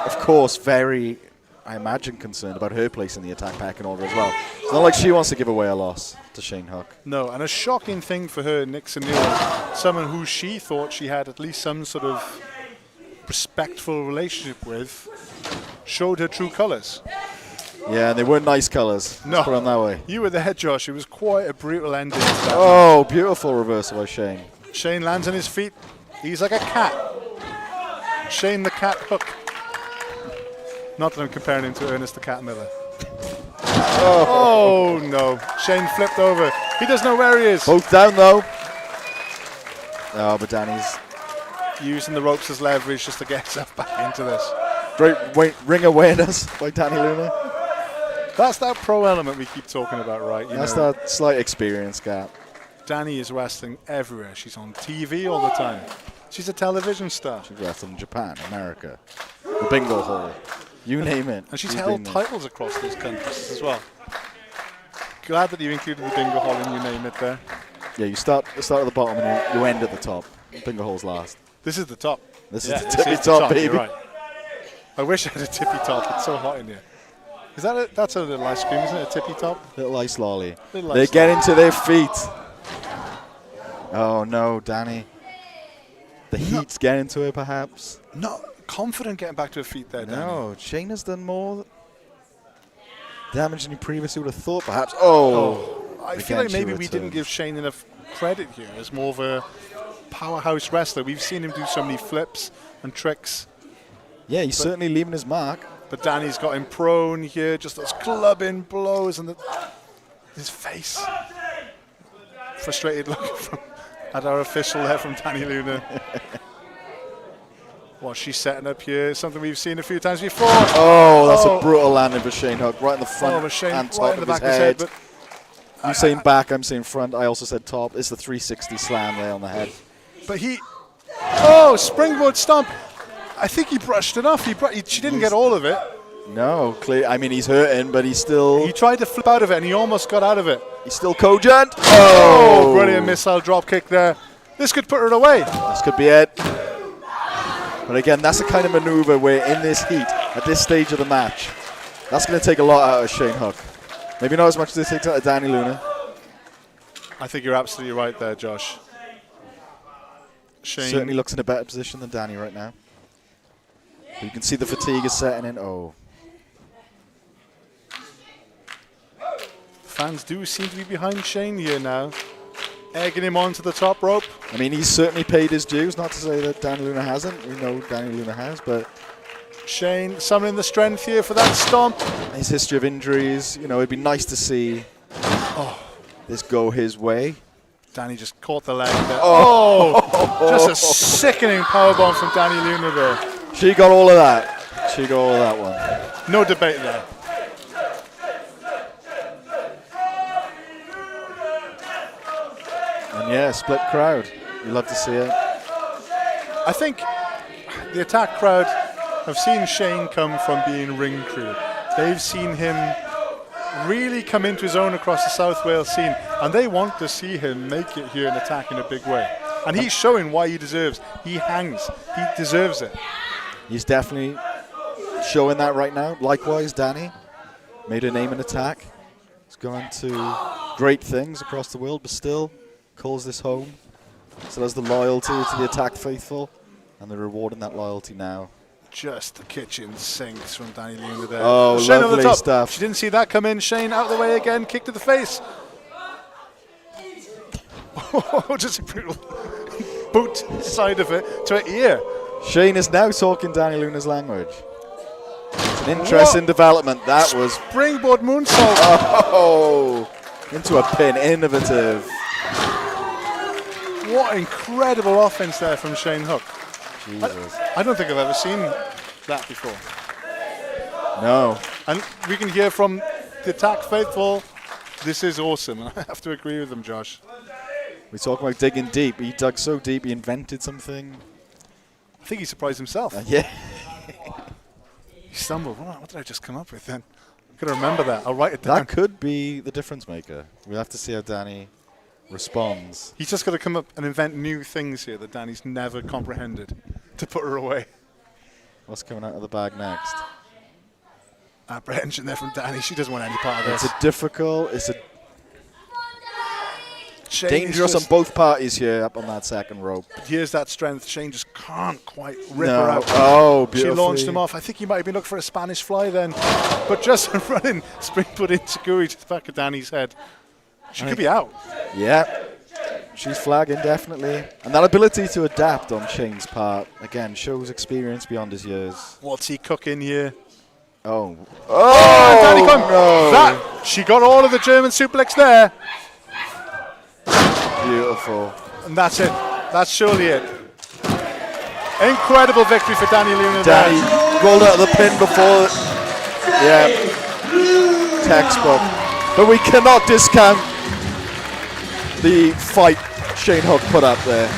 Of course, very, I imagine, concerned about her place in the Attack pecking order as well. It's not like she wants to give away a loss to Shane Hook. No, and a shocking thing for her, Nixon, someone who she thought she had at least some sort of respectful relationship with, showed her true colours. Yeah, and they weren't nice colours. No, let's put them that way. You were there, Josh. It was quite a brutal ending. Oh, beautiful reversal by Shane. Shane lands on his feet. He's like a cat. Shane the Cat Hook. Not that I'm comparing him to Ernest the Cat Miller. Oh no. Shane flipped over. He doesn't know where he is. Both down though. Oh, but Dani's using the ropes as leverage just to get himself back into this. Great ring awareness by Dani Luna. That's that pro element we keep talking about, right? That's that slight experience gap. Dani is wrestling everywhere. She's on TV all the time. She's a television star. She's wrestled in Japan, America, the bingo hall. You name it. And she's She's held been there. titles across those countries as well. Glad that you included the bingo hall in You Name It there. Yeah, you start at the bottom and you end at the top. Bingo hall's last. This is the top. This Yeah, is the this tippy is the top, top, baby. you're right. I wish I had a tippy top. It's so hot in here. Is that it? That's a little ice cream, isn't it? A tippy top? Little ice lolly. Little They ice get lolly. into their feet. Oh no, Dani. The heat's getting to her, perhaps. Not confident getting back to her feet there, Dani. No, Shane has done more damage than you previously would have thought, perhaps. Oh. I feel Again, like she maybe we didn't returns. give Shane enough credit here as more of a powerhouse wrestler. We've seen him do so many flips and tricks. Yeah, he's certainly leaving his mark. But Dani's got him prone here, just those clubbing blows and his face. Frustrated look at our official there from Dani Luna. What she's setting up here, something we've seen a few times before. Oh, that's a brutal landing for Shane Hook, right in the front but Shane, and top right in the of back his of his head. head. You saying back, I'm saying front. I also said top. It's the 360 slam there on the head. But springboard stomp. I think he brushed it off. She didn't get all of it. No, clear. I mean, he's hurting, but he's still. He tried to flip out of it, and he almost got out of it. He's still cogent. Oh, brilliant missile drop kick there. This could put her away. This could be it. But again, that's the kind of maneuver where in this heat, at this stage of the match, that's going to take a lot out of Shane Hook. Maybe not as much as it takes out of Dani Luna. I think you're absolutely right there, Josh. Shane Certainly looks in a better position than Dani right now. But you can see the fatigue is setting in. Oh. Fans do seem to be behind Shane here now, egging him onto the top rope. I mean, he's certainly paid his dues. Not to say that Dani Luna hasn't. We know Dani Luna has, but Shane summoning the strength here for that stomp. his history of injuries, it'd be nice to see this go his way. Dani just caught the leg there. Oh! Just a sickening powerbomb from Dani Luna there. She got all of that. She got all of that one. No debate there. And yeah, split crowd. You love to see it. I think the Attack crowd have seen Shane come from being ring crew. They've seen him really come into his own across the South Wales scene, and they want to see him make it here in Attack in a big way. And he's showing why he deserves. He hangs. He deserves it. He's definitely showing that right now. Likewise, Dani made a name in Attack. He's gone to great things across the world, but still calls this home. So there's the loyalty to the Attack faithful, and they're rewarding that loyalty now. Just the kitchen sinks from Dani Luna there. Oh, Shane on the lovely top. stuff. She didn't see that come in. Shane out of the way again. Kick to the face. Just a brutal boot side of it to her ear. Shane is now talking Dani Luna's language. It's an interesting development. That was Springboard moonsault. Oh, into a pin. Innovative. What incredible offense there from Shane Hook. Jesus. I don't think I've ever seen that before. No. And we can hear from the Attack faithful, this is awesome. I have to agree with them, Josh. We talk about digging deep. He dug so deep, he invented something. I think he surprised himself. Yeah. He stumbled. What did I just come up with then? I'm going to remember that. I'll write it down. That could be the difference maker. We'll have to see how Dani responds. He's just got to come up and invent new things here that Dani's never comprehended to put her away. What's coming out of the bag next? Apprehension there from Dani. She doesn't want any part of It's this. a difficult, it's a Shane dangerous on both parties here up on that second rope. Here's that strength. Shane just can't quite rip No. her out. Oh, She beautifully. launched him off. I think he might have been looking for a Spanish fly then. But just running springboard into Gui to the back of Dani's head. She could be out. Yeah. She's flagging, definitely. And that ability to adapt on Shane's part, again, shows experience beyond his years. What's he cooking here? Oh. Oh, Dani come. no. That, she got all of the German suplex there. Beautiful. And that's it. That's surely it. Incredible victory for Dani Luna. Dani rolled out of the pin before. Yeah. Textbook. But we cannot discount the fight Shane Hook put up there.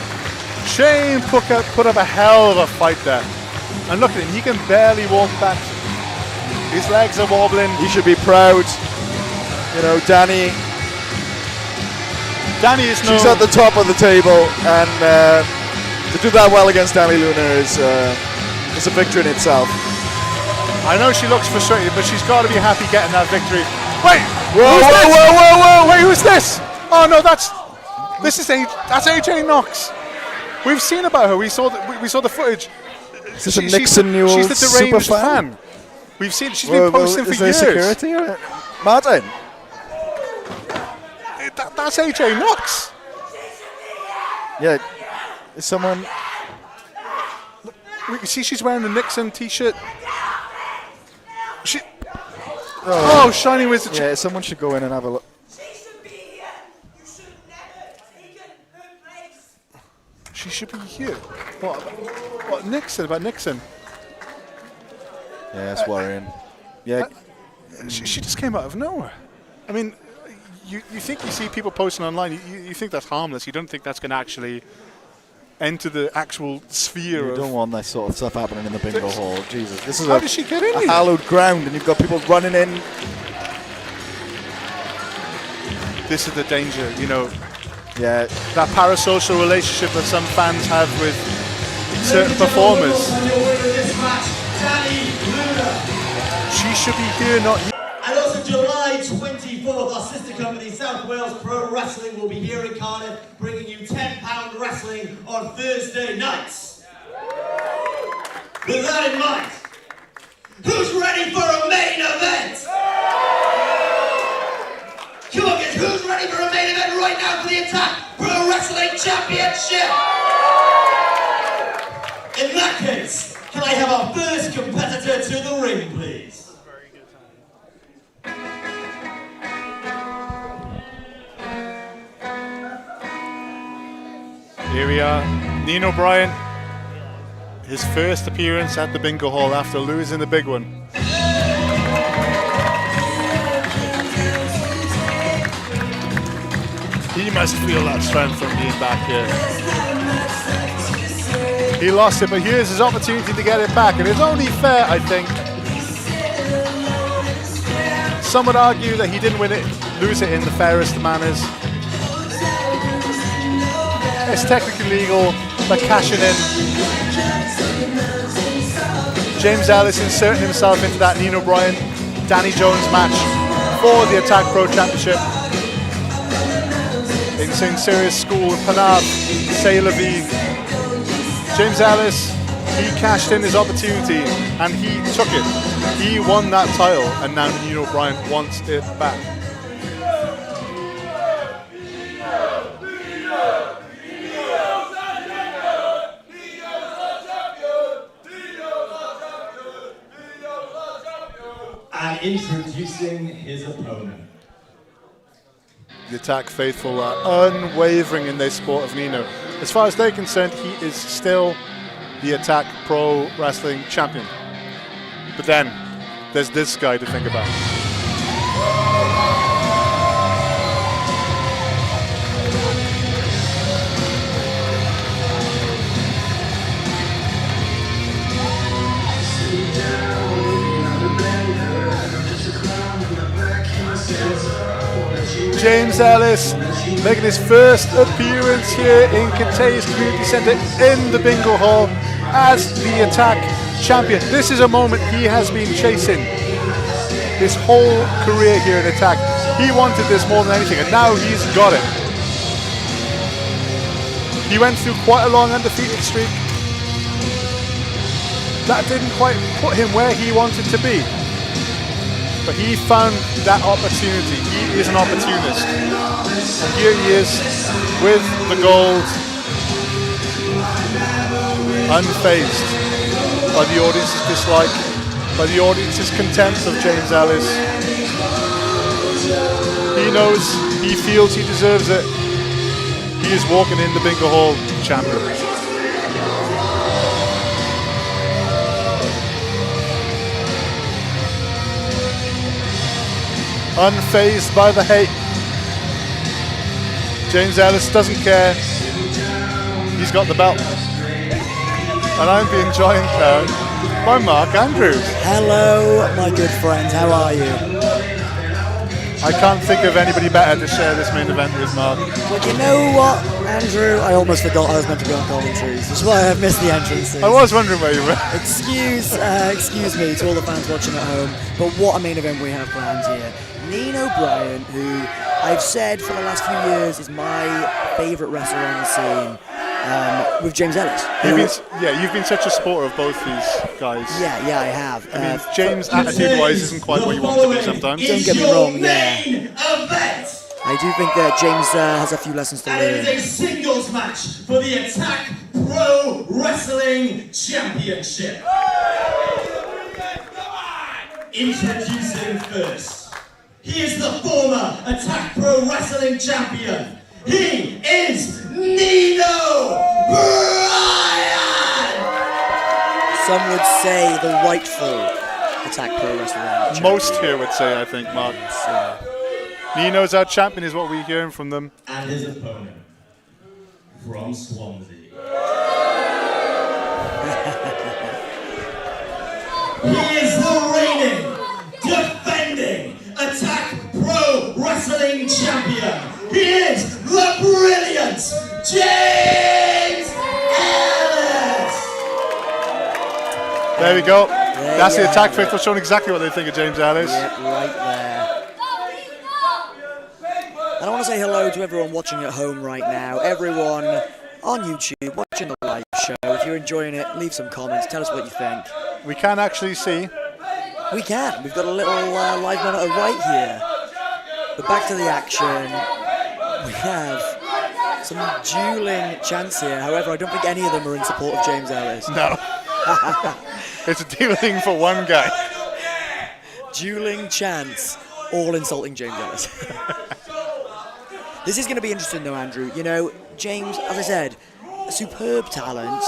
Shane put up a hell of a fight there. And look at him. He can barely walk back His legs are wobbling. He should be proud. You know, Dani is she's at the top of the table, and to do that well against Dani Luna is a victory in itself. I know she looks frustrated, but she's got to be happy getting that victory. Wait! Whoa! Wait, who's this? Oh no, that's AJ Knox. We've seen about her. We saw the footage. Is this a Nixon Newell She's the deranged super fan? We've seen. She's been posting for is there years. security? Martin. That's AJ Knox. Yeah. Is someone? We can see she's wearing the Nixon T-shirt. Oh, Shiny Wizard. Yeah, someone should go in and have a look. She should be here. What Nixon? About Nixon? Yeah, it's worrying. Yeah. She just came out of nowhere. I mean, you think you see people posting online, you think that's harmless. You don't think that's going to actually enter the actual sphere. You don't want that sort of stuff happening in the bingo hall. Jesus, this is How did she get in here? hallowed ground, and you've got people running in. This is the danger, you know. Yeah. That parasocial relationship that some fans have with certain performers. She should be here, not here. And also July 24th, our sister company South Wales Pro Wrestling will be here in Cardiff, bringing you £10 wrestling on Thursday nights. With that in mind, who's ready for a main event? Come on kids, who's ready for a main event right now for the Attack Pro Wrestling Championship? In that case, can I have our first competitor to the ring, please? Here we are, Nino O'Brien, his first appearance at the bingo hall after losing the big one. He must feel that strength from being back here. He lost it, but here's his opportunity to get it back, and it's only fair, I think. Some would argue that he didn't lose it in the fairest of manners. It's technically legal, but cashing in. James Ellis inserting himself into that Nino O'Brien, Danny Jones match for the Attack Pro Championship. In St. Serious School, Panav, C'est La Vie. James Ellis, he cashed in his opportunity and he took it. He won that title, and now Nino O'Brien wants it back. And introducing his opponent. The Attack faithful are unwavering in their support of Nino. As far as they're concerned, he is still the Attack Pro Wrestling Champion. But then, there's this guy to think about. James Ellis making his first appearance here in Cathays Community Centre in the bingo hall as the Attack champion. This is a moment he has been chasing his whole career here in Attack. He wanted this more than anything, and now he's got it. He went through quite a long undefeated streak. That didn't quite put him where he wanted to be. But he found that opportunity. He is an opportunist. And here he is with the gold, unfazed by the audience's dislike, by the audience's contempt of James Ellis. He knows, he feels he deserves it. He is walking in the bingo hall champion. Unfazed by the hate. James Ellis doesn't care. He's got the belt. And I'm being joined now by Mark Andrews. Hello, my good friends. How are you? I can't think of anybody better to share this main event with, Mark. Well, you know what, Andrew? I almost forgot I was meant to be on commentaries. That's why I've missed the entrances. I was wondering where you were. Excuse me to all the fans watching at home, but what a main event we have planned here. Nino Bryan, who I've said for the last few years is my favourite wrestler on the scene, with James Ellis. You've been such a supporter of both these guys. Yeah, I have. I mean, James, attitude-wise, isn't quite what you want to be sometimes. Don't get me wrong, I do think that James has a few lessons to learn. And it is a singles match for the Attack Pro Wrestling Championship. Introducing first, he is the former Attack Pro Wrestling Champion. He is Nino Bryan! Some would say the rightful Attack Pro Wrestling Champion. Most here would say, I think, Mark. Nino's our champion is what we're hearing from them. And his opponent from Swansea. He is the reigning, defending Attack Pro Wrestling Champion. He is the brilliant James Ellis. There we go. That's the Attack faithful showing exactly what they think of James Ellis. Yep, right there. And I want to say hello to everyone watching at home right now, everyone on YouTube watching the live show. If you're enjoying it, leave some comments, tell us what you think. We can actually see. We can. We've got a little live monitor right here. But back to the action. We have some dueling chants here. However, I don't think any of them are in support of James Ellis. No. It's a dueling for one guy. Dueling chants, all insulting James Ellis. This is going to be interesting though, Andrew. You know, James, as I said, a superb talent,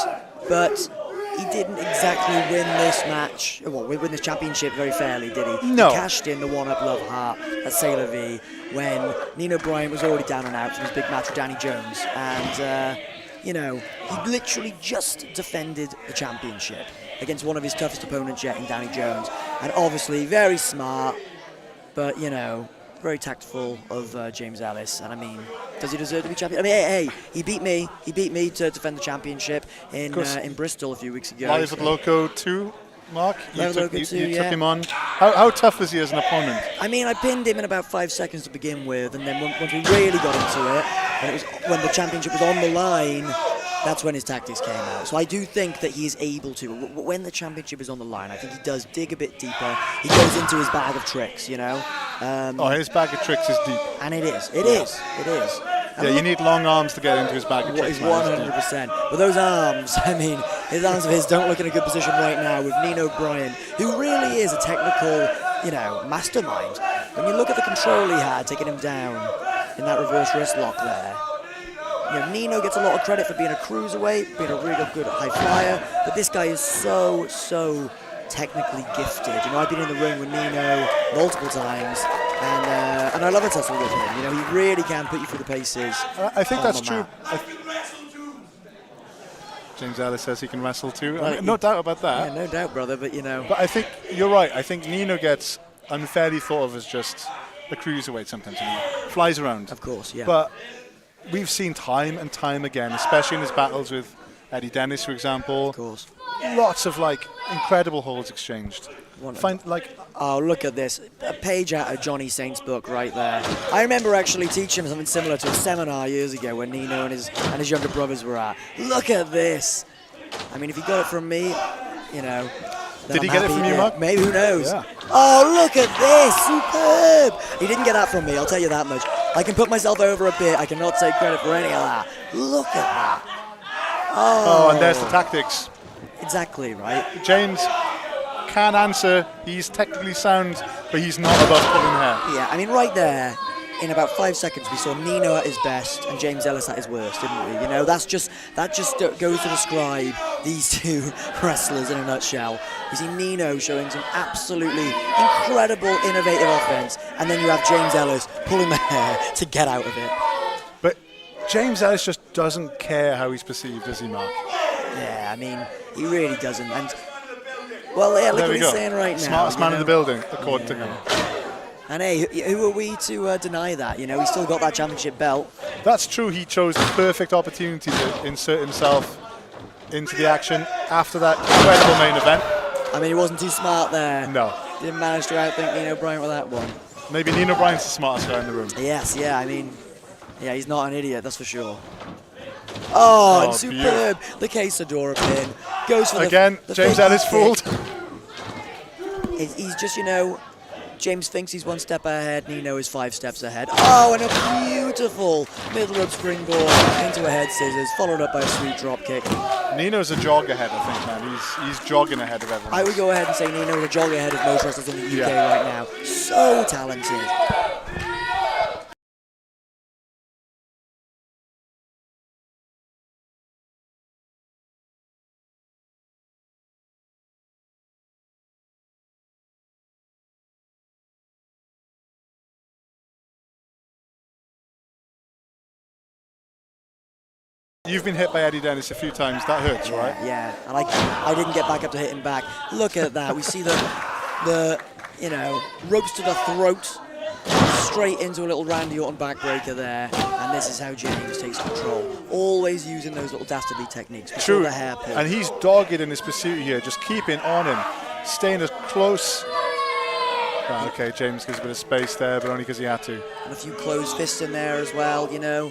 but he didn't exactly win this match, win this championship very fairly, did he? No. He cashed in the one-up love heart at Sailor V when Nino Bryan was already down and out from his big match with Danny Jones. And, you know, he literally just defended the championship against one of his toughest opponents yet in Danny Jones. And obviously very smart, but, you know, very tactful of James Ellis, and I mean, does he deserve to be champion? I mean, hey, he beat me to defend the championship in Bristol a few weeks ago. Live at Loco 2, Mark. You took him on. How tough was he as an opponent? I mean, I pinned him in about 5 seconds to begin with, and then once we really got into it, and it was when the championship was on the line, that's when his tactics came out. So I do think that he is able to, when the championship is on the line, I think he does dig a bit deeper. He goes into his bag of tricks, you know. His bag of tricks is deep. And it is. It is. Yeah, you need long arms to get into his bag of tricks. 100%. But those arms, I mean, his arms of his don't look in a good position right now with Nino Bryan, who really is a technical, you know, mastermind. When you look at the control he had, taking him down in that reverse wrist lock there. You know, Nino gets a lot of credit for being a cruiserweight, being a really good high flyer, but this guy is so technically gifted. You know, I've been in the ring with Nino multiple times, and I love a tussle with him. You know, he really can put you through the paces. I think that's true. James Ellis says he can wrestle too. I mean, no doubt about that. Yeah, no doubt, brother, but you know. But I think you're right. I think Nino gets unfairly thought of as just a cruiserweight sometimes. He flies around. Of course, yeah. But we've seen time and time again, especially in his battles with Eddie Dennis, for example. Of course. Lots of incredible holds exchanged. Oh, look at this. A page out of Johnny Saint's book right there. I remember actually teaching him something similar to a seminar years ago when Nino and his younger brothers were at. Look at this. I mean, if he got it from me, you know. Did he get it from you, Mark? Maybe, who knows? Yeah. Oh, look at this. Superb. He didn't get that from me, I'll tell you that much. I can put myself over a bit. I cannot take credit for any of that. Look at that. Oh, and there's the tactics. Exactly, right? James can answer. He's technically sound, but he's not above pulling hair. Yeah, I mean, right there, in about 5 seconds, we saw Nino at his best and James Ellis at his worst, didn't we? You know, that just goes to describe these two wrestlers in a nutshell. You see Nino showing some absolutely incredible, innovative offense, and then you have James Ellis pulling the hair to get out of it. But James Ellis just doesn't care how he's perceived, does he, Mark? Yeah, I mean, he really doesn't. And Well, yeah, look There what we he's go. saying right now. Smartest man in the building, according to him. And hey, who are we to deny that? You know, he's still got that championship belt. That's true. He chose the perfect opportunity to insert himself into the action after that incredible main event. I mean, he wasn't too smart there. No. Didn't manage to outthink Nino Bryant with that one. Maybe Nino Bryant's the smartest guy in the room. Yes, yeah, I mean, yeah, he's not an idiot, that's for sure. Oh, and superb. The Quesadora pin. Goes for again, the James fake Ellis kick. fooled. He's just, you know, James thinks he's 1 step ahead, Nino is 5 steps ahead. Oh, and a beautiful middle rope springboard into a head scissors, followed up by a sweet drop kick. Nino's a jog ahead, I think, man. He's jogging ahead of everyone. I would go ahead and say Nino's a jog ahead of most wrestlers in the UK right now. So talented. You've been hit by Eddie Dennis a few times. That hurts, right? Yeah, and I didn't get back up to hit him back. Look at that. We see the you know, ropes to the throat, straight into a little Randy Orton backbreaker there, and this is how James takes control. Always using those little dastardly techniques. True, The hair pull. and he's dogged in his pursuit here, just keeping on him, staying as close. Oh, okay, James gives a bit of space there, but only because he had to. And a few closed fists in there as well, you know.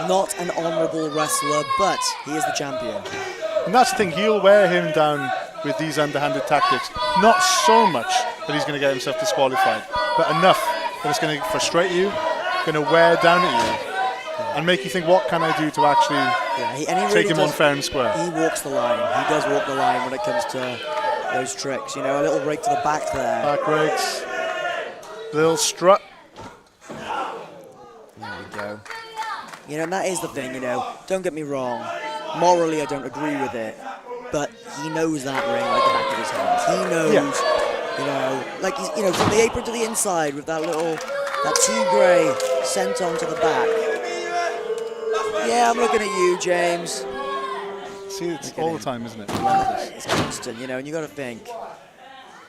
Not an honourable wrestler, but he is the champion. And that's the thing, he'll wear him down with these underhanded tactics. Not so much that he's going to get himself disqualified, but enough that it's going to frustrate you, going to wear down at you, and make you think, what can I do to actually take him on fair and square? He walks the line. He does walk the line when it comes to those tricks. You know, a little rake to the back there. Back rakes, little strut. There we go. You know, and that is the thing, you know, don't get me wrong, morally I don't agree with it, but he knows that ring like the back of his hand. He knows, you know, like he's, you know, from the apron to the inside with that tea grey sent onto the back. Yeah, I'm looking at you, James. See, it's all the time, isn't it? It's constant, you know, and you got to think,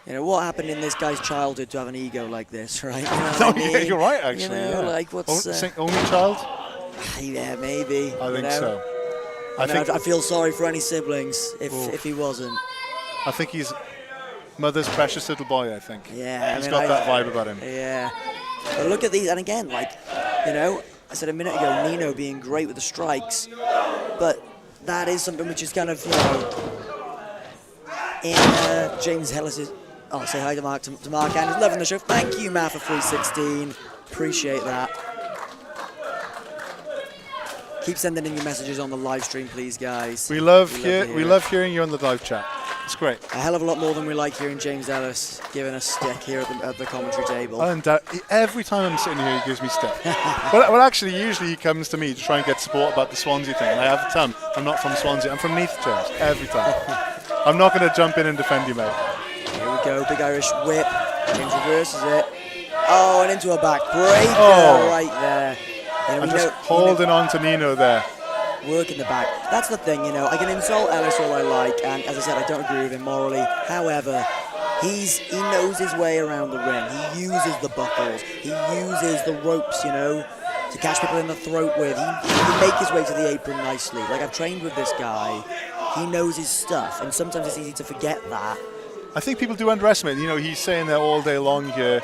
you know, what happened in this guy's childhood to have an ego like this, right? You know what I mean? Yeah, you're right, actually. You know, like what's... only child? Yeah, maybe. I think so. I feel sorry for any siblings if he wasn't. I think he's mother's precious little boy, I think. Yeah. He's got that vibe about him. Yeah. But look at these, and again, like, you know, I said a minute ago, Nino being great with the strikes, but that is something which is kind of, you know, in James Ellis's... Oh, say hi to Mark and he's loving the show. Thank you, Matt, for 316. Appreciate that. Keep sending in your messages on the live stream, please, guys. We love hearing you on the live chat. It's great. A hell of a lot more than we like hearing James Ellis giving us stick here at the commentary table. And every time I'm sitting here, he gives me stick. well, actually, usually he comes to me to try and get support about the Swansea thing. And I have to tell him, I'm not from Swansea. I'm from Neath, James. Every time. I'm not going to jump in and defend you, mate. Here we go. Big Irish whip. James reverses it. Oh, and into a back breaker right there. And just holding on to Nino there. Working the back. That's the thing, you know. I can insult Ellis all I like, and as I said, I don't agree with him morally. However, he knows his way around the ring. He uses the buckles. He uses the ropes, you know, to catch people in the throat with. He can make his way to the apron nicely. Like, I've trained with this guy. He knows his stuff, and sometimes it's easy to forget that. I think people do underestimate. You know, he's saying that all day long here.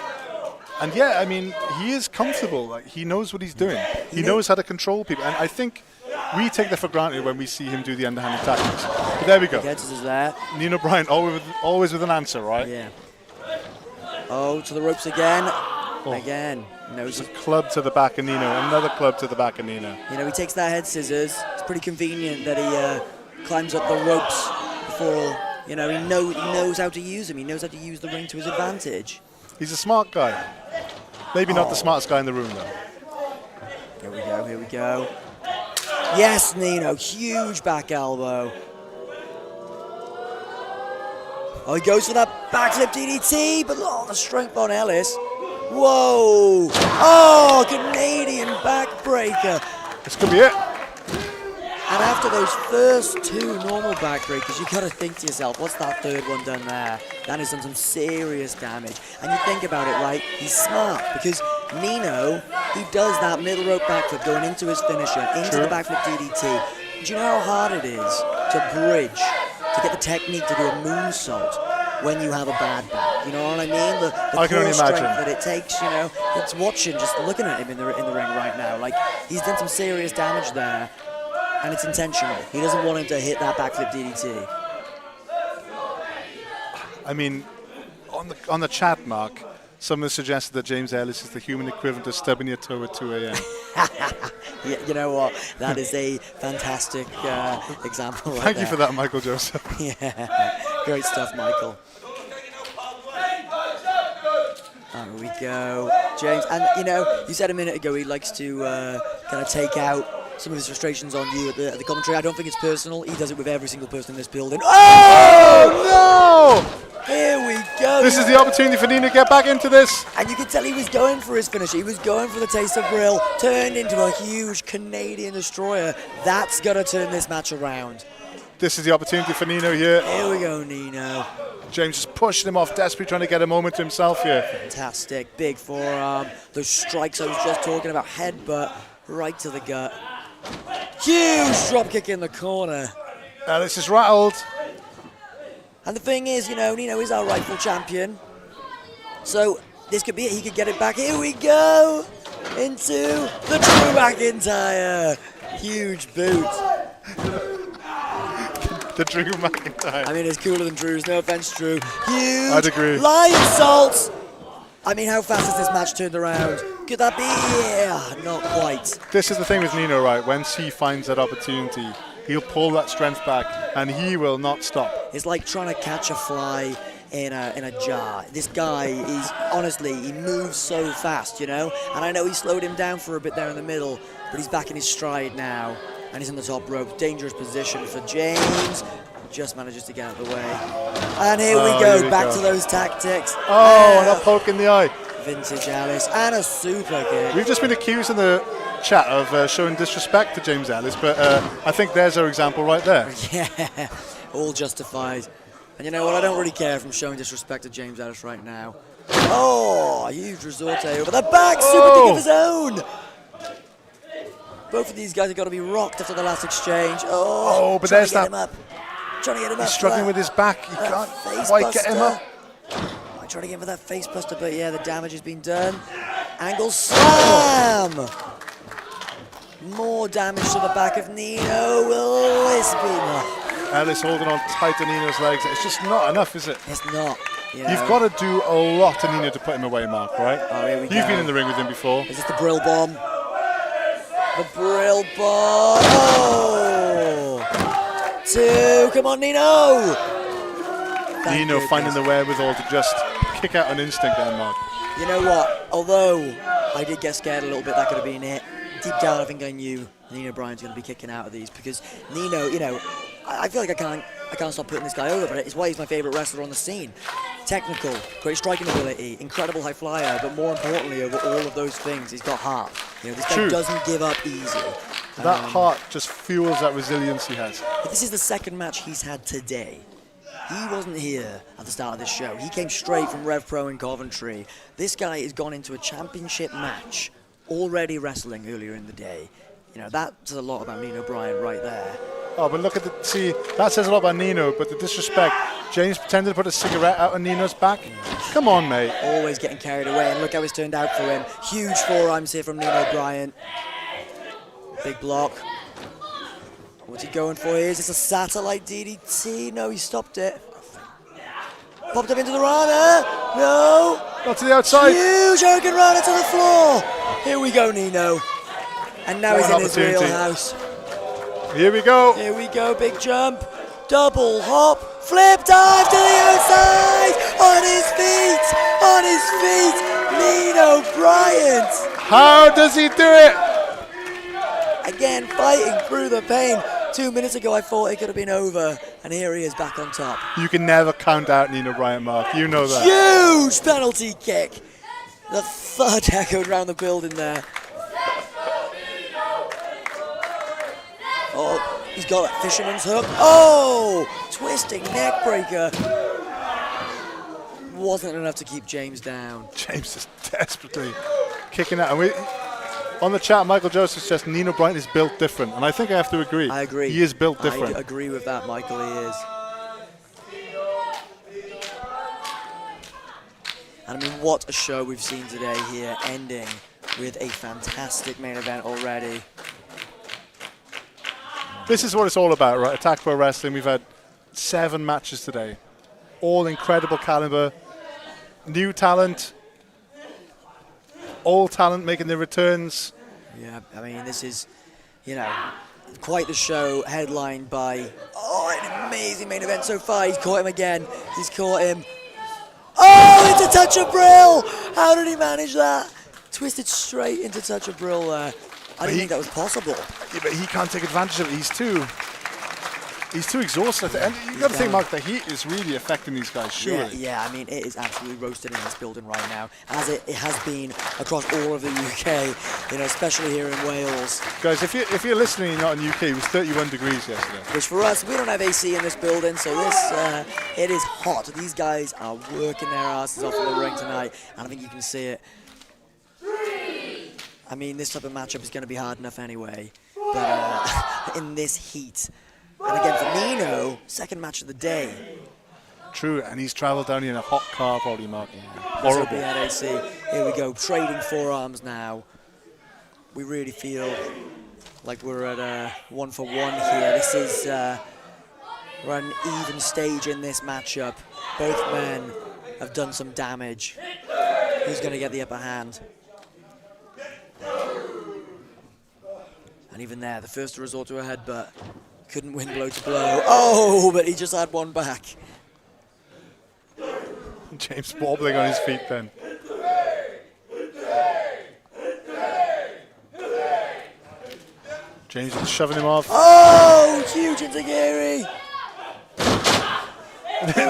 And yeah, I mean, he is comfortable. Like, he knows what he's doing. He knows how to control people. And I think we take that for granted when we see him do the underhanded tactics. But there we go. Gets us there. Nino Bryant always with an answer, right? Yeah. Oh, to the ropes again. Oh. Again. There's a club to the back of Nino. Another club to the back of Nino. You know, he takes that head scissors. It's pretty convenient that he climbs up the ropes before, you know, he knows how to use them. He knows how to use the ring to his advantage. He's a smart guy. Maybe not the smartest guy in the room, though. Here we go. Yes, Nino, huge back elbow. Oh, he goes for that backflip DDT, but the strength on Ellis. Whoa! Oh, Canadian backbreaker. This could be it. And after those first 2 normal backbreakers, you got to think to yourself, what's that third one done there? That has done some serious damage. And you think about it, right? He's smart because Nino, he does that middle rope backflip going into his finisher, into the backflip DDT. Do you know how hard it is to bridge, to get the technique to do a moonsault when you have a bad back? You know what I mean? The I can only core strength imagine. that it takes, you know. It's watching, just looking at him in the ring right now. Like, he's done some serious damage there. And it's intentional. He doesn't want him to hit that backflip DDT. I mean, on the chat, Mark, someone suggested that James Ellis is the human equivalent of stubbing your toe at 2 a.m. Yeah, you know what? That is a fantastic example. Thank you for that, Michael Joseph. Yeah, great stuff, Michael. There we go, James. And you know, you said a minute ago he likes to kind of take out some of his frustrations on you at the commentary. I don't think it's personal. He does it with every single person in this building. Oh no! Here we go. This is the opportunity for Nino to get back into this. And you could tell he was going for his finish. He was going for the taste of Brill. Turned into a huge Canadian destroyer. That's got to turn this match around. This is the opportunity for Nino here. Here we go, Nino. James is pushing him off, desperately trying to get a moment to himself here. Fantastic. Big forearm. Those strikes I was just talking about. Headbutt right to the gut. Huge drop kick in the corner. Ellis is rattled. And the thing is, you know, Nino is our rightful champion. So this could be it. He could get it back. Here we go. Into the Drew McIntyre. Huge boot. The Drew McIntyre. I mean, it's cooler than Drew's. No offense, Drew. Huge. I'd agree. Lion salts. I mean, how fast has this match turned around? Could that be? Yeah, not quite. This is the thing with Nino, right? Once he finds that opportunity, he'll pull that strength back, and he will not stop. It's like trying to catch a fly in a jar. This guy is, honestly, he moves so fast, you know? And I know he slowed him down for a bit there in the middle, but he's back in his stride now, and he's in the top rope. Dangerous position for James. Just manages to get out of the way. And here we go, back to those tactics. Oh, and a poke in the eye. Vintage Ellis, and a super kick. We've just been accused in the chat of showing disrespect to James Ellis, but I think there's our example right there. Yeah, all justified. And you know what, I don't really care if I'm showing disrespect to James Ellis right now. Oh, huge resorte over the back, super kick of his own. Both of these guys have got to be rocked after the last exchange. Oh, but there's that. Him up. Trying to get him up. He's struggling with his back. He can't quite get him up. I'm trying to get him for that face buster, but yeah, the damage has been done. Angle slam. More damage to the back of Nino. Will this be enough? Ellis holding on tight to Nino's legs. It's just not enough, is it? It's not. You know. You've got to do a lot to Nino to put him away, Mark, right? Oh, here we go. You've been in the ring with him before. Is this the Brill Bomb? The Brill Bomb. Oh. 2. Come on, Nino. Nino finding the wherewithal to just kick out an instinct there, Mark. You know what? Although I did get scared a little bit, that could have been it. Deep down, I think I knew Nino Bryan's going to be kicking out of these because Nino, you know, I feel like I can't stop putting this guy over, but it's why he's my favourite wrestler on the scene. Technical, great striking ability, incredible high flyer, but more importantly, over all of those things, he's got heart. You know, this guy doesn't give up easy. That heart just fuels that resilience he has. But this is the second match he's had today. He wasn't here at the start of this show. He came straight from Rev Pro in Coventry. This guy has gone into a championship match already wrestling earlier in the day. You know, that says a lot about Nino Bryan right there. Oh, but look at the, see, that says a lot about Nino, but the disrespect. James pretended to put a cigarette out on Nino's back. Come on, mate. Always getting carried away, and look how it's turned out for him. Huge forearms here from Nino Bryan. Big block. What's he going for here? Is this a satellite DDT? No, he stopped it. Popped up into the Rana. No. Not to the outside. Huge Hurricane Rana to the floor. Here we go, Nino. And now he's in his real house. Here we go. Here we go, big jump. Double hop. Flip dive to the outside. On his feet. On his feet. Nino Bryan. How does he do it? Again, fighting through the pain. 2 minutes ago, I thought it could have been over. And here he is back on top. You can never count out Nino Bryan, Mark. You know that. Huge penalty kick. The thud echoed around the building there. Oh, He's got that fisherman's hook. Oh! Twisting neck breaker. Wasn't enough to keep James down. James is desperately kicking out. And on the chat, Michael Joseph says Nino Bryant is built different. And I think I have to agree. I agree. He is built different. I agree with that, Michael. He is. And I mean, what a show we've seen today here, ending with a fantastic main event already. This is what it's all about, right? Attack Pro Wrestling. We've had 7 matches today. All incredible caliber. New talent. Old talent making their returns. Yeah, I mean, this is, you know, quite the show, headlined by, an amazing main event so far. He's caught him again. He's caught him. Oh, into touch of Brill! How did he manage that? Twisted straight into touch of Brill there. I didn't think that was possible. Yeah, but he can't take advantage of it. He's too exhausted. And you've got to think, Mark, the heat is really affecting these guys, surely. Yeah, I mean, it is absolutely roasted in this building right now, as it has been across all of the UK, you know, especially here in Wales. Guys, if you're listening and you're not in the UK, it was 31 degrees yesterday. Which for us, we don't have AC in this building, so it is hot. These guys are working their asses off in the ring tonight, and I think you can see it. I mean, this type of matchup is going to be hard enough anyway, but in this heat. And again, for Nino, second match of the day. True, and he's travelled down here in a hot car, probably, Mark. Horrible. AC. Here we go, trading forearms now. We really feel like we're at 1-for-1 here. This is we're at an even stage in this matchup. Both men have done some damage. Who's going to get the upper hand? And even there, the first to resort to a headbutt. Couldn't win blow to blow. Oh, but he just had one back. James wobbling on his feet then. James is shoving him off. Oh, huge Intergender.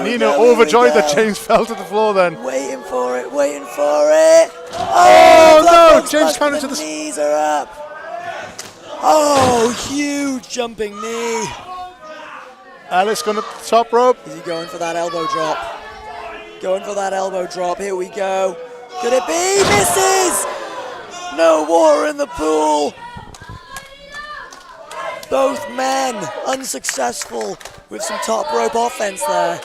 Nino overjoyed that James fell to the floor then. Waiting for it, waiting for it. Oh no, James counted to the knees are up. Oh, huge jumping knee. Alice going to the top rope. Is he going for that elbow drop? Going for that elbow drop. Here we go. Could it be? Misses! No water in the pool. Both men unsuccessful with some top rope offense there.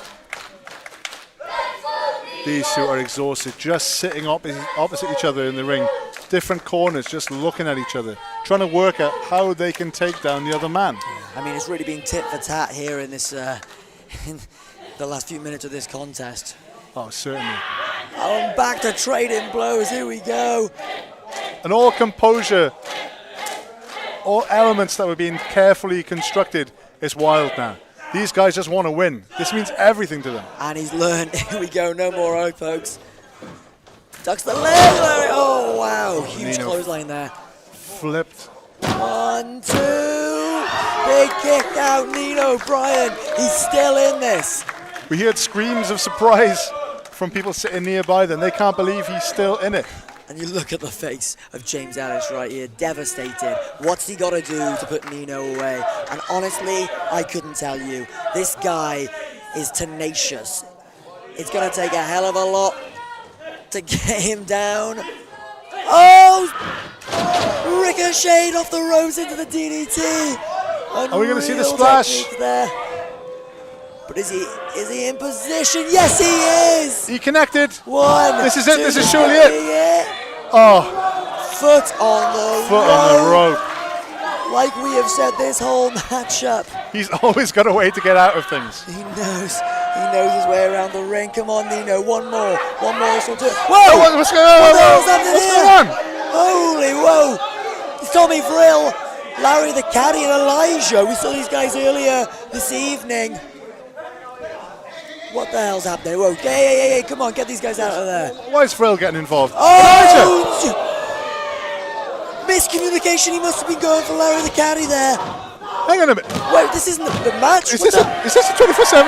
These two are exhausted, just sitting opposite each other in the ring. Different corners, just looking at each other, trying to work out how they can take down the other man. I mean, it's really been tit for tat here in this, in the last few minutes of this contest. Oh, certainly. Oh, back to trading blows. Here we go. And all composure, all elements that were being carefully constructed is wild now. These guys just want to win. This means everything to them. And he's learned. Here we go. No more eye pokes. Ducks the leg, Larry. Oh, wow. Huge Nino clothesline there. Flipped. 1, 2. Big kick out. Nino Bryant. He's still in this. We heard screams of surprise from people sitting nearby then. They can't believe he's still in it. And you look at the face of James Ellis right here, devastated. What's he got to do to put Nino away? And honestly, I couldn't tell you. This guy is tenacious. It's going to take a hell of a lot to get him down. Oh! Ricocheted off the ropes into the DDT. Are we going to see the splash? There. But is he in position? Yes, he is. He connected. 1. This is it. This is surely it. Oh. Foot on the Foot rope. on the rope. Like we have said this whole matchup. He's always got a way to get out of things. He knows his way around the ring. Come on, Nino. One more. This will do it. Whoa! Oh, what's going on? What's going on? Holy whoa! It's Tommy Frill, Larry the Caddy, and Elijah. We saw these guys earlier this evening. What the hell's happening? Whoa, hey, come on, get these guys out of there. Why is Frill getting involved? Oh! Miscommunication, he must have been going for Larry the Caddy there. Hang on a minute. Wait, this isn't the match? Is this a 24/7?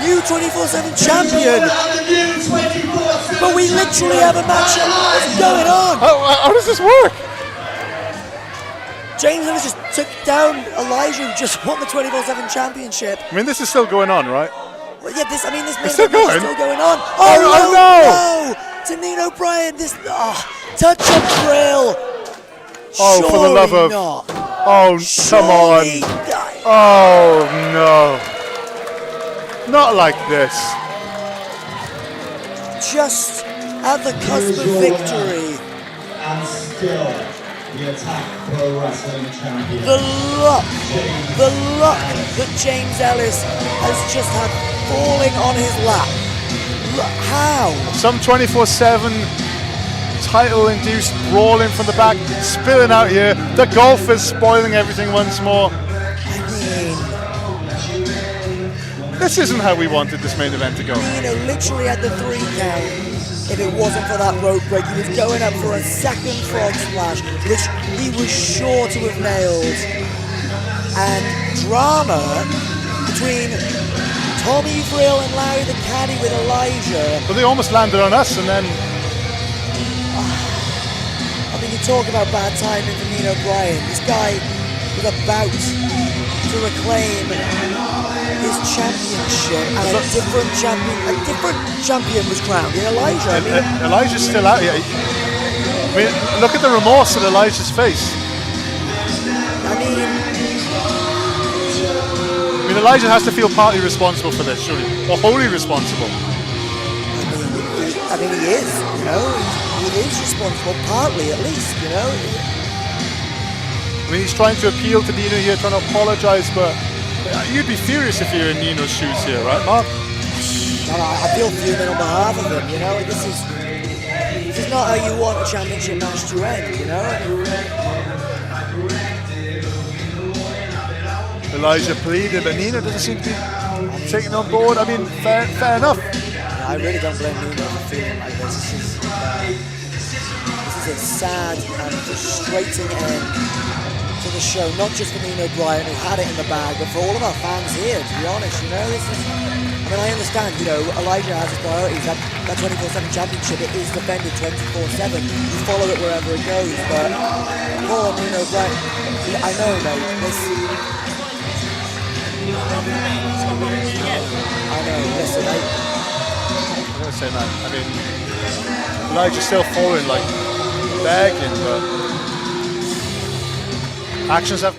New 24/7 champion. But we literally have a matchup. What's going on? How does this work? James Ellis just took down Elijah, who just won the 24/7 championship. I mean, this is still going on, right? Well, yeah, this main It's still event is going? still going on. Oh, no! To Nino Bryan, this touch of thrill. Oh, for the love of... Not. Oh, come on. Oh, no. Not like this. Just at the cusp of victory. And still the Attack Pro Wrestling Champion. The luck that James Ellis has just had falling on his lap. How? Some 24/7 title-induced brawling from the back, spilling out here. The golfers spoiling everything once more. This isn't how we wanted this main event to go. Literally at the 3 count, if it wasn't for that rope break, he was going up for a second frog splash, which he was sure to have nailed. And drama between Tommy Frill and Larry the Caddy with Elijah. But they almost landed on us, and then... I mean, you talk about bad timing for Nino Bryan. This guy was about to reclaim his championship, and a different champion was crowned in Elijah. Elijah's still out here. I mean, look at the remorse on Elijah's face. I mean, Elijah has to feel partly responsible for this, surely, or wholly responsible. I mean, he is, he is responsible, partly at least, I mean, he's trying to appeal to Nino here, trying to apologise, but you'd be furious if you were in Nino's shoes here, right, Mark? I feel fuming on behalf of him, this is not how you want a championship match to end, Elijah pleaded, but Nino doesn't seem to be taking on board. I mean, fair enough. I really don't blame Nino for feeling like this. This is a sad and frustrating end to the show, not just for Nino Bryan, who had it in the bag, but for all of our fans here, to be honest, I understand, Elijah has his priorities. That 24/7 championship, it is defended 24/7. You follow it wherever it goes, but poor Nino Bryan, I know, mate, I know, listen, I'm going to say, man, I mean, Elijah's still falling, like, begging, but actions have...